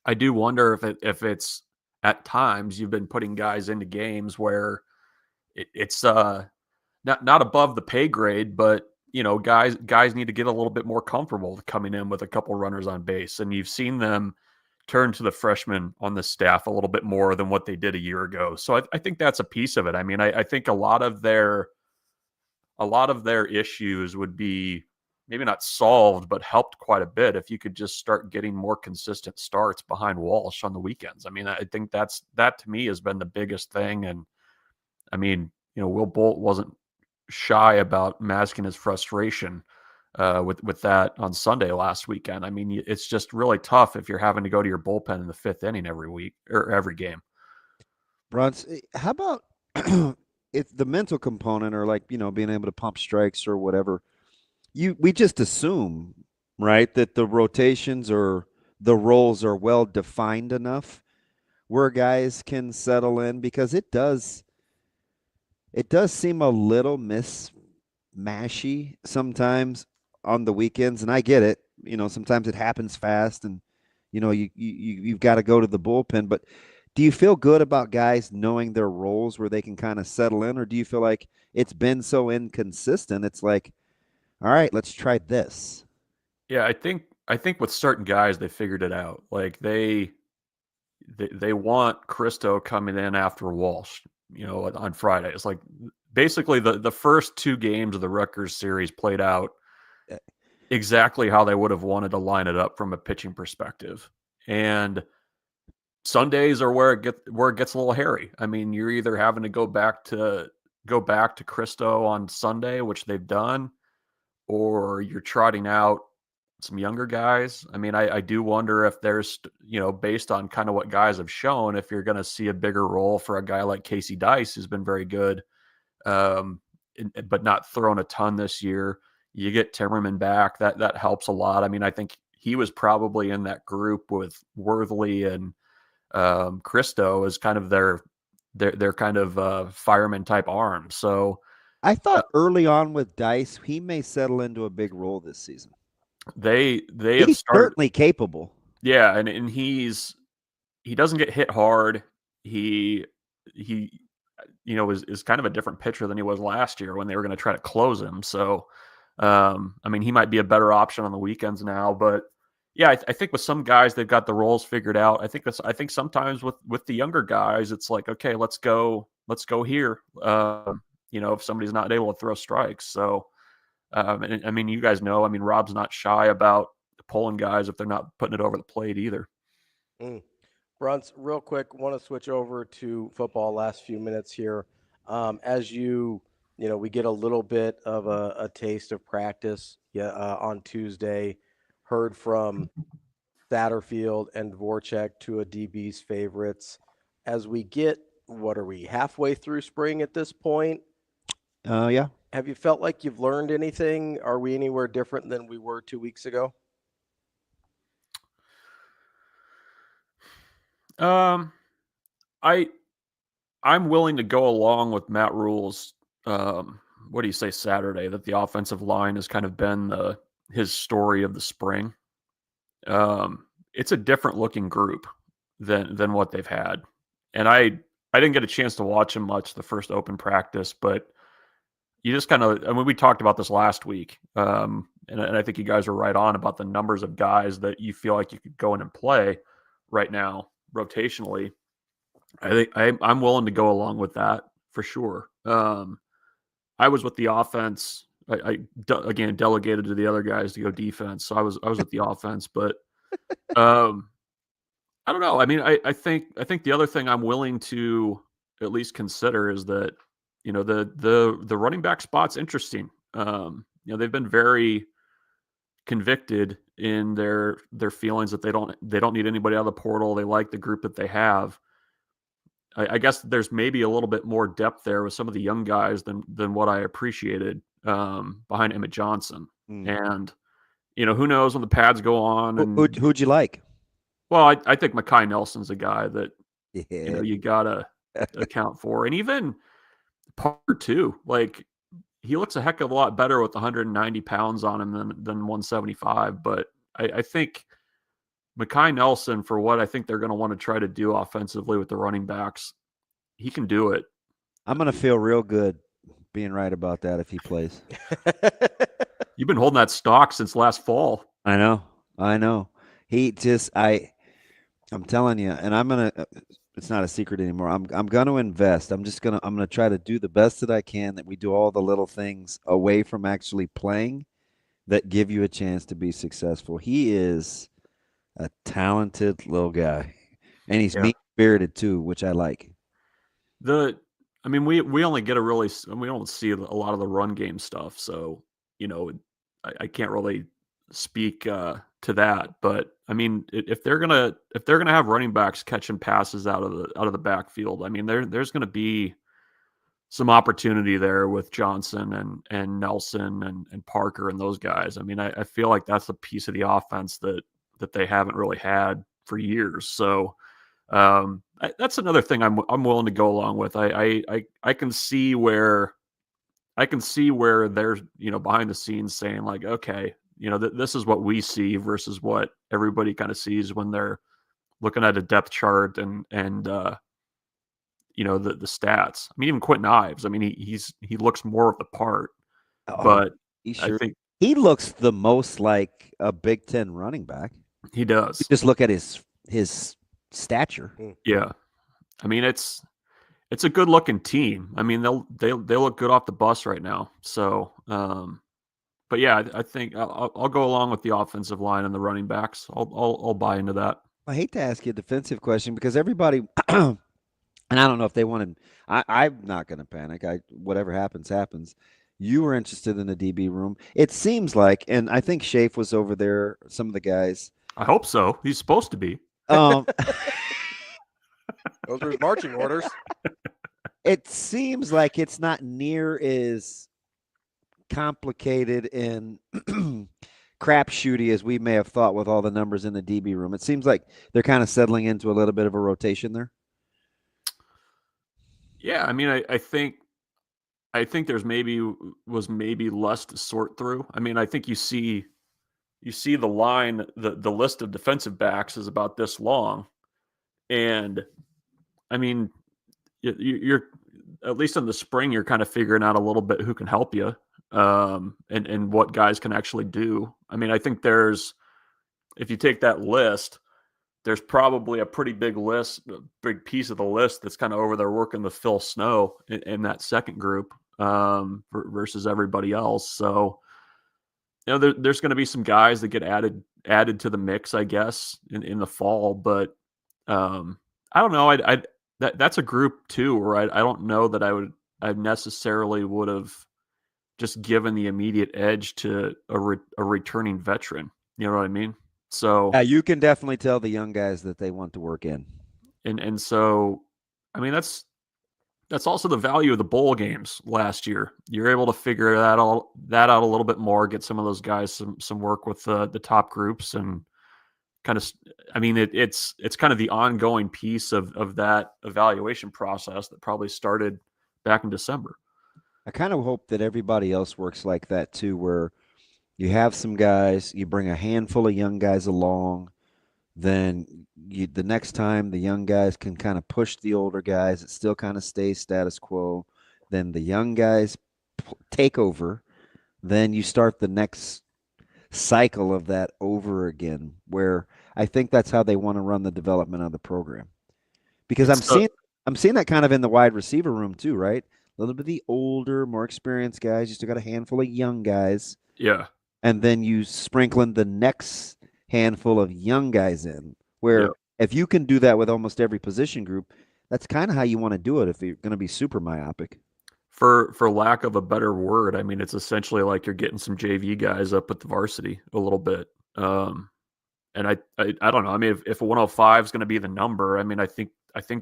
I do wonder if it's at times you've been putting guys into games where it's not above the pay grade, but guys need to get a little bit more comfortable coming in with a couple runners on base. And you've seen them turn to the freshmen on the staff a little bit more than what they did a year ago. So I think that's a piece of it. I mean, I think a lot of their issues would be maybe not solved, but helped quite a bit if you could just start getting more consistent starts behind Walsh on the weekends. I mean, I think that to me has been the biggest thing. And I mean, Will Bolt wasn't shy about masking his frustration with that on Sunday last weekend. I mean, it's just really tough if you're having to go to your bullpen in the 5th inning every week or every game. Bruntz, how about it's the mental component, or like, being able to pump strikes or whatever. We just assume, right, that the rotations or the roles are well defined enough where guys can settle in, because it does seem a little mismatchy sometimes on the weekends, and I get it. Sometimes it happens fast, and you've got to go to the bullpen. But do you feel good about guys knowing their roles where they can kind of settle in, or do you feel like it's been so inconsistent? It's like, all right, let's try this. Yeah, I think with certain guys they figured it out. Like they want Christo coming in after Walsh, on Friday. It's like basically the first 2 games of the Rutgers series played out exactly how they would have wanted to line it up from a pitching perspective. And Sundays are where it gets a little hairy. I mean, you're either having to go back to Christo on Sunday, which they've done, or you're trotting out some younger guys. I mean, I do wonder if there's, based on kind of what guys have shown, if you're going to see a bigger role for a guy like Casey Dice, who's been very good, but not thrown a ton this year. You get Timmerman back. That helps a lot. I mean, I think he was probably in that group with Worthley and Christo as kind of their kind of fireman type arm. So I thought early on with Dice, he may settle into a big role this season. He's have started, certainly capable. Yeah, and he doesn't get hit hard. He is kind of a different pitcher than he was last year when they were going to try to close him. So I mean, he might be a better option on the weekends now. But yeah, I think with some guys they've got the roles figured out. I think sometimes with the younger guys, it's like, okay, let's go here. If somebody's not able to throw strikes. So and I mean, you guys know, I mean, Rob's not shy about pulling guys if they're not putting it over the plate either. Bruntz, real quick, want to switch over to football last few minutes here. As we get a little bit of a taste of practice on Tuesday, heard from Satterfield and Dvorchak, two of DB's favorites. As we get, what are we, halfway through spring at this point? Yeah. Have you felt like you've learned anything? Are we anywhere different than we were 2 weeks ago? I'm willing to go along with Matt Rule's what do you say, Saturday, that the offensive line has kind of been his story of the spring. It's a different looking group than what they've had. And I didn't get a chance to watch him much the first open practice, but you just kind of, I mean, we talked about this last week. And I think you guys were right on about the numbers of guys that you feel like you could go in and play right now rotationally. I think I'm willing to go along with that for sure. I was with the offense. I again delegated to the other guys to go defense. So I was with the offense, but I don't know. I mean, I think the other thing I'm willing to at least consider is that, the running back spot's interesting. They've been very convicted in their feelings that they don't need anybody out of the portal. They like the group that they have. I guess there's maybe a little bit more depth there with some of the young guys than what I appreciated behind Emmett Johnson. And, who knows when the pads go on. And, who'd you like? Well, I think Mekhi Nelson's a guy that, you got to account for. And even Parker, too. Like, he looks a heck of a lot better with 190 pounds on him than 175. But I think Mekhi Nelson, for what I think they're going to want to try to do offensively with the running backs, he can do it. I'm going to feel real good being right about that if he plays. You've been holding that stock since last fall. I know. He just, I'm telling you, and I'm going to, it's not a secret anymore. I'm going to invest. I'm going to try to do the best that I can, that we do all the little things away from actually playing that give you a chance to be successful. He is a talented little guy, and he's mean-spirited too, which I like. We only get we don't see a lot of the run game stuff, so I can't really speak to that. But I mean, if they're gonna have running backs catching passes out of the backfield, I mean, there's gonna be some opportunity there with Johnson and Nelson and Parker and those guys. I mean, I feel like that's a piece of the offense that they haven't really had for years. So that's another thing I'm willing to go along with. I can see where they're, behind the scenes saying like, okay, this is what we see versus what everybody kind of sees when they're looking at a depth chart and the stats. I mean, even Quentin Ives, I mean, he looks more of the part, but I think he looks the most like a Big Ten running back. He does. You just look at his stature. Yeah. I mean, it's a good looking team. I mean, they look good off the bus right now. So, but yeah, I think I'll go along with the offensive line and the running backs. I'll buy into that. I hate to ask you a defensive question because everybody, and I don't know if they wanted. I'm not going to panic. Whatever happens, happens. You were interested in the DB room. It seems like, and I think Shafe was over there. Some of the guys. I hope so. He's supposed to be. Those are his marching orders. It seems like it's not near as complicated and crapshooty as we may have thought with all the numbers in the DB room. It seems like they're kind of settling into a little bit of a rotation there. Yeah, I mean, I think there's maybe less to sort through. I mean, I think you see the line, the list of defensive backs is about this long, and I mean, you're at least in the spring, you're kind of figuring out a little bit who can help you, and what guys can actually do. I mean, I think if you take that list, there's probably a pretty big piece of the list that's kind of over there working with Phil Snow in that second group, versus everybody else. So, there's going to be some guys that get added to the mix, I guess, in the fall, but I don't know. That's a group too, where I don't know that I necessarily would have just given the immediate edge to a returning veteran. You know what I mean? So yeah, you can definitely tell the young guys that they want to work in. And so, I mean, that's also the value of the bowl games last year. You're able to figure that out a little bit more, get some of those guys some work with the top groups, and kind of, I mean, it's kind of the ongoing piece of that evaluation process that probably started back in December. I kind of hope that everybody else works like that too, where you have some guys, you bring a handful of young guys along, then the next time the young guys can kind of push the older guys, it still kind of stays status quo. Then the young guys take over. Then you start the next cycle of that over again, where I think that's how they want to run the development of the program. Because I'm seeing that kind of in the wide receiver room too, right? A little bit of the older, more experienced guys. You still got a handful of young guys. Yeah. And then you sprinkle in the next handful of young guys in, where if you can do that with almost every position group, that's kind of how you want to do it if you're going to be super myopic. For lack of a better word, I mean, it's essentially like you're getting some JV guys up at the varsity a little bit. And I don't know. I mean, if 105 is going to be the number, I mean, I think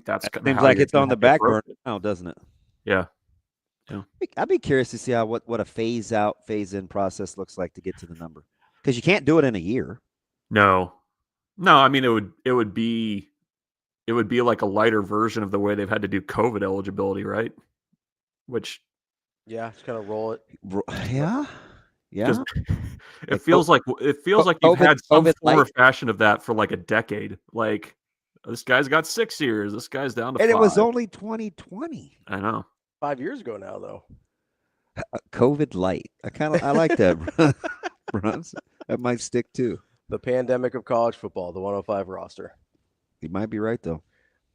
that's kind of seems like it's on the back burner now, doesn't it? Yeah. I'd be curious to see what a phase out, phase in process looks like to get to the number, because you can't do it in a year. No. I mean, it would be like a lighter version of the way they've had to do COVID eligibility, right? Which, yeah, just kind of roll it. Yeah. It feels like you've had some form or fashion of that for like a decade. Like, this guy's got 6 years. This guy's down to 5. And it was only 2020. I know. 5 years ago now, though. COVID light. I like that, Bruntz. That might stick too. The pandemic of college football, the 105 roster. You might be right, though.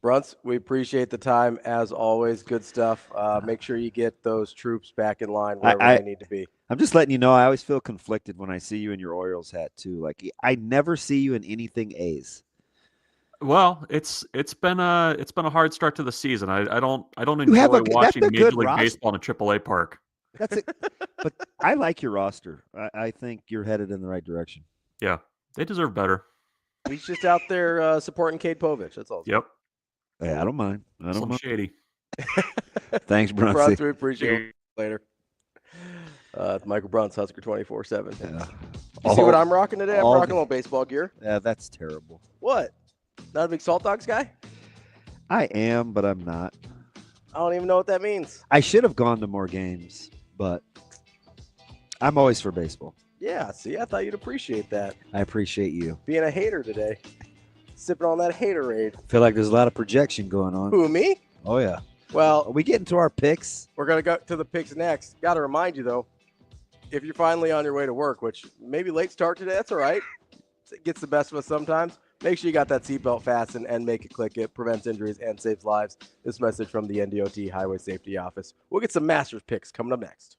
Bruntz, we appreciate the time as always. Good stuff. Make sure you get those troops back in line wherever they need to be. I'm just letting you know, I always feel conflicted when I see you in your Orioles hat too. Like, I never see you in anything A's. Well, it's been a hard start to the season. I don't enjoy watching Major League Baseball in a AAA park. That's it. But I like your roster. I think you're headed in the right direction. Yeah, they deserve better. He's just out there supporting Cade Povich. That's all. Yep. Yeah, I don't mind. Slim Shady. Thanks, Bruntz. Bruntz, we appreciate it. Later. It's Michael Bruntz, Husker 24/7. Yeah. You see what I'm rocking today? I'm rocking a little baseball gear. Yeah, that's terrible. What? Not a big Salt Dogs guy? I am, but I'm not. I don't even know what that means. I should have gone to more games, but I'm always for baseball. Yeah, see, I thought you'd appreciate that. I appreciate you. Being a hater today. Sipping on that haterade. I feel like there's a lot of projection going on. Who, me? Oh, yeah. Well, are we getting to our picks? We're going to go to the picks next. Got to remind you, though, if you're finally on your way to work, which maybe late start today, that's all right. It gets the best of us sometimes. Make sure you got that seatbelt fastened and make it click. It prevents injuries and saves lives. This message from the NDOT Highway Safety Office. We'll get some Masters picks coming up next.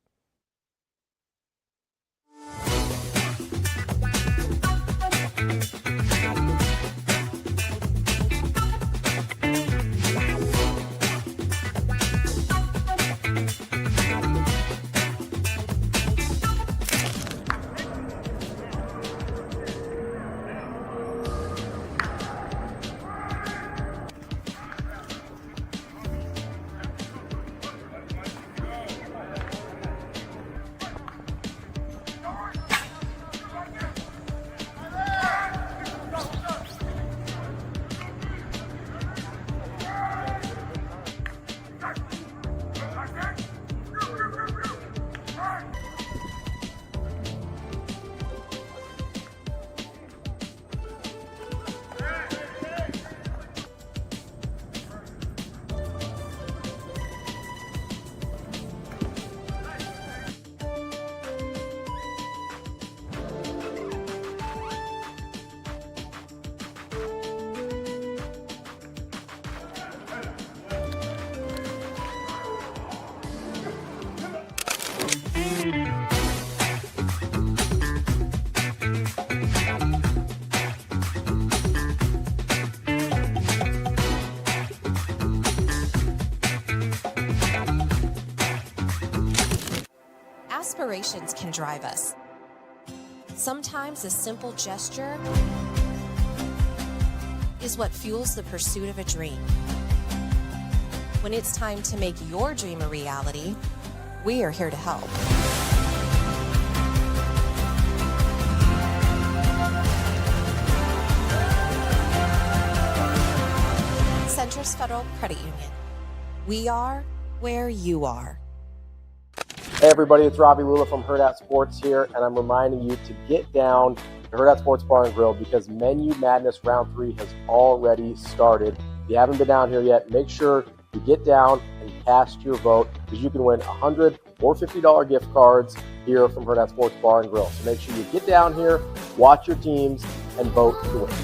Aspirations can drive us. Sometimes a simple gesture is what fuels the pursuit of a dream. When it's time to make your dream a reality, we are here to help. Centris Federal Credit Union. We are where you are. Hey everybody, it's Ravi Lulla from Hurrdat Sports here, and I'm reminding you to get down to Hurrdat Sports Bar and Grill because Menu Madness Round 3 has already started. If you haven't been down here yet, make sure you get down and cast your vote because you can win $100 or $50 gift cards here from Hurrdat Sports Bar and Grill. So make sure you get down here, watch your teams, and vote to win.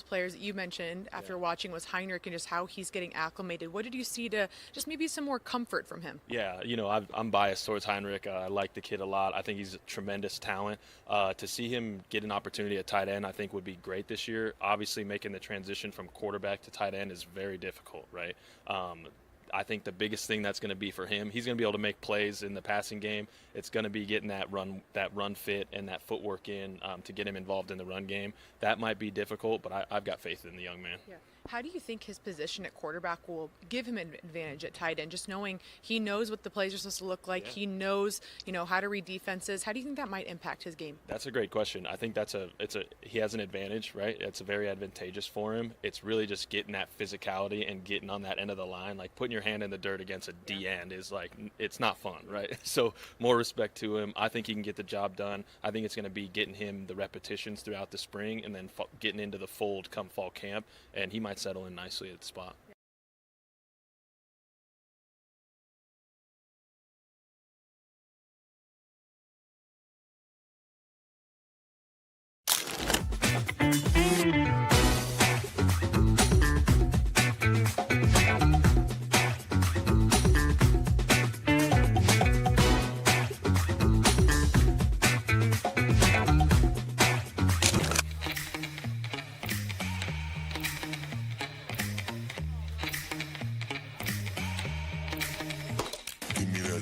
Players that you mentioned after watching was Heinrich and just how he's getting acclimated. What did you see to just maybe some more comfort from him? Yeah, you know, I'm biased towards Heinrich. I like the kid a lot. I think he's a tremendous talent. To see him get an opportunity at tight end, I think would be great this year. Obviously, making the transition from quarterback to tight end is very difficult, right? I think the biggest thing that's going to be for him, he's going to be able to make plays in the passing game. It's going to be getting that run fit and that footwork in to get him involved in the run game. That might be difficult, but I've got faith in the young man. Yeah. How do you think his position at quarterback will give him an advantage at tight end? Just knowing he knows what the plays are supposed to look like, he knows, how to read defenses. How do you think that might impact his game? That's a great question. I think he has an advantage, right? It's very advantageous for him. It's really just getting that physicality and getting on that end of the line. Like putting your hand in the dirt against a D end is like, it's not fun, right? So more respect to him. I think he can get the job done. I think it's going to be getting him the repetitions throughout the spring and then getting into the fold come fall camp, and he might settle in nicely at the spot.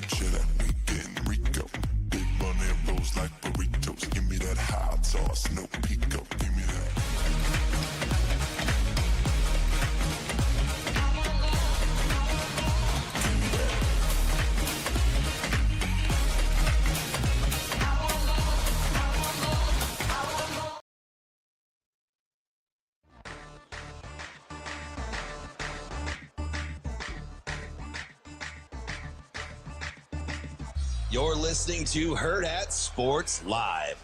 picture that we getting Rico. Big bun and rolls like burritos. Give me that hot sauce, no pico. Give me that. You're listening to Hurrdat Sports Live.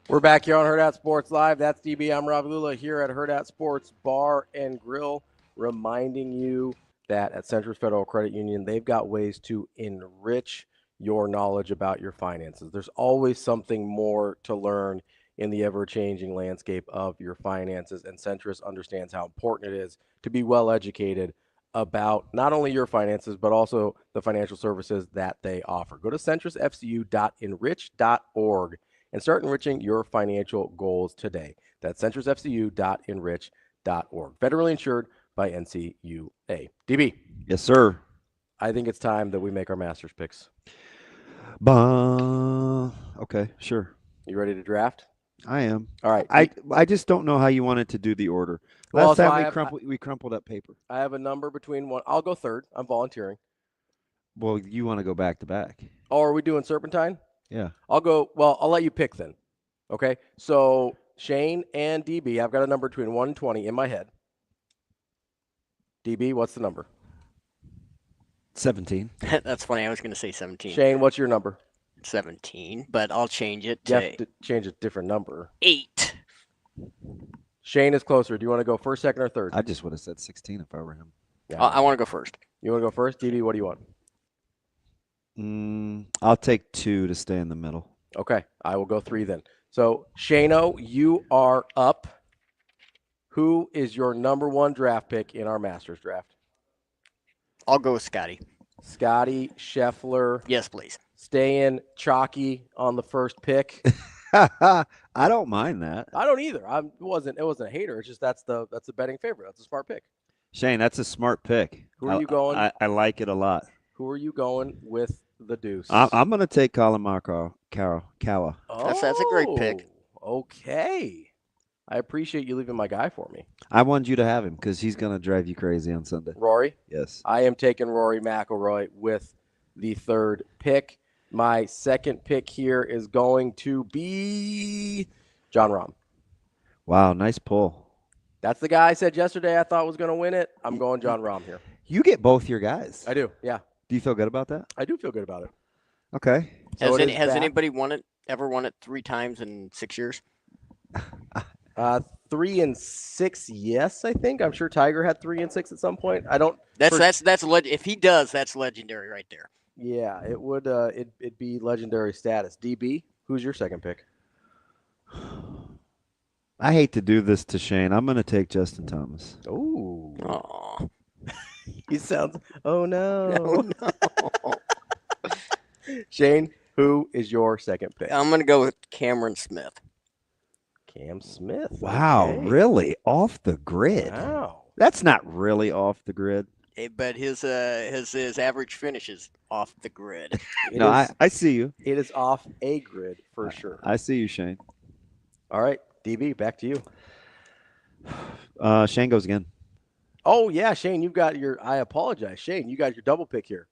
We're back here on Hurrdat Sports Live. That's DB. I'm Ravi Lulla here at Hurrdat Sports Bar and Grill, reminding you that at Centris Federal Credit Union, they've got ways to enrich your knowledge about your finances. There's always something more to learn in the ever-changing landscape of your finances, and Centris understands how important it is to be well educated about not only your finances, but also the financial services that they offer. Go to centrisfcu.enrich.org and start enriching your financial goals today. That's centrisfcu.enrich.org. Federally insured by NCUA. DB. Yes, sir. I think it's time that we make our Masters picks. Okay, sure. You ready to draft? I am. All right. I just don't know how you wanted to do the order. Well, Last so time we crumpled up paper. I have a number between one. I'll go third. I'm volunteering. Well, you want to go back to back. Oh, are we doing Serpentine? Yeah. I'll let you pick then. Okay. So Shane and DB, I've got a number between 1 and 20 in my head. DB, what's the number? 17. That's funny. I was going to say 17. Shane, what's your number? 17, but I'll change it You to have to change a different number. 8. Shane is closer. Do you want to go first, second, or third? I just would have said 16 if I were him. Yeah. I want to go first. You want to go first? DB, what do you want? I'll take 2 to stay in the middle. Okay. I will go 3 then. So, Shano, you are up. Who is your number 1 draft pick in our Masters draft? I'll go with Scotty. Scotty Scheffler. Yes, please. Staying chalky on the first pick. I don't mind that. I don't either. It wasn't a hater. It's just that's the betting favorite. That's a smart pick. Shane, that's a smart pick. Who are you going? I like it a lot. Who are you going with the deuce? I'm going to take Colin Kawa. That's a great pick. Okay. I appreciate you leaving my guy for me. I wanted you to have him because he's going to drive you crazy on Sunday. Rory? Yes. I am taking Rory McIlroy with the 3rd pick. My 2nd pick here is going to be John Rahm. Wow, nice pull. That's the guy I said yesterday I thought was going to win it. I'm going John Rahm here. You get both your guys. I do, yeah. Do you feel good about that? I do feel good about it. Okay. So has anybody ever won it 3 times in 6 years? 3 and 6, yes, I think. I'm sure Tiger had 3 and 6 at some point. I don't. That's if he does, that's legendary right there. Yeah, it would. It'd be legendary status. DB, who's your 2nd pick? I hate to do this to Shane. I'm going to take Justin Thomas. Ooh. Oh. He sounds. Oh no. Oh, no. Shane, who is your 2nd pick? I'm going to go with Cameron Smith. Cam Smith. Wow, okay. really? Off the grid? Wow. That's not really off the grid. But his average finish is off the grid. I see you. It is off a grid for sure. I see you, Shane. All right, DB, back to you. Shane goes again. Oh yeah, Shane, you've got your. I apologize, Shane. You got your double pick here.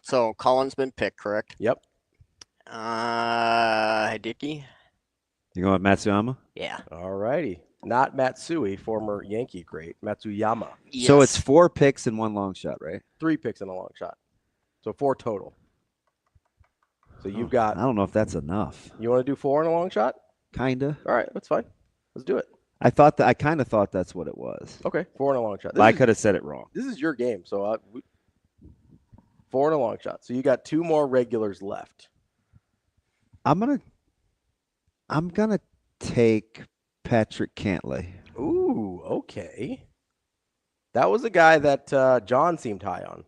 So Colin's been picked, correct? Yep. Dickey. You going with Matsuyama? Yeah. All righty. Not Matsui, former Yankee great. Matsuyama. Yes. So it's 4 picks and 1 long shot, right? 3 picks and a long shot. So 4 total. So you've got. I don't know if that's enough. You want to do 4 and a long shot? Kinda. All right, that's fine. Let's do it. I kind of thought that's what it was. Okay, 4 and a long shot. I could have said it wrong. This is your game, so 4 and a long shot. So you got 2 more regulars left. I'm gonna take Patrick Cantlay. Ooh, okay. That was a guy that John seemed high on.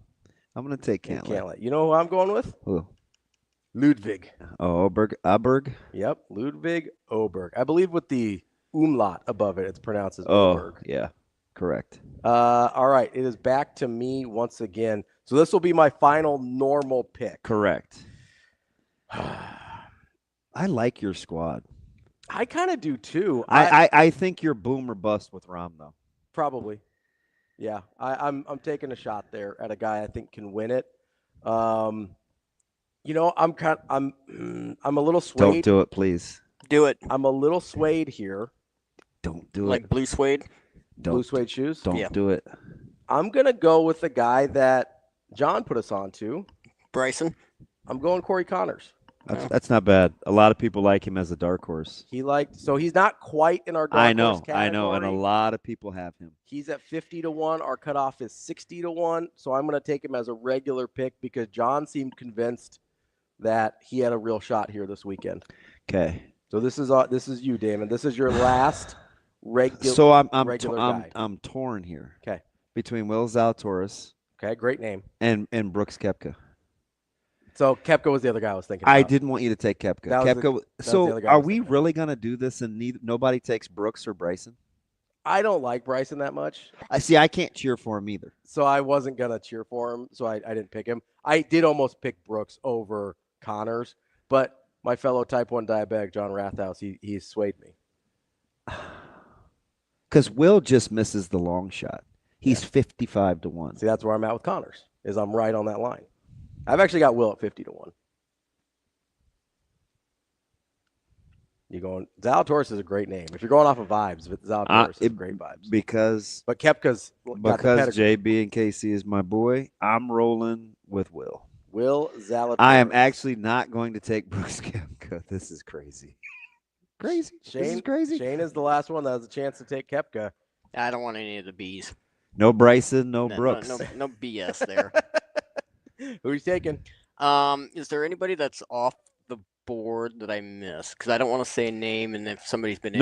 I'm gonna take Cantlay. You know who I'm going with? Who? Ludwig. Oh, Oberg. Yep, Ludwig Oberg. I believe with the umlaut above it, it's pronounced as Oberg. Yeah. Correct. All right. It is back to me once again. So this will be my final normal pick. Correct. I like your squad. I kind of do too. I think you're boom or bust with Rom though. Probably. Yeah. I'm taking a shot there at a guy I think can win it. I'm a little swayed. Don't do it, please. Do it. I'm a little swayed here. Don't do Like it. blue suede. Blue suede shoes? Don't do it. I'm going to go with the guy that John put us on to. Bryson. I'm going Corey Connors. That's not bad. A lot of people like him as a dark horse. So he's not quite in our dark horse category. I know, and a lot of people have him. He's at 50-1. Our cutoff is 60-1. So I'm going to take him as a regular pick because John seemed convinced that he had a real shot here this weekend. Okay. So this is you, Damon. This is your last regular. So regular guy. I'm torn here. Okay. Between Will Zalatoris. Okay, great name. And Brooks Koepka. So Koepka was the other guy I was thinking about. I didn't want you to take Koepka. Are we really going to do this and nobody takes Brooks or Bryson? I don't like Bryson that much. I can't cheer for him either. So I wasn't going to cheer for him, so I didn't pick him. I did almost pick Brooks over Connors, but my fellow type 1 diabetic, John Rathouz, he swayed me. Because Will just misses the long shot. He's 55-1. See, that's where I'm at with Connors, is I'm right on that line. I've actually got Will at 50-1. You going? Zalatoris is a great name. If you're going off of vibes, but Zalatoris is great vibes. Because Koepka's got the pedigree. JB and Casey is my boy, I'm rolling with Will. Will Zalatoris. I am actually not going to take Brooks Koepka. This is crazy. Crazy. This is crazy. Shane is the last one that has a chance to take Koepka. I don't want any of the B's. No Bryson, no Brooks. No BS there. Who are you taking? Is there anybody that's off the board that I missed? Because I don't want to say a name, and if somebody's been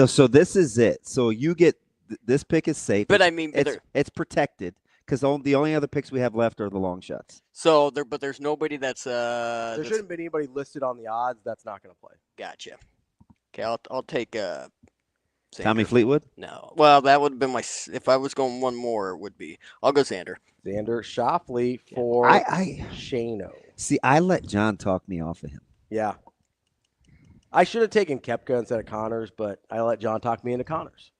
so this is it. So you get this pick is safe. But I mean, it's protected because the only other picks we have left are the long shots. So there's nobody that's there shouldn't be anybody listed on the odds that's not going to play. Gotcha. Okay, I'll take Tommy Fleetwood? No. Well, that would have been my. If I was going one more, it would be. I'll go Xander. Xander Schauffele for Shano. See, I let John talk me off of him. Yeah. I should have taken Koepka instead of Connors, but I let John talk me into Connors.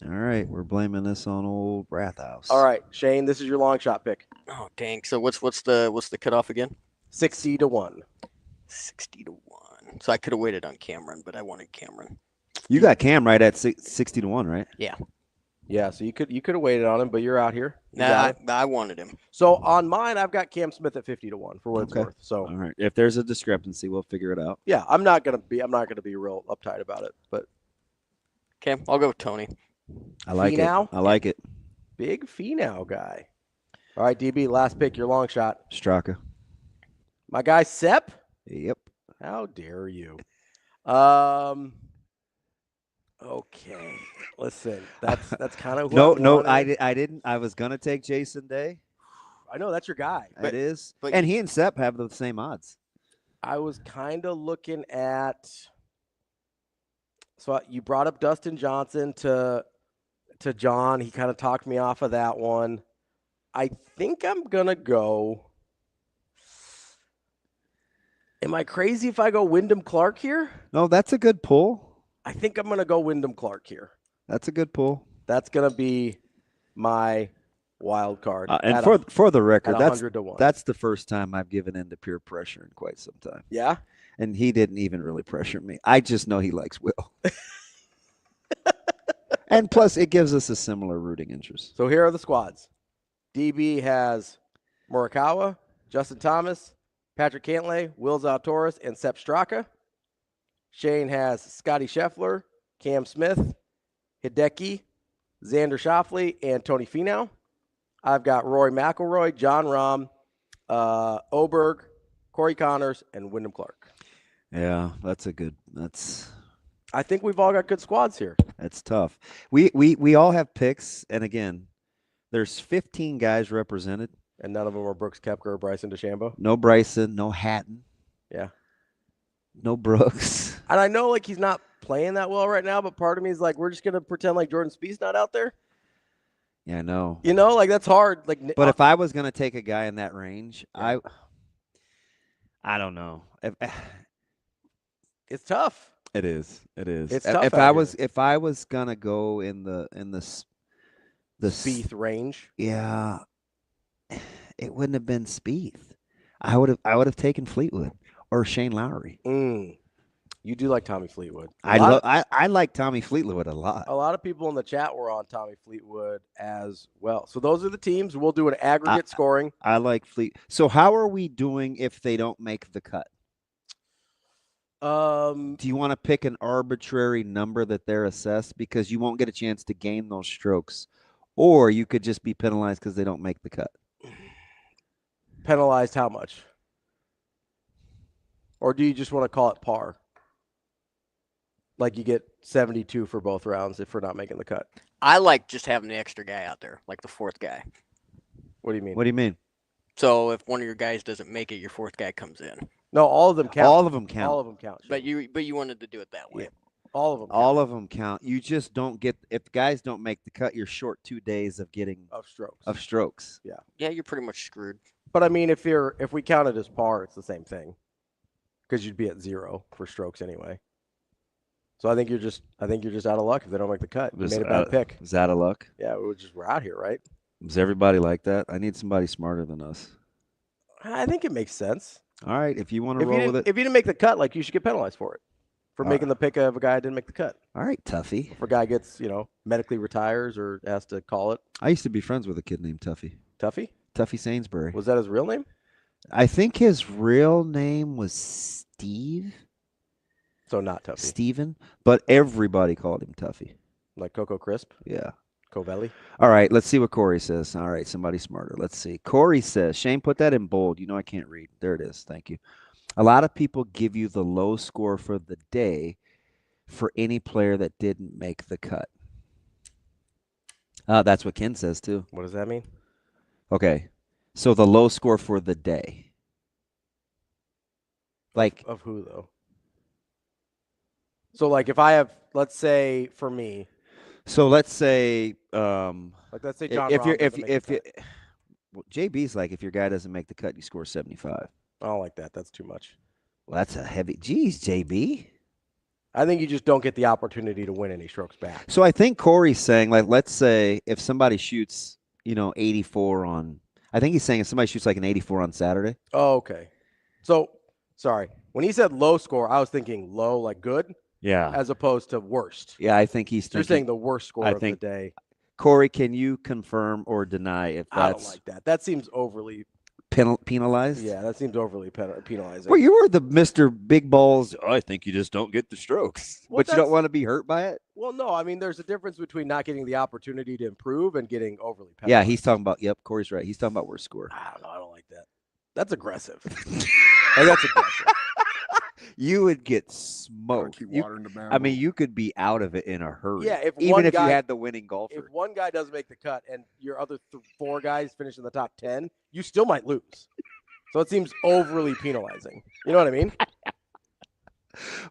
All right, we're blaming this on old Rathouz. All right, Shane, this is your long shot pick. Oh, dang. So what's the cutoff again? 60-1. 60-1. So I could have waited on Cameron, but I wanted Cameron. You got Cam right at 60-1, right? Yeah. Yeah, so you could have waited on him, but you're out here. I wanted him. So on mine, I've got Cam Smith at 50-1 for what it's worth. So all right, if there's a discrepancy, we'll figure it out. Yeah, I'm not gonna be real uptight about it, but okay, I'll go with Tony. I like it. I like it. Big Finau guy. All right, DB, last pick, your long shot. Straka. My guy Sepp. Yep. How dare you? Okay. Listen, that's kind of no. I didn't. I was gonna take Jason Day. I know that's your guy. It is, and he and Sepp have the same odds. I was kind of looking at. So you brought up Dustin Johnson to John. He kind of talked me off of that one. I think I'm gonna go. Am I crazy if I go Wyndham Clark here? No, that's a good pull. I think I'm going to go Wyndham Clark here. That's a good pull. That's going to be my wild card. And for the record, $100-1. That's the first time I've given in to peer pressure in quite some time. Yeah? And he didn't even really pressure me. I just know he likes Will. And plus, it gives us a similar rooting interest. So here are the squads. DB has Morikawa, Justin Thomas, Patrick Cantlay, Will Zalatoris, and Sepp Straka. Shane has Scotty Scheffler, Cam Smith, Hideki, Xander Schauffele, and Tony Finau. I've got Rory McIlroy, John Rahm, Oberg, Corey Connors, and Wyndham Clark. Yeah, that's. I think we've all got good squads here. That's tough. We all have picks, and again, there's 15 guys represented. And none of them are Brooks Koepka or Bryson DeChambeau? No Bryson, no Hatton. Yeah. No Brooks. And I know he's not playing that well right now, but part of me is we're just going to pretend like Jordan Spieth's not out there. Yeah, I know. You know, like that's hard. Like, But if I was going to take a guy in that range, I don't know. It's tough. It is. It is. It's tough If out I here. was gonna go in the Spieth range. Yeah, it wouldn't have been Spieth. I would have taken Fleetwood or Shane Lowry. You do like Tommy Fleetwood. I like Tommy Fleetwood a lot. A lot of people in the chat were on Tommy Fleetwood as well. So those are the teams. We'll do an aggregate scoring. I like Fleet. So how are we doing if they don't make the cut? Do you want to pick an arbitrary number that they're assessed because you won't get a chance to gain those strokes, or you could just be penalized because they don't make the cut? Penalized how much? Or do you just want to call it par? Like you get 72 for both rounds if we're not making the cut. I like just having the extra guy out there, like the fourth guy. What do you mean? What do you mean? So if one of your guys doesn't make it, your fourth guy comes in. No, all of them count. All of them count. All of them count. But you wanted to do it that way. Yeah. All of them. All of them count. You just don't get if guys don't make the cut. You're short 2 days of getting of strokes. Yeah. Yeah, you're pretty much screwed. But I mean, if we count it as par, it's the same thing, because you'd be at 0 for strokes anyway. So I think you're just out of luck if they don't make the cut. You made a bad pick. Is that a luck? Yeah, we're out here, right? Is everybody like that? I need somebody smarter than us. I think it makes sense. All right, if you want to roll with it. If you didn't make the cut, like you should get penalized for it, for making the pick of a guy who didn't make the cut. All right, Tuffy. If a guy gets medically retires or has to call it. I used to be friends with a kid named Tuffy. Tuffy? Tuffy Sainsbury. Was that his real name? I think his real name was Steve. So not Tuffy. Steven, but everybody called him Tuffy. Like Coco Crisp? Yeah. Covelli? All right, let's see what Corey says. All right, somebody smarter. Let's see. Corey says, Shane, put that in bold. You know I can't read. There it is. Thank you. A lot of people give you the low score for the day for any player that didn't make the cut. That's what Ken says, too. What does that mean? Okay. So the low score for the day. Like of who, though? So, like, if I have, let's say, for me. So let's say, like, let's say John well, JB's like, if your guy doesn't make the cut, you score 75. I don't like that. That's too much. Well, that's a heavy. Geez, JB. I think you just don't get the opportunity to win any strokes back. So I think Corey's saying, like, let's say if somebody shoots, 84 on. I think he's saying if somebody shoots like an 84 on Saturday. Oh, okay. So, sorry. When he said low score, I was thinking low, like good. Yeah. As opposed to worst. Yeah, I think he's. You're saying the worst score of the day. Corey, can you confirm or deny if that's? I don't like that. That seems overly penalized. Yeah, that seems overly penalizing. Well, you were the Mr. Big Balls. I think you just don't get the strokes, Well, but you don't want to be hurt by it. Well, no. I mean, there's a difference between not getting the opportunity to improve and getting overly penalized. Yeah, he's talking about. Yep, Corey's right. He's talking about worst score. I don't know. I don't like that. That's aggressive. That's aggressive. You would get smoked. I mean, you could be out of it in a hurry. Yeah, even if you had the winning golfer. If one guy doesn't make the cut and your other 4 guys finish in the top 10, you still might lose. So it seems overly penalizing. You know what I mean?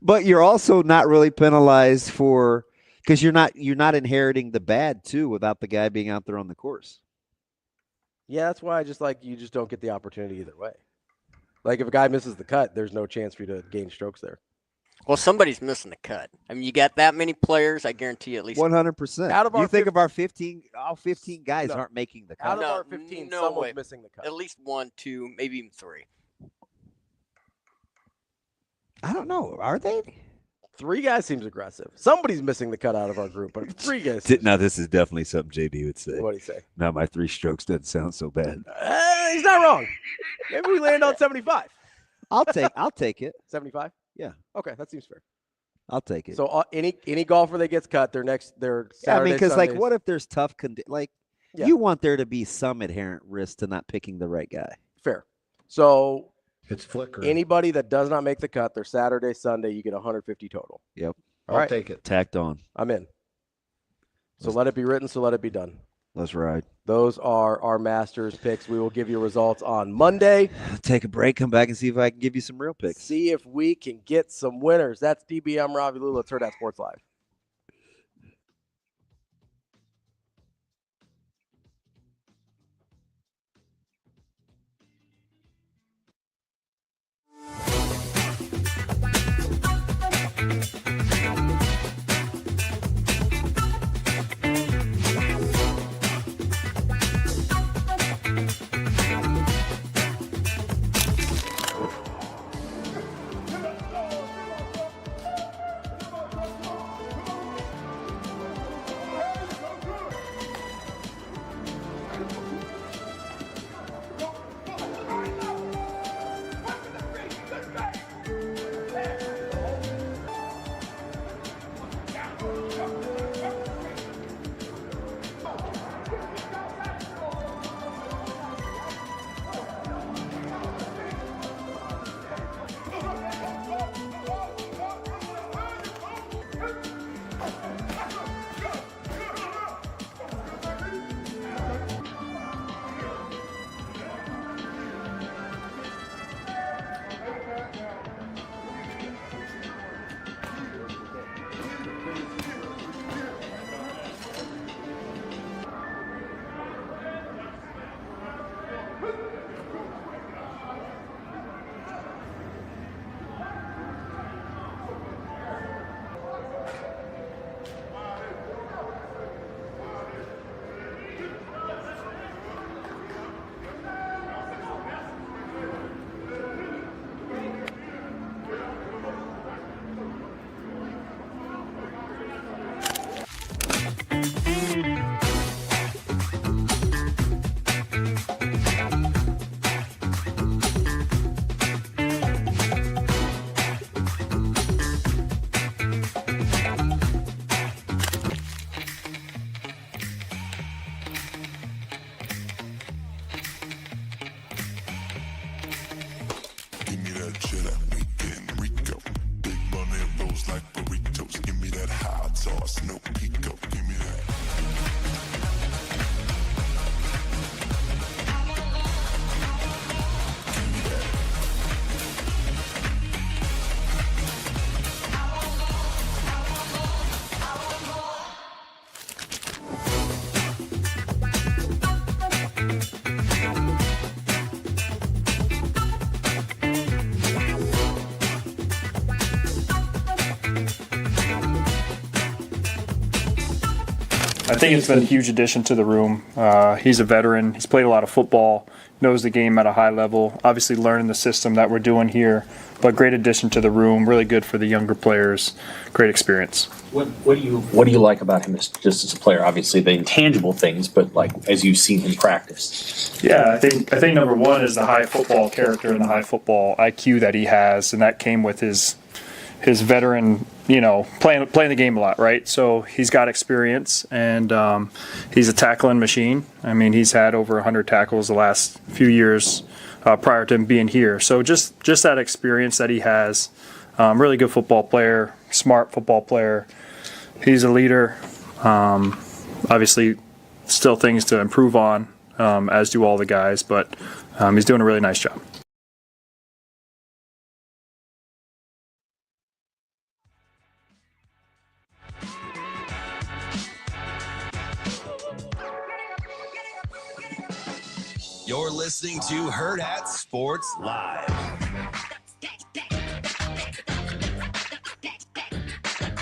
But you're also not really penalized for because you're not inheriting the bad too without the guy being out there on the course. Yeah, that's why I just like you just don't get the opportunity either way. Like, if a guy misses the cut, there's no chance for you to gain strokes there. Well, somebody's missing the cut. I mean, you got that many players, I guarantee at least 100%. Out of you our think of our 15, all 15 guys No. aren't making the cut. Out of our 15, someone's way. missing the cut. At least 1, 2, maybe even 3. I don't know. Are they? 3 guys seems aggressive. Somebody's missing the cut out of our group, but 3 guys. Now, this is definitely something JB would say. What'd he say? Now, my 3 strokes doesn't sound so bad. He's not wrong. Maybe we land on 75. I'll take it. 75? Yeah. Okay, that seems fair. I'll take it. So any golfer that gets cut, their Saturday, I mean, because like, Sundays- what if there's tough Yeah. you want there to be some inherent risk to not picking the right guy. Fair. So it's flickering. Anybody that does not make the cut, their Saturday, Sunday, you get 150 total. Yep. All right. take it. Tacked on. I'm in. So let it be written. So let it be done. Let's ride. Those are our Masters picks. We will give you results on Monday. Take a break, come back and see if I can give you some real picks. See if we can get some winners. That's DB. I'm Ravi Lulla. It's Hurrdat Sports Live. Give me that cheddar, weekend Rico. Big money rolls like burritos. Give me that hot sauce, no pico. Give me that. I think it's been a huge addition to the room. He's a veteran. He's played a lot of football, knows the game at a high level, obviously learning the system that we're doing here, but great addition to the room, really good for the younger players, great experience. What do you like about him just as a player? Obviously the intangible things, but like as you've seen him practice. Yeah, I think number one is the high football character and the high football IQ that he has, and that came with his veteran, playing the game a lot, right? So he's got experience, and he's a tackling machine. I mean, he's had over 100 tackles the last few years prior to him being here. So just that experience that he has, really good football player, smart football player. He's a leader. Obviously, still things to improve on, as do all the guys, but he's doing a really nice job. You're listening to Hurrdat Sports Live.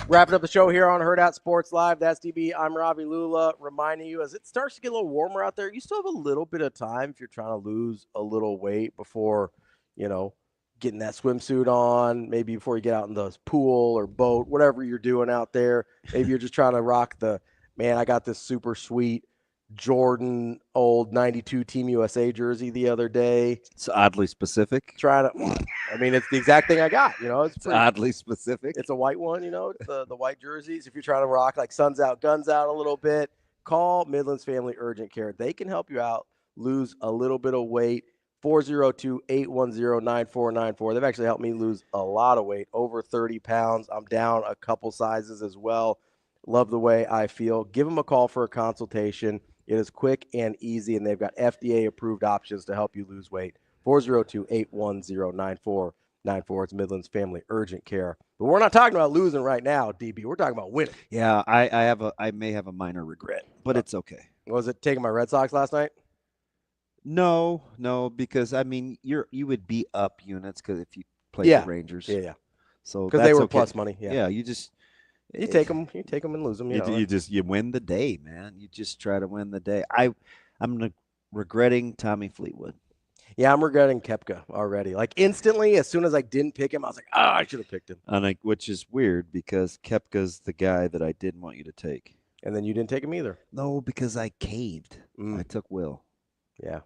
Wrapping up the show here on Hurrdat Sports Live. That's DB. I'm Ravi Lulla, reminding you as it starts to get a little warmer out there, you still have a little bit of time if you're trying to lose a little weight before, getting that swimsuit on, maybe before you get out in the pool or boat, whatever you're doing out there. Maybe you're just trying to rock I got this super sweet Jordan old 92 Team USA jersey the other day. It's oddly specific. It's the exact thing I got, it's oddly specific. It's a white one, it's the white jerseys. If you're trying to rock like suns out, guns out a little bit, call Midland's Family Urgent Care. They can help you out, lose a little bit of weight. 402-810-9494. They've actually helped me lose a lot of weight, over 30 pounds. I'm down a couple sizes as well. Love the way I feel. Give them a call for a consultation. It is quick and easy, and they've got FDA-approved options to help you lose weight. 402-810-9494. It's Midland's Family Urgent Care. But we're not talking about losing right now, DB. We're talking about winning. Yeah, I may have a minor regret, but it's okay. Was it taking my Red Sox last night? No, because you would be up units because if you played the Rangers. Yeah. So because they were plus money. Yeah, you take them and lose them. You win the day, man. You just try to win the day. I'm regretting Tommy Fleetwood. Yeah, I'm regretting Koepka already. Like instantly, as soon as I didn't pick him, I was like, I should have picked him. Which is weird because Koepka's the guy that I didn't want you to take. And then you didn't take him either. No, because I caved. I took Will. Yeah.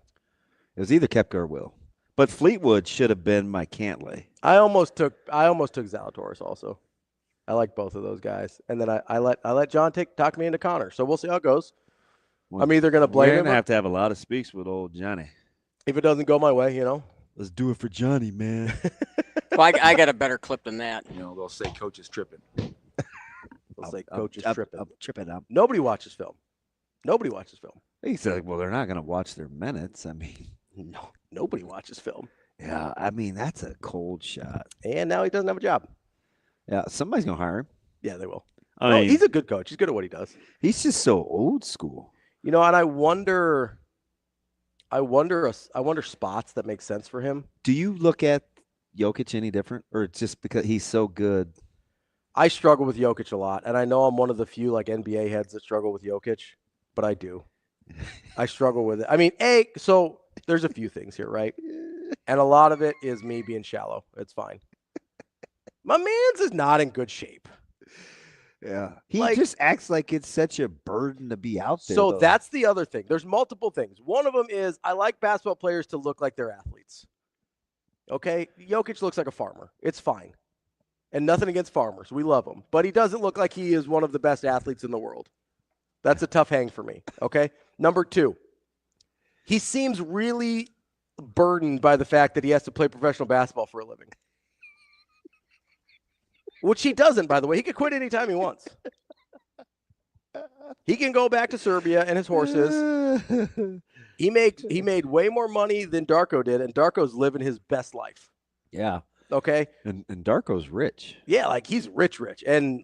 It was either Koepka or Will. But Fleetwood should have been my Cantlay. I almost took Zalatoris also. I like both of those guys. And then I let John talk me into Connor. So we'll see how it goes. I'm either going to blame We're him. gonna have to have a lot of speaks with old Johnny. If it doesn't go my way, Let's do it for Johnny, man. Well, I got a better clip than that. They'll say coach is tripping. They'll say coach is tripping. I'm tripping up. Nobody watches film. Nobody watches film. He said, well, they're not going to watch their minutes. I mean, no, nobody watches film. Yeah, I mean, that's a cold shot. And now he doesn't have a job. Yeah, somebody's going to hire him. Yeah, they will. I mean, he's a good coach. He's good at what he does. He's just so old school. And I wonder spots that make sense for him. Do you look at Jokic any different, or it's just because he's so good? I struggle with Jokic a lot, and I know I'm one of the few NBA heads that struggle with Jokic, but I do. I struggle with it. I mean, so there's a few things here, right? And a lot of it is me being shallow. It's fine. My man's is not in good shape. Yeah. He just acts like it's such a burden to be out there. So that's the other thing. There's multiple things. One of them is I like basketball players to look like they're athletes. Okay? Jokic looks like a farmer. It's fine. And nothing against farmers. We love him. But he doesn't look like he is one of the best athletes in the world. That's a tough hang for me. Okay? Number 2, he seems really burdened by the fact that he has to play professional basketball for a living. Which he doesn't, by the way. He could quit anytime he wants. He can go back to Serbia and his horses. He made way more money than Darko did, and Darko's living his best life. Yeah. Okay? And Darko's rich. Yeah, he's rich. And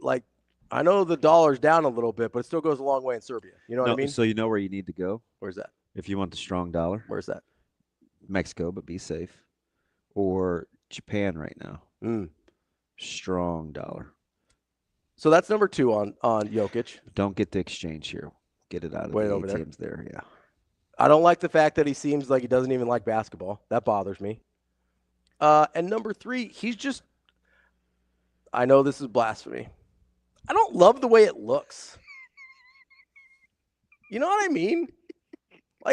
I know the dollar's down a little bit, but it still goes a long way in Serbia. You know what I mean? So you know where you need to go? Where's that? If you want the strong dollar. Where's that? Mexico, but be safe. Or Japan right now. Strong dollar. So that's number 2 on Jokic. Don't get the exchange here. Get it out of the ATMs there. Yeah. I don't like the fact that he seems like he doesn't even like basketball. That bothers me. And number 3, he's just, I know this is blasphemy. I don't love the way it looks. You know what I mean?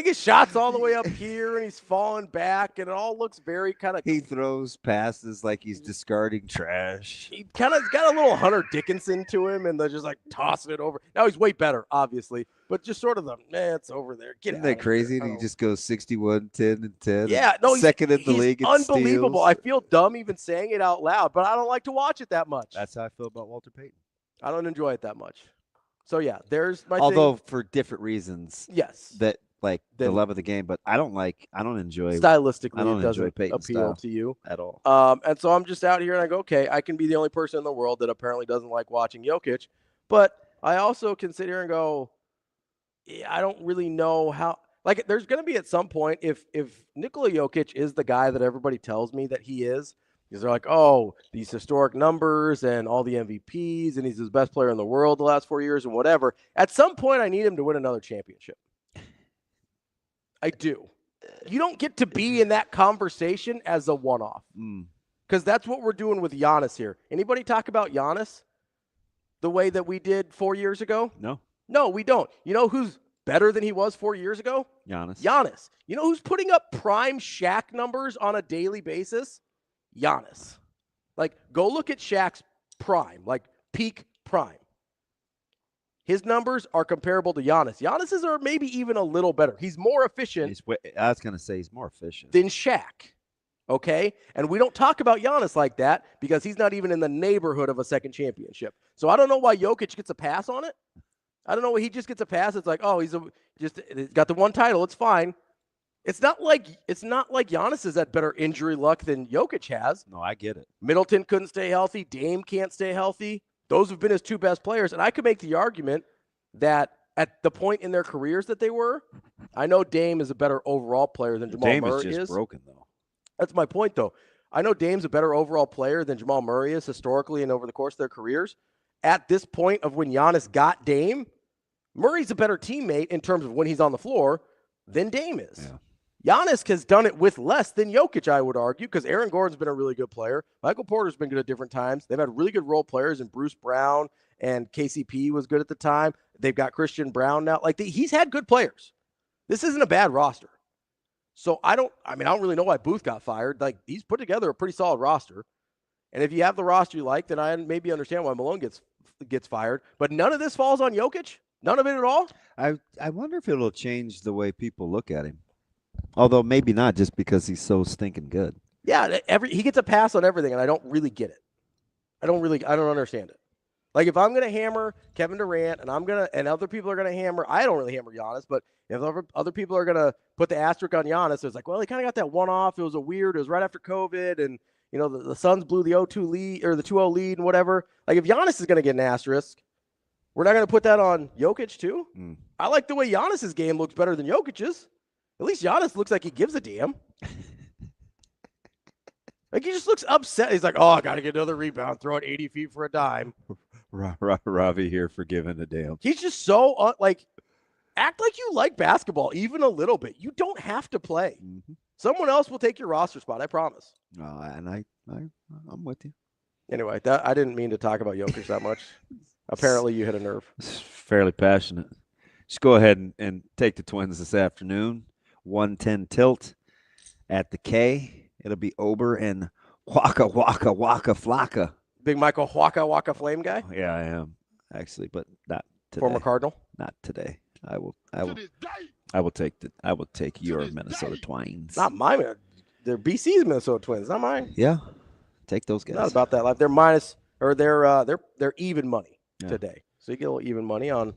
His shot's all the way up here, and he's falling back, and it all looks very kind of... He throws passes like he's discarding trash. He kind of got a little Hunter Dickinson to him, and they're just tossing it over. Now he's way better, obviously, but just sort of it's over there. Isn't that crazy? He just goes 61, 10, and 10. Yeah, no, second in the league. Unbelievable. Steals. I feel dumb even saying it out loud, but I don't like to watch it that much. That's how I feel about Walter Payton. I don't enjoy it that much. So yeah, there's my Although thing. For different reasons. Yes. That the love of the game, but I don't enjoy stylistically. I don't it doesn't enjoy Peyton's appeal style to you at all. And so I'm just out here and I go, okay, I can be the only person in the world that apparently doesn't like watching Jokic, but I also can sit here and go, yeah, I don't really know how. There's going to be at some point if Nikola Jokic is the guy that everybody tells me that he is, because they're like, oh, these historic numbers and all the MVPs, and he's the best player in the world the last 4 years and whatever. At some point, I need him to win another championship. I do. You don't get to be in that conversation as a one-off, because that's what we're doing with Giannis here. Anybody talk about Giannis the way that we did 4 years ago? No, we don't. You know who's better than he was 4 years ago? Giannis. You know who's putting up prime Shaq numbers on a daily basis? Giannis. Go look at Shaq's prime, peak prime. His numbers are comparable to Giannis. Giannis's are maybe even a little better. He's more efficient. I was going to say he's more efficient than Shaq. Okay? And we don't talk about Giannis like that because he's not even in the neighborhood of a second championship. So I don't know why Jokic gets a pass on it. I don't know why he just gets a pass. It's he's got the one title. It's fine. It's not like Giannis has had better injury luck than Jokic has. No, I get it. Middleton couldn't stay healthy. Dame can't stay healthy. Those have been his 2 best players. And I could make the argument that at the point in their careers that they were, I know Dame is a better overall player than Jamal Murray is. Dame is just broken, though. That's my point, though. I know Dame's a better overall player than Jamal Murray is historically and over the course of their careers. At this point of when Giannis got Dame, Murray's a better teammate in terms of when he's on the floor than Dame is. Yeah. Giannis has done it with less than Jokic, I would argue, because Aaron Gordon's been a really good player. Michael Porter's been good at different times. They've had really good role players, and Bruce Brown and KCP was good at the time. They've got Christian Brown now. He's had good players. This isn't a bad roster. So I don't really know why Booth got fired. He's put together a pretty solid roster. And if you have the roster you like, then I maybe understand why Malone gets fired. But none of this falls on Jokic? None of it at all? I wonder if it'll change the way people look at him. Although maybe not, just because he's so stinking good. Yeah, he gets a pass on everything, and I don't really get it. I don't understand it. Like, if I'm going to hammer Kevin Durant and other people are going to hammer, I don't really hammer Giannis, but if other people are going to put the asterisk on Giannis, it's like, well, he kind of got that one off. It was it was right after COVID, and the Suns blew the 0-2 lead or the 2-0 lead and whatever. Like, if Giannis is going to get an asterisk, we're not going to put that on Jokic too? I like the way Giannis's game looks better than Jokic's. At least Giannis looks like he gives a damn. Like, he just looks upset. He's like, oh, I got to get another rebound, throw it 80 feet for a dime. Ravi here for giving a damn. He's just so, act like you like basketball, even a little bit. You don't have to play. Someone else will take your roster spot, I promise. And I'm with you. Anyway, I didn't mean to talk about Jokic that much. Apparently, you hit a nerve. It's fairly passionate. Just go ahead and take the Twins this afternoon. 1:10 tilt at the K. It'll be Ober and Waka Flocka. Big Michael Waka Flame guy? Yeah, I am actually, but not today. Former Cardinal? Not today. I will take your Minnesota Twins. Not mine. They're BC's Minnesota Twins, not mine. Yeah, take those guys. Not about that life. They're even money today. So you get a little even money on.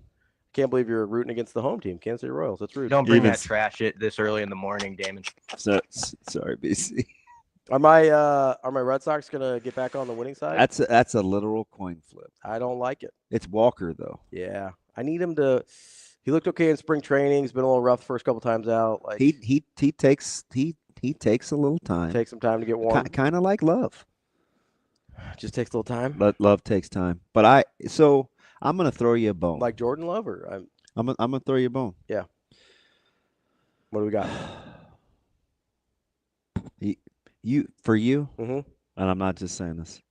Can't believe you're rooting against the home team, Kansas City Royals. That's rude. Don't bring that trash it this early in the morning, Damon. Sorry, BC. Are my Red Sox gonna get back on the winning side? That's a literal coin flip. I don't like it. It's Walker though. Yeah, I need him to. He looked okay in spring training. He's been a little rough the first couple times out. Like he takes a little time. Takes some time to get warm. Kind of like love. Just takes a little time. But love takes time. But I'm gonna throw you a bone. Like Jordan Love, or I'm gonna throw you a bone. Yeah. What do we got? For you, mm-hmm. And I'm not just saying this.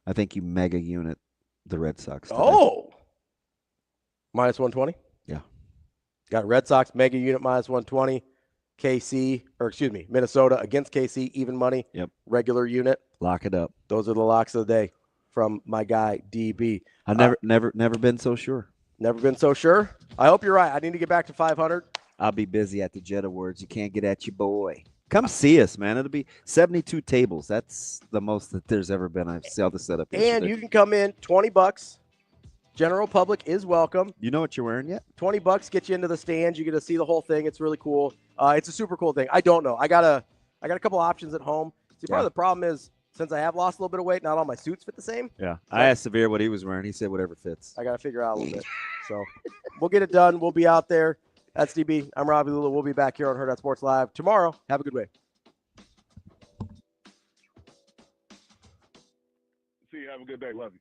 I think you mega unit the Red Sox today. Oh, minus 120. Yeah. Got Red Sox mega unit minus 120. Minnesota against KC even money. Yep. Regular unit. Lock it up. Those are the locks of the day from my guy DB. I've never been so sure. Never been so sure. I hope you're right. I need to get back to 500. I'll be busy at the Jet Awards. You can't get at your boy. Come see us, man. It'll be 72 tables. That's the most that there's ever been. I saw the setup. And you can come in, $20. General public is welcome. You know what you're wearing yet? $20 get you into the stands. You get to see the whole thing. It's really cool. It's a super cool thing. I don't know. I got a couple options at home. See, part of the problem is since I have lost a little bit of weight, not all my suits fit the same. Yeah. I asked Severe what he was wearing. He said whatever fits. I got to figure out a little bit. So we'll get it done. We'll be out there. That's DB. I'm Ravi Lulla. We'll be back here on Hurrdat Sports Live tomorrow. Have a good way. See you. Have a good day. Love you.